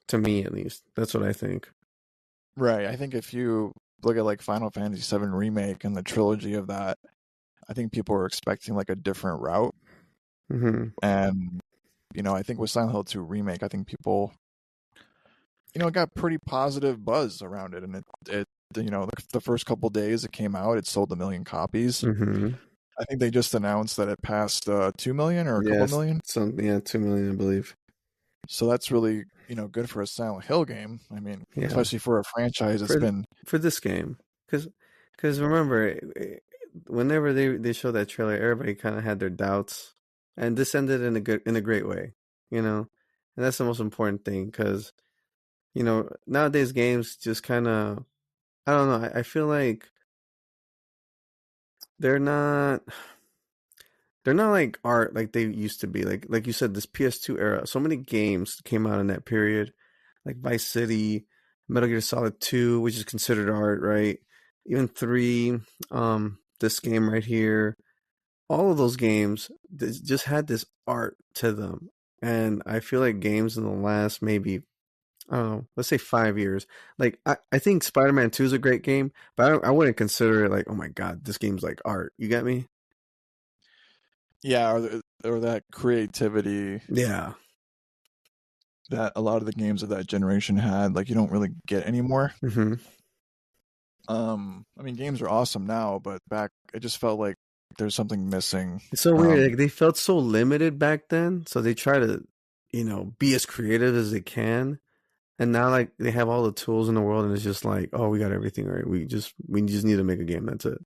To me, at least. That's what I think. Right. I think if you look at like Final Fantasy VII Remake and the trilogy of that, I think people are expecting like a different route. Mm-hmm. And, I think with Silent Hill 2 Remake, I think people, it got pretty positive buzz around it. And it the first couple days it came out, it sold 1 million copies. Mm-hmm. I think they just announced that it passed 2 million or a couple Yes, million. 2 million, I believe. So that's really, good for a Silent Hill game. I mean, Yeah, especially for a franchise that's for been. for this game, because remember, whenever they showed that trailer, everybody kind of had their doubts, and this ended in a great way, you know, and that's the most important thing. Because nowadays games just kind of, I don't know, I feel like they're not. They're not like art like they used to be. Like you said, this PS2 era. So many games came out in that period, like Vice City, Metal Gear Solid 2, which is considered art, right? Even 3, this game right here. All of those games just had this art to them. And I feel like games in the last maybe, I don't know, let's say 5 years. Like I think Spider-Man 2 is a great game, but I wouldn't consider it like, oh my God, this game's like art. You get me? Yeah, or that creativity Yeah. that a lot of the games of that generation had, like you don't really get anymore. Mm-hmm. I mean, games are awesome now, but back it just felt like there's something missing. It's so weird. Like they felt so limited back then, so they try to, be as creative as they can. And now, like they have all the tools in the world, and it's just like, oh, we got everything right. We just need to make a game. That's it.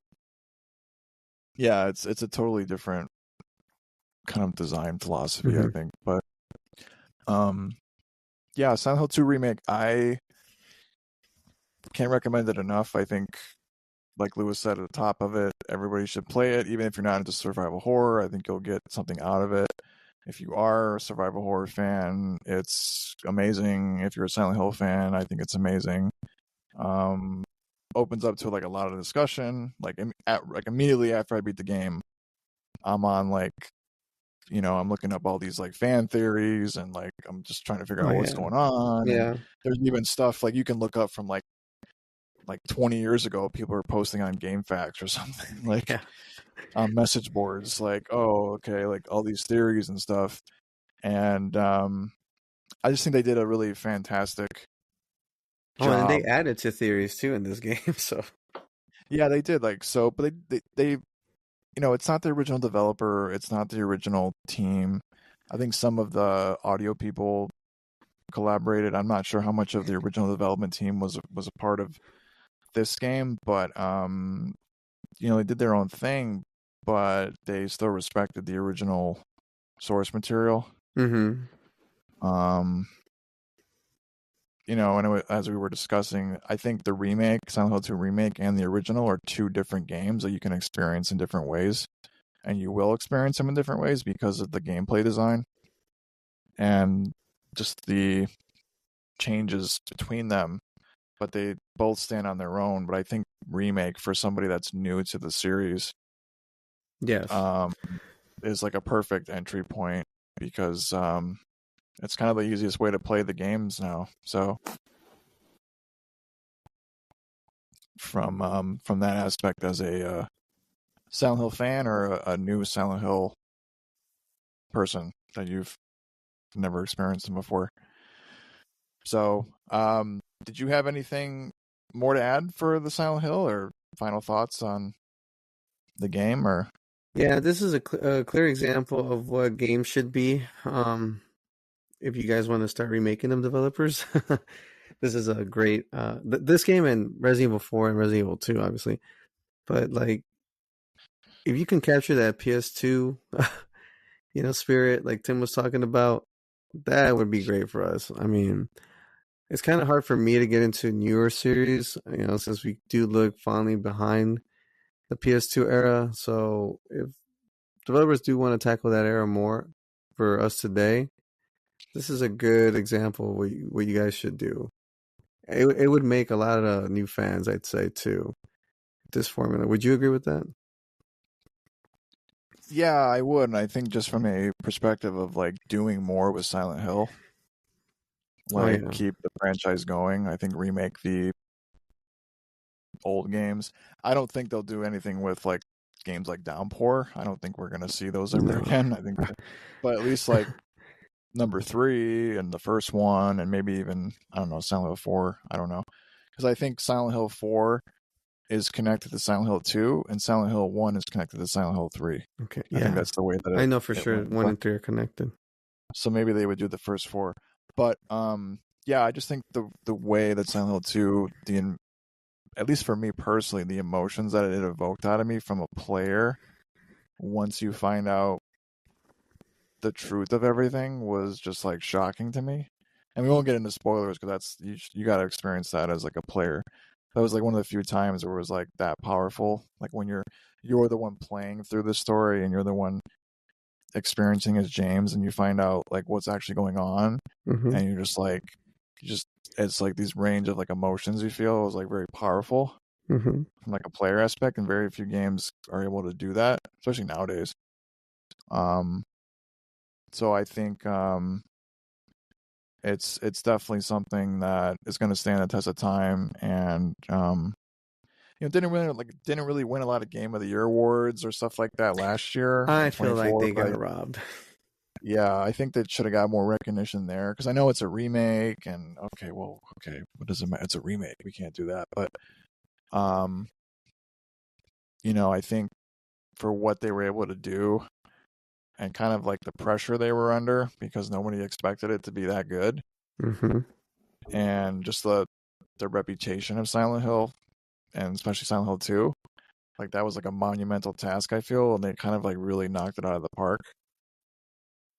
Yeah, it's a totally different kind of design philosophy, I Mm-hmm. think. But yeah, Silent Hill 2 remake, I can't recommend it enough. I think, like Lewis said at the top of it, everybody should play it, even if you're not into survival horror. I think you'll get something out of it. If you are a survival horror fan, it's amazing. If you're a Silent Hill fan, I think it's amazing. Opens up to like a lot of discussion. Like immediately after I beat the game, I'm on like I'm looking up all these like fan theories and like I'm just trying to figure Oh out what's yeah, going on. And yeah, there's even stuff like you can look up from like 20 years ago. People are posting on GameFAQs or something like yeah. on message boards, like, oh, okay, like all these theories and stuff. And I just think they did a really fantastic Oh, and they job. added to theories too in this game. So Yeah, they did like so, but they it's not the original developer, it's not the original team. I think some of the audio people collaborated. I'm not sure how much of the original development team was a part of this game, but they did their own thing, but they still respected the original source material. mm-hmm. Um, and as we were discussing, I think the remake, Silent Hill 2 remake, and the original are two different games that you can experience in different ways, and you will experience them in different ways because of the gameplay design and just the changes between them. But they both stand on their own. But I think remake for somebody that's new to the series Yes. is like a perfect entry point because it's kind of the easiest way to play the games now. So from that aspect, as a Silent Hill fan or a new Silent Hill person that you've never experienced them before. So, did you have anything more to add for the Silent Hill or final thoughts on the game? Or Yeah, this is a clear example of what games should be. If you guys want to start remaking them, developers, this is a great this game and Resident Evil 4 and Resident Evil 2, obviously. But like, if you can capture that PS2, spirit like Tim was talking about, that would be great for us. I mean, it's kind of hard for me to get into newer series, since we do look fondly behind the PS2 era. So if developers do want to tackle that era more for us today, this is a good example of what you guys should do. It would make a lot of new fans, I'd say, too. This formula. Would you agree with that? yeah, I would. And I think just from a perspective of like doing more with Silent Hill, Oh like yeah. keep the franchise going. I think remake the old games. I don't think they'll do anything with like games like Downpour. I don't think we're gonna see those ever No. again. I think, but at least like number 3 and the first one, and maybe even I don't know Silent Hill 4. I don't know because I think Silent Hill 4 is connected to Silent Hill 2, and Silent Hill 1 is connected to Silent Hill 3. Okay, I think yeah, that's the way that I know for it sure went. 1 and 3 are connected. So maybe they would do the first 4. But yeah, I just think the way that Silent Hill 2, at least for me personally, the emotions that it evoked out of me from a player once you find out the truth of everything was just like shocking to me. And we won't get into spoilers because that's you got to experience that as like a player. That was like one of the few times where it was like that powerful. Like when you're the one playing through the story and you're the one experiencing as James, and you find out like what's actually going on, Mm-hmm. and you're just like, it's like these range of like emotions you feel was like very powerful Mm-hmm. from like a player aspect, and very few games are able to do that, especially nowadays. Um, so I think it's definitely something that is going to stand the test of time, and didn't really win a lot of Game of the Year awards or stuff like that last year I in feel like 24. they But got robbed. yeah, I think that should have got more recognition there because I know it's a remake, and okay, what does it matter? It's a remake. We can't do that, but um, I think for what they were able to do and kind of like the pressure they were under because nobody expected it to be that good, Mm-hmm. and just the reputation of Silent Hill and especially Silent Hill 2, like that was like a monumental task, I feel, and they kind of like really knocked it out of the park.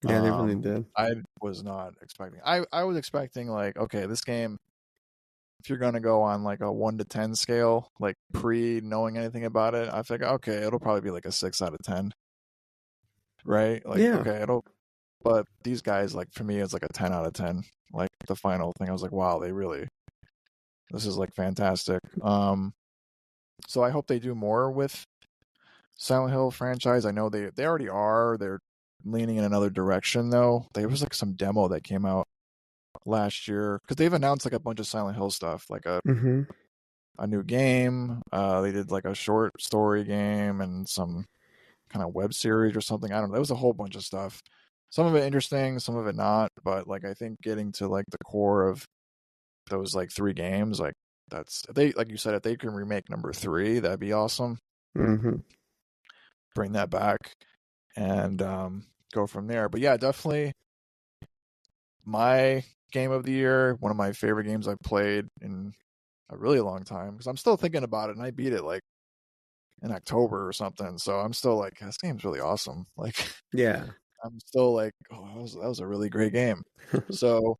Yeah, they really did. I was not expecting. I was expecting like, okay, this game, if you're gonna go on like a 1 to 10 scale, like pre knowing anything about it, I think okay, it'll probably be like a 6 out of 10, right? Like Yeah. okay, it'll. But these guys, like for me, it's like a 10 out of 10. Like the final thing, I was like, wow, this is like fantastic. So I hope they do more with Silent Hill franchise. I know they already are. They're leaning in another direction though. There was like some demo that came out last year because they've announced like a bunch of Silent Hill stuff, like Mm-hmm. a new game. They did like a short story game and some kind of web series or something. I don't know. There was a whole bunch of stuff. Some of it interesting, some of it not. But like I think getting to like the core of those like 3 games, like that's they like you said, if they can remake number 3, that'd be awesome. Mm-hmm. Bring that back and go from there. But yeah, definitely my game of the year, one of my favorite games I've played in a really long time because I'm still thinking about it and I beat it like in October or something. So I'm still like, this game's really awesome. Like Yeah. I'm still like, oh, that was a really great game. So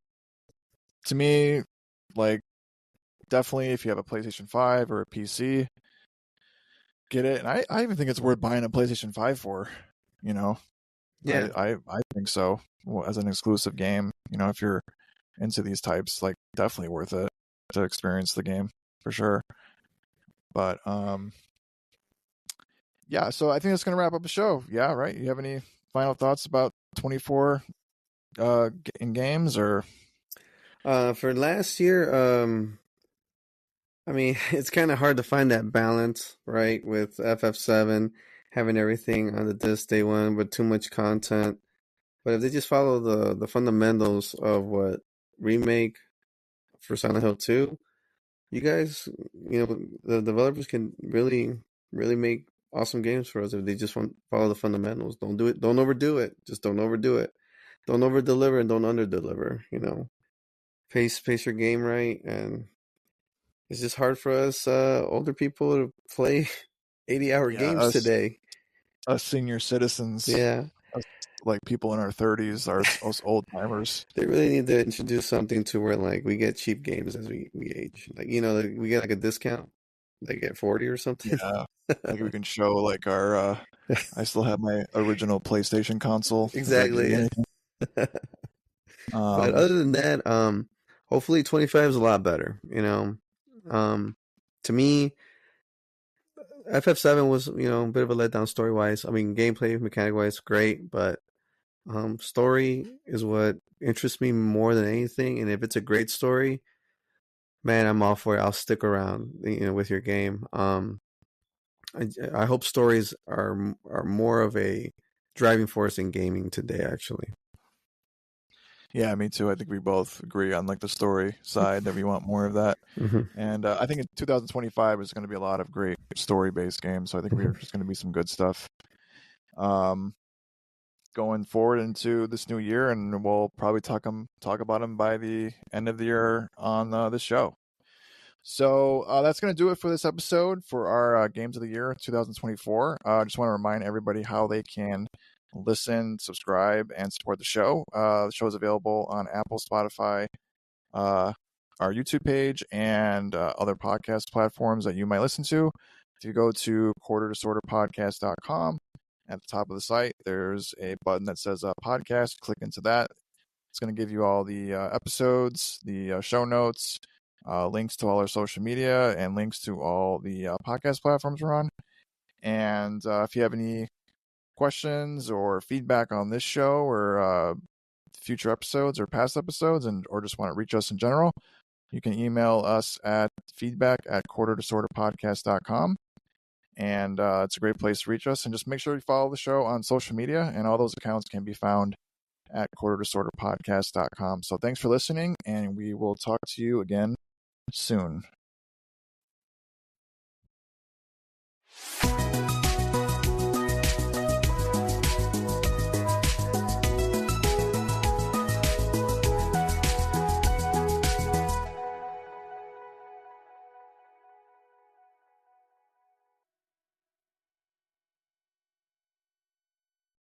to me, like definitely if you have a PlayStation 5 or a PC, get it. And I even think it's worth buying a PlayStation 5 for, you know. Yeah. I think so. Well, as an exclusive game, if you're into these types, like definitely worth it to experience the game for sure. But yeah, so I think that's gonna wrap up the show. Yeah, right. You have any final thoughts about 24 in games or For last year, I mean, it's kind of hard to find that balance, right? With FF7 having everything on the disc day one, but too much content. But if they just follow the fundamentals of what remake for Silent Hill 2, you guys, the developers can really make awesome games for us if they just follow the fundamentals. Don't do it. Don't overdo it. Just don't overdo it. Don't over deliver and don't under deliver. Pace your game right, and it's just hard for us older people to play 80-hour yeah, games today. us senior citizens, Yeah, us like people in our 30s, us old timers. they really need to introduce something to where like we get cheap games as we age. Like like, we get like a discount, like at 40 or something. Yeah, like we can show like our. I still have my original PlayStation console. If that gives you Exactly. anything. But Um, other than that, hopefully 25 is a lot better. To me, FF7 was a bit of a letdown story wise. I mean, gameplay mechanic wise, great, but story is what interests me more than anything. And if it's a great story, man, I'm all for it. I'll stick around, with your game. I hope stories are more of a driving force in gaming today. Actually, Yeah, me too. I think we both agree on like the story side that we want more of that. Hmm. And I think in 2025 is going to be a lot of great story-based games. So I think we're Hmm. just going to be some good stuff um, going forward into this new year, and we'll probably talk about them by the end of the year on this show. So that's going to do it for this episode for our Games of the Year 2024. I just want to remind everybody how they can listen, subscribe, and support the show. The show is available on Apple, Spotify, uh, our YouTube page, and other podcast platforms that you might listen to. If you go to quarterdisorderpodcast.com, at the top of the site, there's a button that says podcast. Click into that. It's going to give you all the episodes, the show notes, links to all our social media, and links to all the podcast platforms we're on. And if you have any questions or feedback on this show or future episodes or past episodes, or just want to reach us in general, you can email us at feedback@quarterdisorderpodcast.com. And it's a great place to reach us. And just make sure you follow the show on social media, and all those accounts can be found at quarterdisorderpodcast.com. So thanks for listening, and we will talk to you again soon.